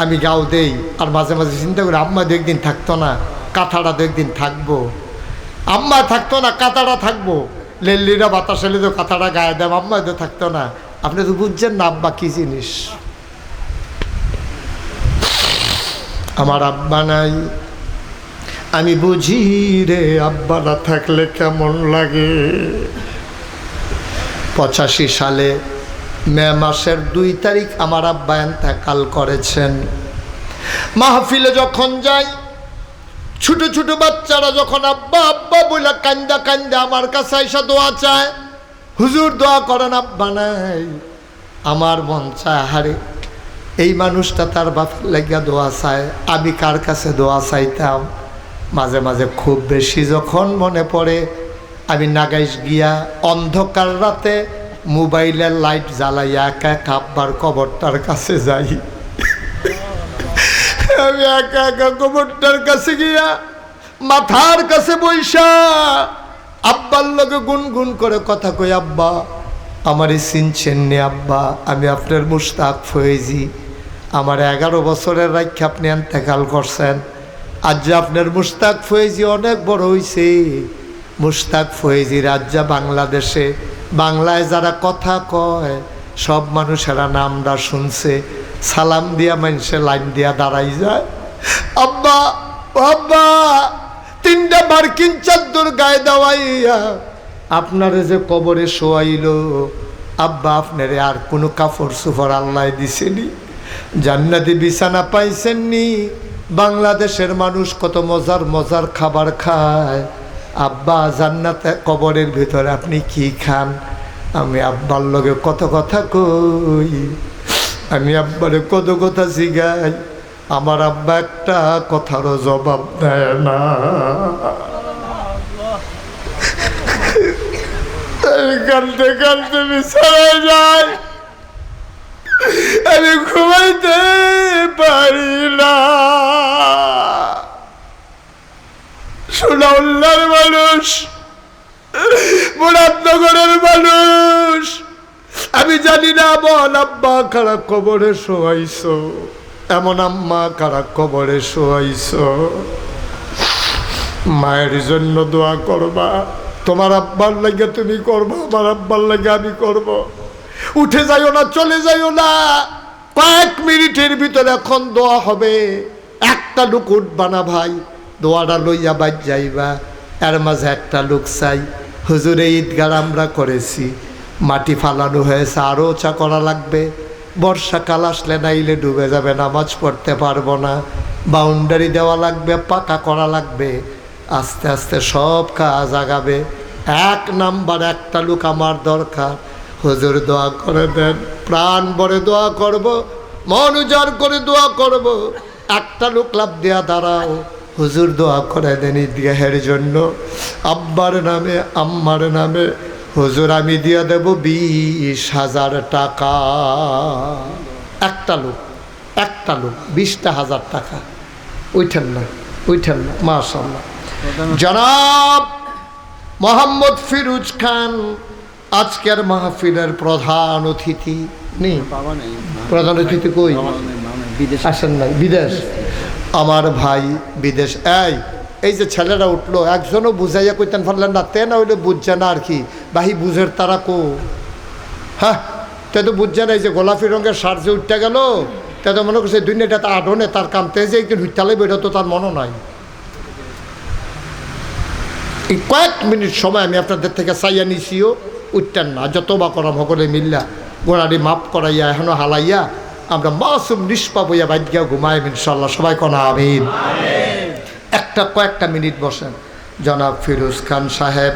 আমি গাও দেই। আর মাঝে মাঝে চিন্তা করি আম্মা দু একদিন থাকতো না, কাঁথাটা দু একদিন থাকবো, আম্মা থাকতো না কাঁথাটা থাকবো, লেল্লিরা বাতাস এলে তো কাঁথাটা গায়ে দেব, আম্মা তো থাকতো না। আপনি তো বুঝছেন না আব্বা কি জিনিস। আমার আব্বা নাই, আমি বুঝি রে আব্বা না থাকলে কেমন লাগে। 85 সালে মে মাসের 2 তারিখ আমার আব্বা ইন্তেকাল করেছেন। মাহফিলে যখন যাই, ছোট ছোট বাচ্চারা যখন আব্বা আব্বা বলে কান্দা কান্দা আমার কাছে আইসা দোয়া চায়, হুজুর দোয়া করেন, আব্বা নাই। আমার মন চায় হারে এই মানুষটা তার বাপের লাগিয়া দোয়া চায়, আমি কার কাছে দোয়া চাইতাম। মাঝে মাঝে খুব বেশি যখন মনে পড়ে, আমি নাগাইশ গিয়া অন্ধকার রাতে মোবাইলের লাইট জ্বালাইয়া একা একা আব্বার কবরটার কাছে যাই। আমি একা একা কবরটার কাছে গিয়া মাথার কাছে বইসা আব্বার লগে গুনগুন করে কথা কই, আব্বা আমার চিনছেন নি আব্বা, আমি আপনার মুশতাক ফয়েজি, আমার 11 বছরের রাখে আপনি ইন্তেকাল করছেন। আজ যে আপনার মুশতাক ফয়েজি অনেক বড় হইছে, মুশতাক ফয়েজির আজ যা বাংলাদেশে বাংলায় যারা কথা কয় সব মানুষেরা নামটা শুনছে, সালাম দিয়া মানুষে লাইন দিয়া দাঁড়াই যায়, আব্বা আব্বা 3টা মার্কিন চাদর গায়ে দেওয়াইয়া আপনারে যে কবরে শোয়াইল, আব্বা আপনারে আর কোনো কাপড় চোপড় আল্লাহ দিছেনি, জান্নাতি বিছানা পাইছেননি। বাংলাদেশের মানুষ কত মজার মজার খাবার খায়, আব্বা জান্নাতে কবরের ভিতরে আপনি কি খান? আমি আব্বার লগে কত কথা কই, আমি আব্বারে কত কথা শিখাই, আমার আব্বা একটা কথারও জবাব দেয় না। কালতে কালতে বিছানায় যায়, আমি ঘুমাইতে পারি না। সোনাউল্লার মানুষ মুরাদনগরের মানুষ, আমি জানি না এমন আব্বা কারা কবরে শোয়াইছো, এমন আম্মা কারা কবরে শোয়াইছো। মায়ের জন্য দোয়া করবা, তোমার আব্বার লাগে তুমি করবা, আমার আব্বার লাগে আমি করব। উঠে যাইও না, চলে যাইও না, কয়েক মিনিটের ভিতরে এখন দোয়া হবে। একটা লোক উঠবা না ভাই, দোয়াটা লইয়া বাদ যাইবা। এর মাঝে একটা লোক চাই, হুজুরে ঈদগাহ আমরা করেছি, মাটি ফালানো হয়েছে, আরও উঁচা করা লাগবে, বর্ষাকাল আসলে নাইলে ডুবে যাবে, নামাজ পড়তে পারবো না, বাউন্ডারি দেওয়া লাগবে, পাকা করা লাগবে। আস্তে আস্তে সব কাজ আগাবে। এক নাম্বার একটা লোক আমার দরকার, হুজুর দোয়া করে দেন। প্রাণ ভরে দোয়া করব, মন উজাড় করে দোয়া করব। একটা লোক লাভ দেয়া দাঁড়াও, হুজুর দোয়া করে দেন ঈদগাহের জন্য, আব্বার নামে আম্মার নামে। হুজুর আমি দিয়ে দেব 20,000 টাকা। একটা লোক 20,000 টাকা। উঠেন না, উঠেন না, মাশাআল্লাহ। জনাব মোহাম্মদ ফিরোজ খান আজকের মাহফিলের প্রধান অতিথি। নেই প্রধান অতিথি কই? আসেন নাই, বিদেশ। আমার ভাই বিদেশ। এই যে ছেলেরা উঠলো, একজনও বুঝাইয়া কইতেন পারলেন না, তে না হইলে বুঝছে না আর কি বাহি বুঝের তারা কো। হ্যাঁ, তে তো বুঝছে না। এই যে গোলাপি রঙের শার্ট যে উঠতে গেল, তে তো মনে করছে দুনিয়াটা তা আডনে তার কামতে যে একদিন হুইটালে বেরো, তো তার মনও নাই। এই কয়েক মিনিট সময় আমি আপনাদের থেকে চাইয়া নিছিও, উঠতেন না। যত বা করাম সকলে মিল্লা গোড়ারি মাপ করাইয়া এখনো হালাইয়া আমরা মাসুম নিষ্পাপ হইয়া বাইদ্যা ঘুমাইম ইনশাল্লাহ। সবাই কোনা আমিন। কয়েকটা মিনিট বসেন। জনাব ফিরোজ খান সাহেব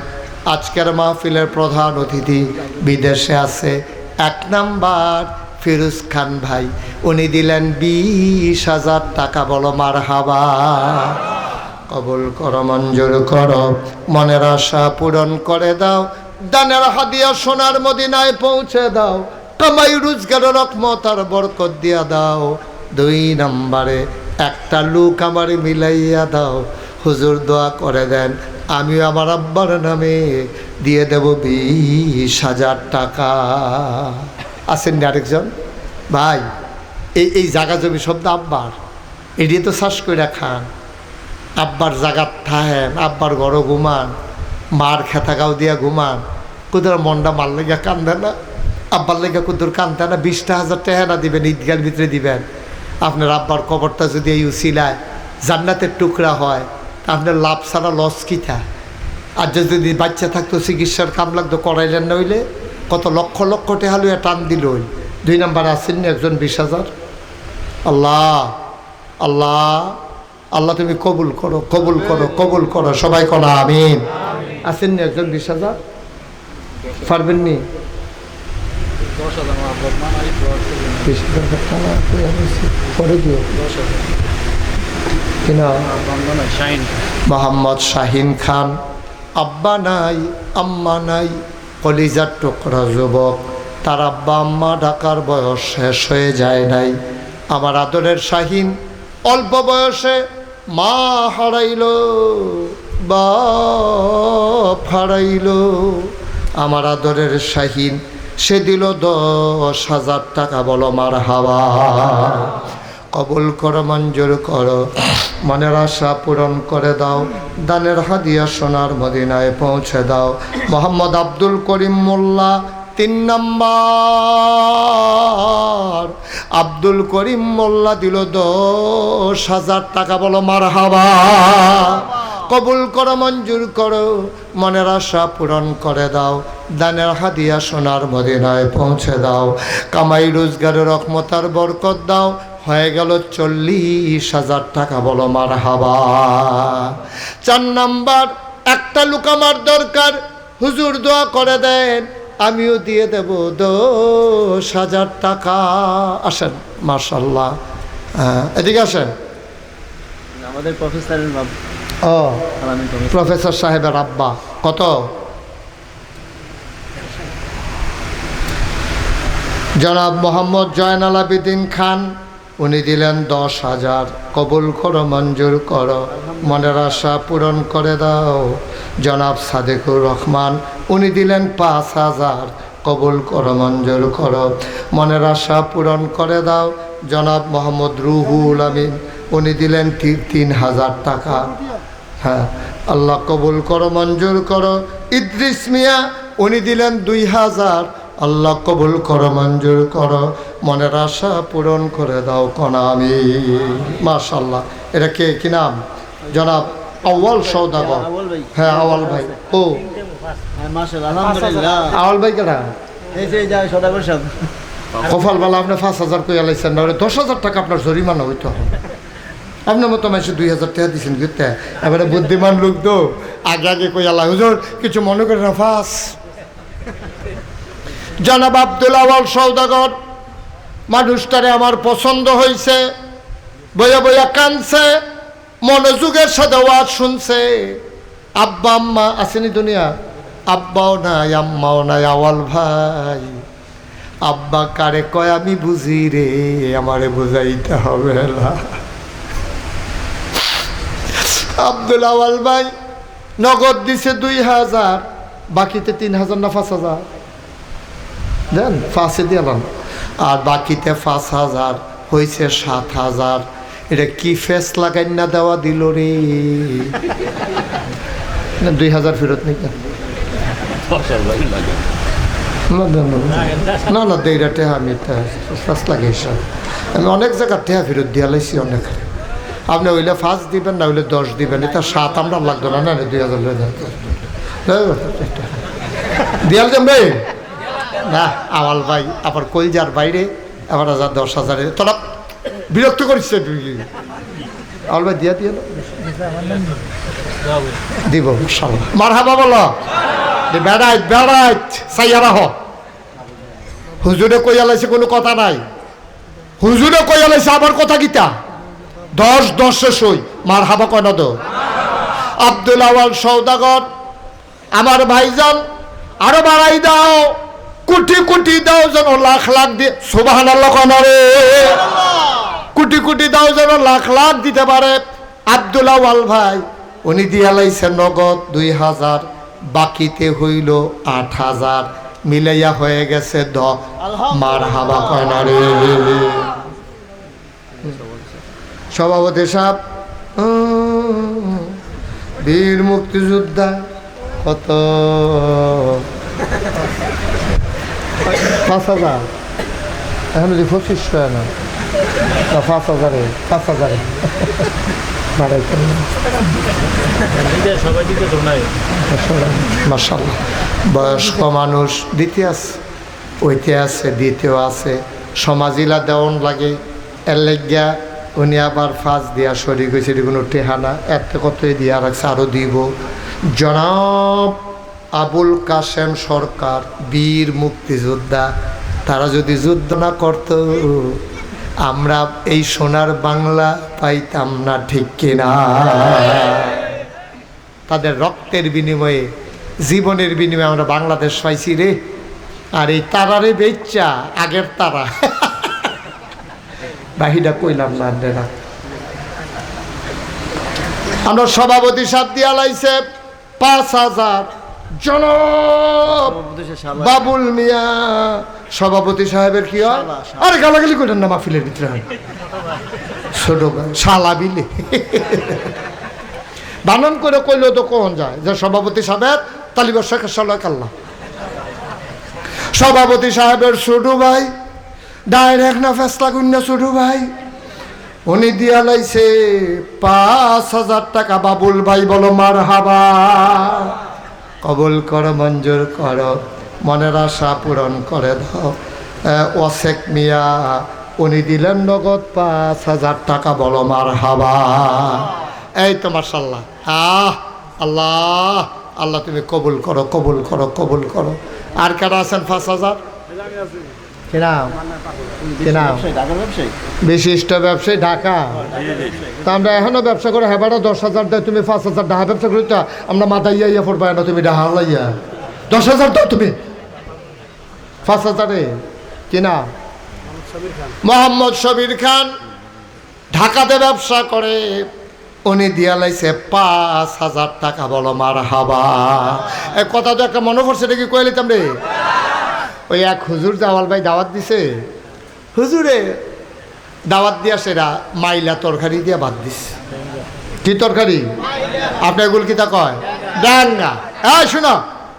আজকের মাহফিলের প্রধান অতিথি, বিদেশে আছে। এক নাম্বার ফিরোজ খান ভাই, উনি দিলেন 20,000 টাকা। বলো মারহাবা। কবুল করো, মঞ্জুর করো, মনের আশা পূরণ করে দাও, দানের হাদিয়া সোনার মদিনায় পৌঁছে দাও, কামাই রোজগারের রহমত আর বরকত দিয়া দাও। 2 নম্বরে একটা লোক আমার মিলাইয়া দাও, হুজুর দোয়া করে দেন, আমিও আমার আব্বার নামে দিয়ে দেব 20,000 টাকা। আছেন না আরেকজন ভাই? এই জাগা জমি শব্দ আব্বার, এটি তো চাষ করে খান। আব্বার জাগাত থাহেন, আব্বার ঘরও ঘুমান, মার খেতাগাও দিয়া ঘুমান। কুদুর মনটা মার লেগে কান্দে না, আব্বার লেগে কুদুর কান্দে না। 20,000 টাকা না দিবেন, ঈদগার ভিতরে দিবেন। আপনার আব্বার কবরটা যদি এই উসিলায় জান্নাতের টুকরা হয়, আপনার লাভ ছাড়া লস কিতা? আর যদি বাচ্চা থাকতো চিকিৎসার কাম লাগতো, করাইলেন না হইলে কত লক্ষ লক্ষ টাকা লইয়া টান দিল। 2 নম্বরে আসেননি একজন 20,000। আল্লাহ আল্লাহ আল্লাহ তুমি কবুল করো, কবুল করো, কবুল করো। সবাই করো আমিন। আসেননি একজন 20,000? পারবেননি? 10,000 দিও কিনা? মোহাম্মদ শাহিন খান, আব্বা নাই আম্মা নাই, কলিজার টুকরা যুবক, তার আব্বা আম্মা ঢাকার বয়স শেষ হয়ে যায় নাই। আমার আদরের শাহিন অল্প বয়সে মা হারাইল, বাপ হারাইল। আমার আদরের শাহিন সে দিল 10,000 টাকা। বলো মারহাবা। কবুল করো, মঞ্জুর করো, মনের আশা পূরণ করে দাও, দানের হাদিয়া সোনার মদিনায় পৌঁছে দাও। মোহাম্মদ আব্দুল করিম মোল্লা 3 নম্বর। আব্দুল করিম মোল্লা দিল 10,000 টাকা। বলো মারহাবা। কবুল করো, মঞ্জুর করো, মনের আশা পূরণ করে দাও, দানের হাদিয়া সোনার মদিনায় পৌঁছে দাও, কামাই রোজগারের রহমত আর বরকত দাও। হয়ে গেল 40,000 টাকা। বলো মারহাবা। 4 নাম্বার একটা লোক আমার দরকার, হুজুর দোয়া করে দেন, আমিও দিয়ে দেব 10,000 টাকা। আসেন, মাশাআল্লাহ। এদিকে আসেন। আমাদের প্রফেসরের প্রফেসর সাহেবের আব্বা। কত? জনাব মোহাম্মদ জয়নাল আবেদিন খান উনি দিলেন 10,000, কবুল করো, মঞ্জুর করো, মনের আশা পূরণ করে দাও। জনাব সাদেকুর রহমান উনি দিলেন 5,000, কবুল করো, মঞ্জুর করো, মনের আশা পূরণ করে দাও। জনাব মোহাম্মদ রুহুল আমিন উনি দিলেন 3,000 টাকা। হ্যাঁ, আল্লাহ কবুল করো, মঞ্জুর করো। ইদ্রিস মিয়া উনি দিলেন 2,000, আল্লাহ কবুল করো, মঞ্জুর করো, মনের আশা পূরণ করে দাও কনামি। মাশাল্লাহ। এটা কে, কি নাম? জনাব আউয়াল সওদাগর। আউয়াল ভাই। হ্যাঁ, আউয়াল ভাই। ও হ্যাঁ, মাশাআল্লাহ, আলহামদুলিল্লাহ। আউয়াল ভাই কেডা? এই যে যা সদাগর সাহেব। কপালবালা আপনি 5,000 কই আলাইছেন না? 10,000 টাকা আপনার জরিমানা হইতে হবে। আপনার মতো মাসে 2,000 টাকা দিচ্ছেন ঘুরতে। এবারে বুদ্ধিমান লোক তো আগে আগে কই আল্লাহ হুজুর কিছু মনে করে না। ফাঁস জনাব আব্দুল আওয়াল সওদাগর মানুষটারে আমার পছন্দ হয়েছে। বইয়া বইয়া কানছে, মনোযোগের সাথে ওয়াজ শুনছে। আব্বা আম্মা আসেনি দুনিয়া, আব্বাও নাই আম্মাও নাই। আওয়াল ভাই আব্বা কারে কয় আমি বুঝি রে, আমারে বুঝাইতে হবে না। আব্দুল আওয়াল ভাই নগদ দিছে 2,000, বাকিতে 3,000 না 5,000 দেন, 5 দিলাম। আর বাকিতে 5,000 হয়েছে 7,000। এটা কি ফেস লাগাই না দেওয়া দিল রে। 2,000 ফেরত নেই কেন? না না দেড়া টেহা আমি ফাঁস লাগে হিসাব। আমি অনেক জায়গার টেহা ফেরত দিয়া লাইছি অনেক। আপনি হইলে 5 দিবেন, না হইলে 10 দিবেন। এটা 7 আমরা লাগতো না, না 2,000 দিয়াল যাবে না। আওয়াল ভাই আবার কলজার বাইরে আবার 10,000 তোরা বিরক্ত করিস। আওয়াল ভাই দিয়া দিয়ে দিব মারহাবা বলো। বেড়াইত বেড়াইত সাইয়ারা হ। হুজুরে কইয়া লাইছে কোনো কথা নাই। হুজুরে কইয়া লাইছে আবার কথা গীতা 10 সই। মারহাবা কয় না তো? আব্দুল আওয়াল সওদাগর আমার ভাইজান আরো বাড়াই দাও, কোটি কোটি দাও যেন লাখ লাখ দিয়ে। সুবহানাল্লাহ কনা রে। কোটি কোটি দাও যেন লাখ লাখ দিতে পারে। আব্দুল আওয়াল ভাই উনি দিয়া লাইছে নগদ 2,000, বাকিতে হইল 8,000, মিলাইয়া হয়ে গেছে 10। মারহাবা কনা রে। সভাপতি সাহেব বীর মুক্তিযোদ্ধা কত? 5,000 এখন যদি 25 না 5,000 5,000 মাশাআল্লাহ। বয়স্ক মানুষ দিতে আছে, ওইতে আছে, দিতেও আছে। সমাজিলা দেওয়ান লাগে, এর লেগিয়া উনি আবার 5 দিয়া সরি গেছে। কোনো টেহানা এত কতই দিয়া রাখছে, আরও দিব। জনাব আবুল কাশেম সরকার বীর মুক্তিযোদ্ধা, তারা যদি যুদ্ধ না করত আমরা এই সোনার বাংলা পাইতাম না, ঠিক কিনা? তাদের রক্তের বিনিময়ে, জীবনের বিনিময়ে আমরা বাংলাদেশ পাইছি রে। আর এই তারারে বেচ্চা আগের তারা বাহিটা কইলাম না না। আমরা সভাপতি সাহেব দিয়া লাইছে 5,000। জনাব বাবুল মিয়া সভাপতি সাহেবের কি হয়? আরে গালাগালি করেন না মাহফিলের ভিতরে। ছোট শালা বিলে বানন করে কইলেও তো কোন যায় যে সভাপতি সাহেবের তালিবার শেখের সাল্লাহ কাল্লা। সভাপতি সাহেবের ছোট ভাই ডাইরেক্ট না ফেসলা গুন্না ছোট ভাই উনি দিয়া লাইছে 5,000 টাকা। বাবুল ভাই বলো মারহাবা। কবুল করো, মঞ্জুর করো, মনের আশা পূরণ করে দাও। ওয়াসেক মিয়া উনি দিলেন নগদ 5,000 টাকা। বলো মারহাবা। এই তো মাশাআল্লাহ। আল্লাহ আল্লাহ তুমি কবুল করো, কবুল করো, কবুল করো। আর কারা আছেন 5,000? বিশিষ্ট ব্যবসায়ী ঢাকা। তা আমরা এখনো ব্যবসা করে হেবারও 10,000 দেয়, তুমি 5,000 ডাহা ব্যবসা করি। তো আমরা মাথায় ইয়া পড়বা না, তুমি ডাহা লাইয়া 10,000 দাও তুমি 5,000 কিনা মোহাম্মদ শবির খান ঢাকাতে ব্যবসা করে, উনি দিয়া লাইছে 5,000 টাকা। বলো মার হাবা। এই কথা তো একটা মনে পড়ছে, এটা কি কয়ে লিতাম রে? ওই এক হুজুর জাওয়াল ভাই দাওয়াত দিছে, হুজুরে দাওয়াত দিয়া সেরা মাইলা তরকারি দিয়া ভাত দিছে। কি তরকারি? আপনার এগুলো কিতা কয়? ডাঙ্গা। হ্যাঁ শোনো,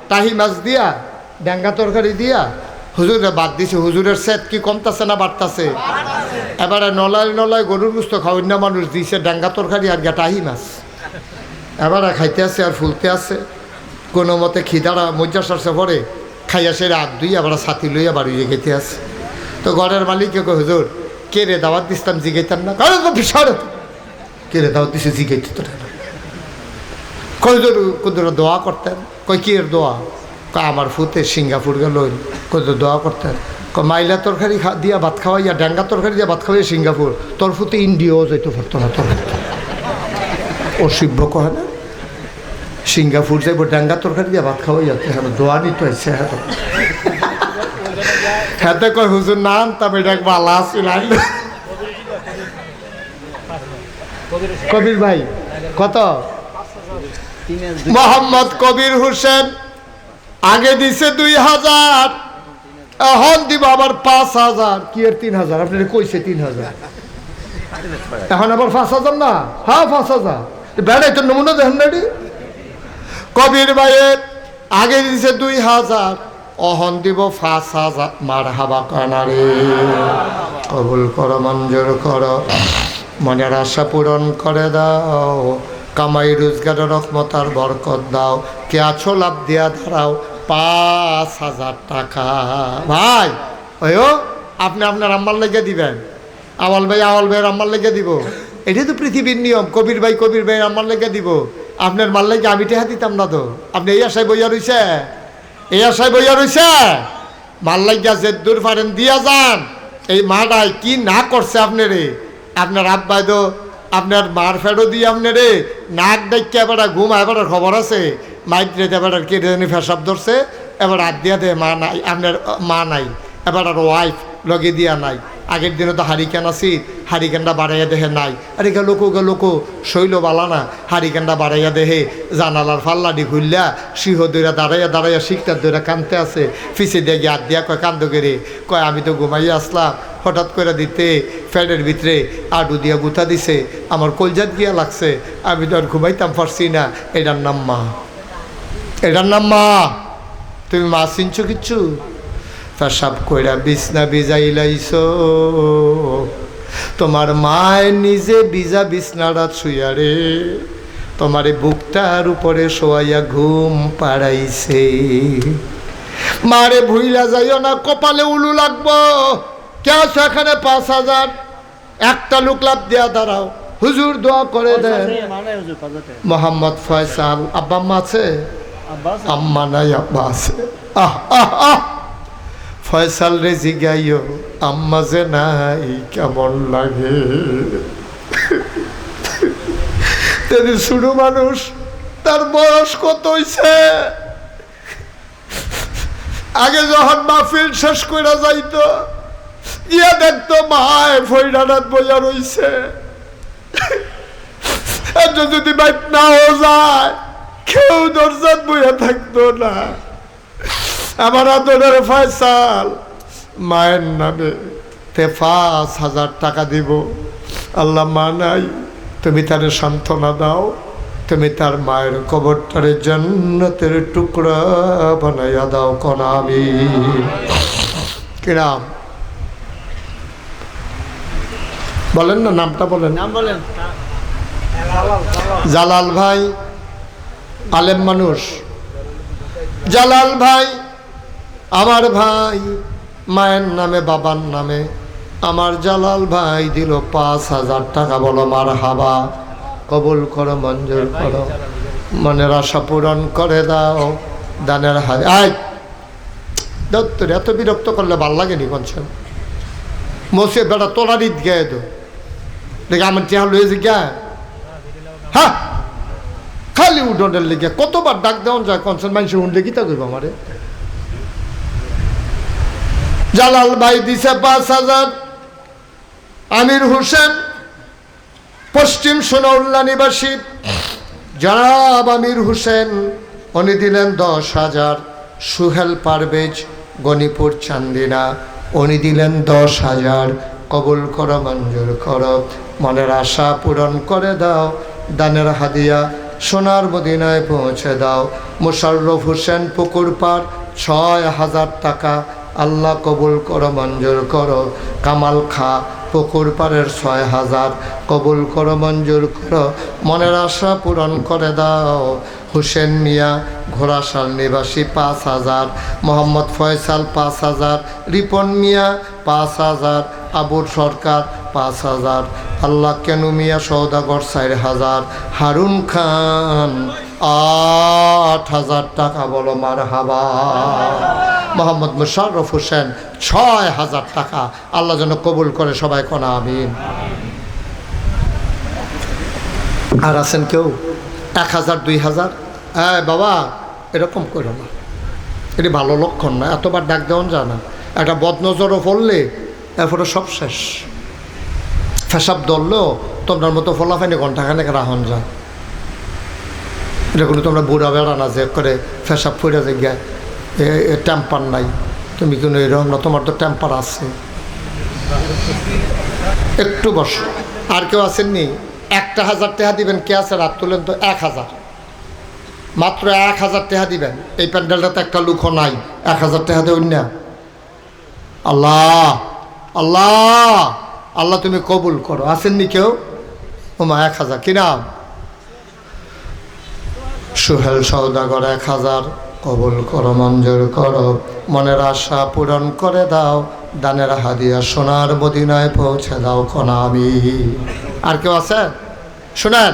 টাহি মাছ দিয়া ডাঙ্গা তরকারি দিয়া হুজুরে বাদ দিছে। হুজুরের সেট কি কমতাছে না বাড়তাছে? এবারে নলায় নলায় গরুর গুস্ত খাওয়ার না মানুষ দিছে ডাঙ্গা তরকারি আর টাহি মাছ। এবারে খাইতে আছে আর ফুলতে আছে। কোনো মতে খিদারা মজ্জা সারছে পরে খাইয়া সে রাত দুই আবার ছাতি লইয়া বাড়িয়ে খেতে আছে। তো ঘরের মালিককে কয়, হুজুর কে রে দাওয়াত দিতাম জিগাইতাম না? কে রে দাওয়াত দিছে জিগাইতে তো কই হুজুর দোয়া করতেন। কই কি এর দোয়া? কয় আমার ফুতে সিঙ্গাপুর গেল, কই দোয়া করতেন। কয় মাইলা তরকারি দিয়া ভাত খাওয়াইয়া ডাঙ্গা তরকারি দিয়া ভাত খাওয়াইয়া সিঙ্গাপুর, তোর ফুতে ইন্ডিয়াও যাইতে পারতো না। তোর অসিব্য কয় না, সিঙ্গাপুর যাইব ডাঙ্গা তরকারি দিয়া ভাত খাওয়াইয়া দোয়া নিতে হয়েছে। হাতে কয় হুজুর নাম তবে এটা বালা ছিল। কবির ভাই কত? মোহাম্মদ কবির হোসেন আগে দিছে 2,000, এখন দিব আবার 5,000। কি এর 3,000? আপনার কইছে 3,000, এখন আবার 5,000 না? হ্যাঁ 5,000। বেড়াই তো নমুনা দেখেন না। কবির ভাইয়ের আগে দিছে 2,000, অহন দিব 5,000। মার হাবা কানারে। কবুল করো, মঞ্জুর করো, মনের আশা পূরণ করে দাও, কামাই রোজগারের রহমত আর বরকত দাও, কে আছো লাভ দিয়া দাঁড়াও 5,000 টাকা। ভাই ওইও আপনি আপনার আম্মার লেগে দিবেন, আওয়াল ভাইয়ের আম্মার লেগে দিব। এটাই তো পৃথিবীর নিয়ম। কবির ভাইয়ের আম্মার লেগে দিব। আপনার মাল লেগে আমি টেহা দিতাম না তো। আপনি এই আশায় বইয়া রইছে, এই আশায় বইয়া রইছে। মাল লাগিয়া যে দূর পারেন দিয়া যান। এই মাটাই কি না করছে আপনারে। আপনার আব্বাই তো আপনার মার ফেরো দিয়ে আপনারে নাক ডাইকে এবার ঘুম এবার খবর আছে। মাইত্রে এবার কে জানি ফেসাব ধরছে, এবার হাত দিয়া দে মা নাই, আপনার মা নাই, এবার আর ওয়াইফ লগে দিয়া নাই। আগের দিনে তো হারিকেন আছি, হারিকেনটা বাড়াইয়া দেহে নাই। আরে লোকো শৈল বালা না, হারিকেনটা বাড়াইয়া দেহে জানালার ফাল্লাডি খুললা সিংহ দইরা দাঁড়াইয়া শিকটার দইরা কানতে আছে। ফিসে দিয়ে গিয়ে হাত দিয়া কয় কান্দ করে কয় আমি তো ঘুমাইয়া আসলাম, হঠাৎ করে দিতে ফ্যানের ভিতরে আডু দিয়া গুথা দিছে, আমার কলজাত গিয়া লাগছে, আমি তো আর ঘুমাইতাম পারছি না। এটার নাম মা, এটার নাম মা। তুমি মা চিনছো কিচ্ছু? পেশাব কইরা বিছনা ভিজাইলাইছ, তোমার মায় নিজে ভিজা বিছনাটা ছুঁয়া রে তোমার বুকটার উপরে শোয়াইয়া ঘুম পাড়াইছে। মারে ভুইলা যাইও না, কপালে উলু লাগবো। কে আছো এখানে? 5,000। একটা লোক লাভ দিয়া দাঁড়াও, হুজুর দোয়া করে দেন। মোহাম্মদ ফয়সাল। আব্বা আম্মা আছে? আম্মা নাই, আব্বা আছে। আহ আহ আহ ফয়সাল রে জিগাইও আম্মা যে নাই কেমন লাগে। শুরু মানুষ, তার বয়স কত হইছে? আগে যখন মাহফিল শেষ করে যাইতো, গিয়া দেখতো মায় ফইরানাত বইয়া রইছে। যদি বাইক নাও যায়, কেউ দরজাত বইয়া থাকতো না। আমার আদরের ফয়সাল মায়ের নামে 5,000 টাকা দিব। আল্লাহ মা নাই, তুমি তার সান্ত্বনা দাও, তুমি তার মায়ের কবরটারে জান্নাতের টুকরা বানাইয়া দাও। কোন আমি কিরাম বলেন না, নামটা বলেন। নাম বলেন। জালাল ভাই, আলেম মানুষ। জালাল ভাই আমার ভাই, মায়ের নামে বাবার নামে আমার জালাল ভাই দিল 5,000 টাকা। বলো মার হাবা। কবুল করো, মঞ্জুর করো, মনের আশা পূরণ করে দাও। দানের হাতে আয় দত্তর এত বিরক্ত করলে ভাল লাগেনি। বলছেন মসে বেটা তোলার ঈদ গায়ে দো দেখে আমার চেহারা লয়েছে গা। হ্যাঁ খালি উঠোনের লেগে কতবার ডাক দেওয়া যায়। কনসেন মানুষের উঠলে কি তা করবো আমারে। জালাল ভাই দিছে 5,000। আমির হোসেন পশ্চিম সোনাউল্লা নিবাসী জনাব আমির হোসেন উনি দিলেন 10,000। সুহেল পারভেজ গণিপুর চান্দিনা উনি দিলেন 10,000। কবুল করো, মঞ্জুর করো, মনের আশা পূরণ করে দাও। দানের হাদিয়া সোনার মদিনায় পৌঁছে দাও। মোশাররফ হোসেন পুকুরপাড় 6,000 টাকা। আল্লাহ কবুল করো, মঞ্জুর করো। কামাল খা পুকুরপাড়ের 6,000 কবুল করো, মঞ্জুর করো, মনের আশা পূরণ করে দাও। হুসেন মিয়া ঘোড়াশাল নিবাসী 5,000। মোহাম্মদ ফয়সাল 5,000। রিপন মিয়া 5,000। আবুর সরকার 5,000। আল্লাহ কেনু মিয়া সৌদাগর 4,000। হারুন খান 8,000 টাকা। বলো মারহাবা। মোহাম্মদ মোশাররফ হোসেন 6,000 টাকা। আল্লাহ যেন কবুল করে, সবাই কোনা আমিন। আর আছেন কেউ 1,000 2,000? হ্যাঁ বাবা, এরকম করো না, এটি ভালো লক্ষণ না। এতবার ডাক দেওয়ান যায় না। একটা বদনজরও পড়লে এরপরে সব শেষ। ফেসাব ধরলেও তোমার মতো ফলাফাইনি ঘন্টাখানেক রাহন যায়। এটা কোনো তোমরা বুড়া বেড়া না যে করে ফেসাব ফুড়ে যে গিয়া টেম্পার নাই। তুমি কোনো এরকম না, তোমার তো টেম্পার আছে। একটু বসো। আর কেউ আসেননি? 1,000 টাকা দিবেন। কে আছে? রাত তুলেন তো। 1,000, মাত্র 1,000 টাকা দিবেন। এই প্যান্ডেলটাতে একটা লুকও নাই। 1,000 টাকা দেবেন না। আল্লাহ আল্লাহ আল্লাহ তুমি কবুল করো। আসেননি কেউ? ওমা 1,000। কি নাম? সুহেল সৌদাগর 1,000 কবুল করো, মঞ্জুর করো, মনের আশা পূরণ করে দাও। দানের হাদিয়া সোনার মদিনায় পৌঁছে দাও কোনা আমি। আর কেউ আছে? শোনেন,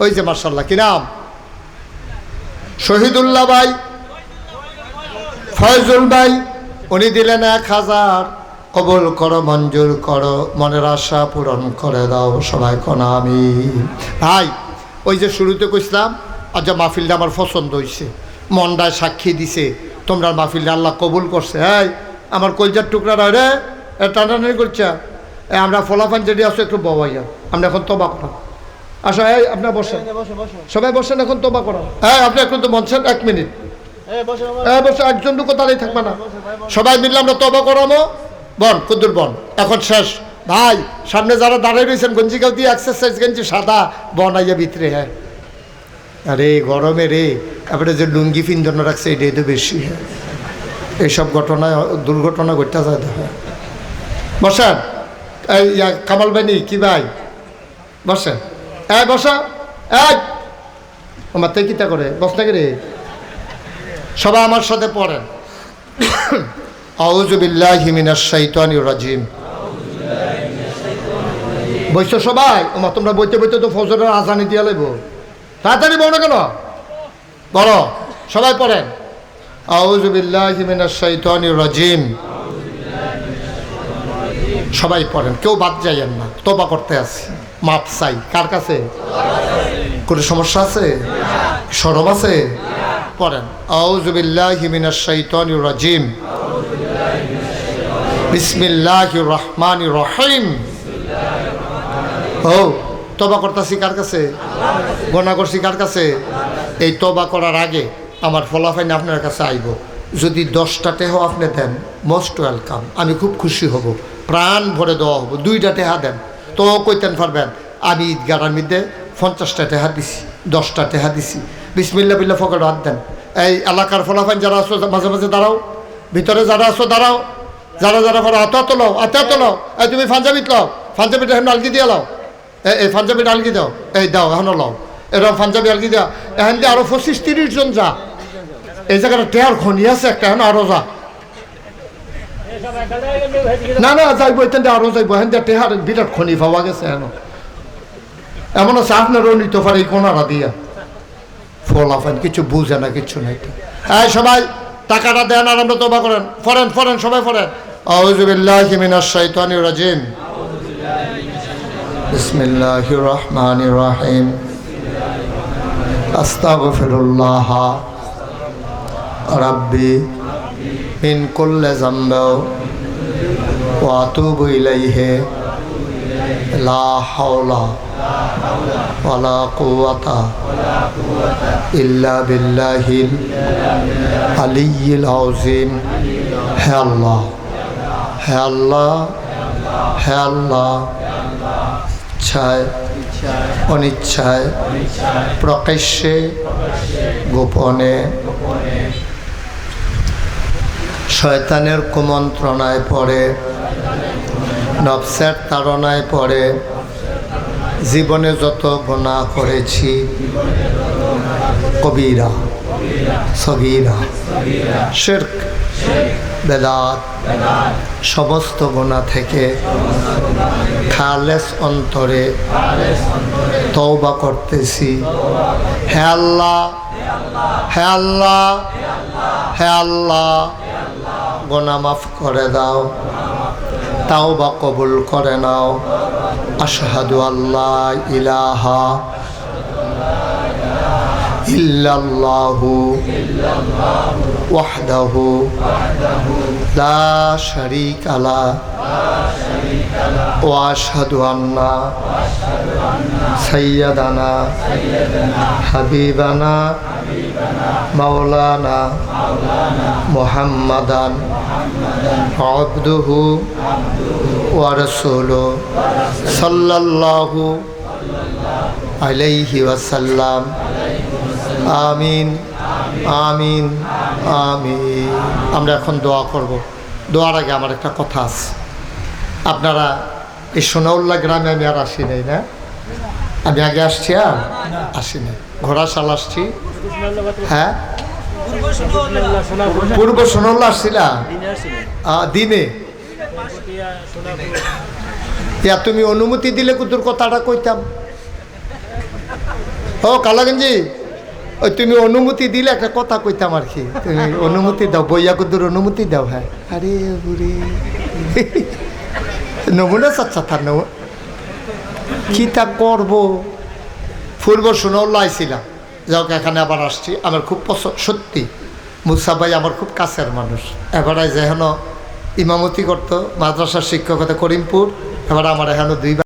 ওই যে মার্শাল্লাহ, কি নাম? শহীদুল্লাহ ভাই, ফয়জুল ভাই, উনি দিলেন 1,000। কবুল করো, মঞ্জুর করো, মনের আশা পূরণ করে দাও, সবাই কোনা আমি। ভাই, ওই যে শুরুতে কইছিলাম, আজ মাহফিলটা আমার পছন্দ হয়েছে, মনটায় সাক্ষী দিছে, তোমরা মাহফিলটা আল্লাহ কবুল করছে। এই আমার কলজার টুকরা রয় রে, টানাটানি করছে। আমরা ফলাফান যেটি আসো একটু ববাইয়া, আমরা এখন তবা করা। আসো, এই আপনার বসেন, সবাই বসেন, এখন তবা করা। হ্যাঁ, আপনি এখন তো বলছেন 1 মিনিট। বসে, একজন টুকু দাঁড়িয়ে থাকবে না। সবাই মিললে আমরা তবা করাবো। বন কুদ্দুর বন, এখন শেষ। ভাই, সামনে যারা দাঁড়িয়ে রয়েছেন গঞ্জি গাও দিয়ে এক্সারসাইজ গেঞ্জি সাদা বন আইয়া ভিতরে। হ্যাঁ, আরে গরমে রে, তারপরে যে লুঙ্গি ফিন্দন রাখছে এটাই তো বেশি। হ্যাঁ, এইসব ঘটনায় দুর্ঘটনা ঘটতে যায়। হ্যাঁ, বসেন। এই কামাল বানি কি ভাই, বসেন। এই বসা, এই আমার তাই কিতা করে বস নাকি রে। সবাই আমার সাথে পড়েন, আউযু বিল্লাহি মিনাশ শাইতানির রাজিম। বইছো সবাই? ওমা তোমরা বইতে বইতে তো ফজরের আজানি দিয়া লাইব। তাড়াতাড়ি বলো না কেন? বলো, সবাই পড়েন, আউযু বিল্লাহি মিনাশ শাইতানির রাজিম। সবাই পড়েন, কেউ বাদ যাইয়েন না। তওবা করতে আসি, মাপ চাই। কার কাছে? কোনো সমস্যা আছে? শরম আছে? পড়েন, আউযু বিল্লাহি মিনাশ শাইতানির রাজিম, বিসমিল্লাহির রহমানির রহিম। ও, তওবা করতেছি কার কাছে? গুনাহ করছি কার কাছে? এই তওবা করার আগে আমার ফলাফল আপনার কাছে আইব। যদি 10টা টেহা আপনি দেন, মোস্ট ওয়েলকাম, আমি খুব খুশি হব, প্রাণ ভরে দেওয়া হবো। 2টা টেহা দেন তো কইতেন পারবেন আমি ঈদগাড়ার মধ্যে 50টা টেহা দিছি, 10টা টেহা দিছি। বিসমিল্লাহ বিল্লাহ ফকর হাত দেন। এই এলাকার ফলাফল যারা আসো মাঝে মাঝে দাঁড়াও, ভিতরে যারা আসো দাঁড়াও, যারা যারা পড়ো হাতে তোলাও, হাতে তোলাও। এই তুমি পাঞ্জাবিত লাও, পাঞ্জাবিটা এখন আলগি দিয়ে লাও। এই পাঞ্জাবিটা আলগি দাও, এই দাও এখনও লাও। এরকম পাঞ্জাবি আলগি দেওয়া। এখান দিয়ে আরো 25-30 জন যা। এই জায়গাটা টেহার খনি আছে একটা, এখন আরো যা। না না, যাইব এখান দিয়ে আরো যাইব। এখান দিয়ে টেহার বিরাট খনি পাওয়া গেছে। এমন আছে আপনারও নিতে পারে এই কোনারা দিয়া। ফলাফল কিছু বুঝে না, কিছু নাই। এই সবাই টাকাটা দেন আর আমরা তওবা করেন। ফরেন ফরেন, সবাই ফরেন, আউযু বিল্লাহি মিনাশ শাইতানির রাজিম, বিসমিল্লাহির রহমানির রহিম, আস্তাগফিরুল্লাহ রাব্বি মিন কুল্লি যামবি ওয়া আতুবু ইলাইহি লা হাওলা ওয়ালা কুওয়াতা ইল্লা বিল্লাহিল আলিয়্যিল আযীম। হে আল্লাহ, হে আল্লাহ, হে আল্লাহ, ইচ্ছায় অনিচ্ছায় প্রকাশ্যে গোপনে শয়তানের কুমন্ত্রণায় পড়ে, নফসের তাড়নায় পড়ে জীবনে যত গুনাহ করেছি, কবিরা সগীরা শিরক বেদাত সমস্ত গুনাহ থেকে খালেস অন্তরে তওবা করতেছি। হে আল্লাহ, হে আল্লাহ, হে আল্লাহ, গুনাহ মাফ করে দাও, তাওবা কবুল করে নাও। আশহাদু আল্লা ইলাহা ইল্লাল্লাহু ওয়াহদাহু লা শারীকা লাহু ওয়া আশহাদু আন্না সাইয়্যিদানা হাবিবানা মাওলানা মুহাম্মাদান আবদুহু ওয়া রাসূলুহু সাল্লাল্লাহু আলাইহি ওয়াসাল্লাম। আমিন, আমিন, আমিন। আমরা এখন দোয়া করব। দোয়ার আগে আমার একটা কথা আছে। আপনারা এই সোনাউল্লাহ গ্রামে আমি আর আসি নাই, না? আমি আগে আসছি আর আসি নাই। ঘোড়াশাল আসছি। হ্যাঁ, পূর্ব সোনাউল্লাহ আসছিলাম দিনে। ইয়া তুমি অনুমতি দিলে কুতুর কথাটা কইতাম। ও কালাগঞ্জি, ওই তুমি অনুমতি দিলে একটা কথা কইতাম আর কি। তুমি অনুমতি দাও, বইয়া কুতুর অনুমতি দাও। হ্যাঁ, আরে বুড়ি নমুনা চাচ্ছা তার নমুনা কি তা করবো। পূর্ব সোনাউল্লাহ আইছিলাম, যাও এখানে আবার আসছি। আমার খুব পছন্দ, সত্যি মুসা ভাই আমার খুব কাছের মানুষ। এবারে যেন ইমামতি করতো, মাদ্রাসার শিক্ষকতা করিমপুর। এবার আমার এখানে 2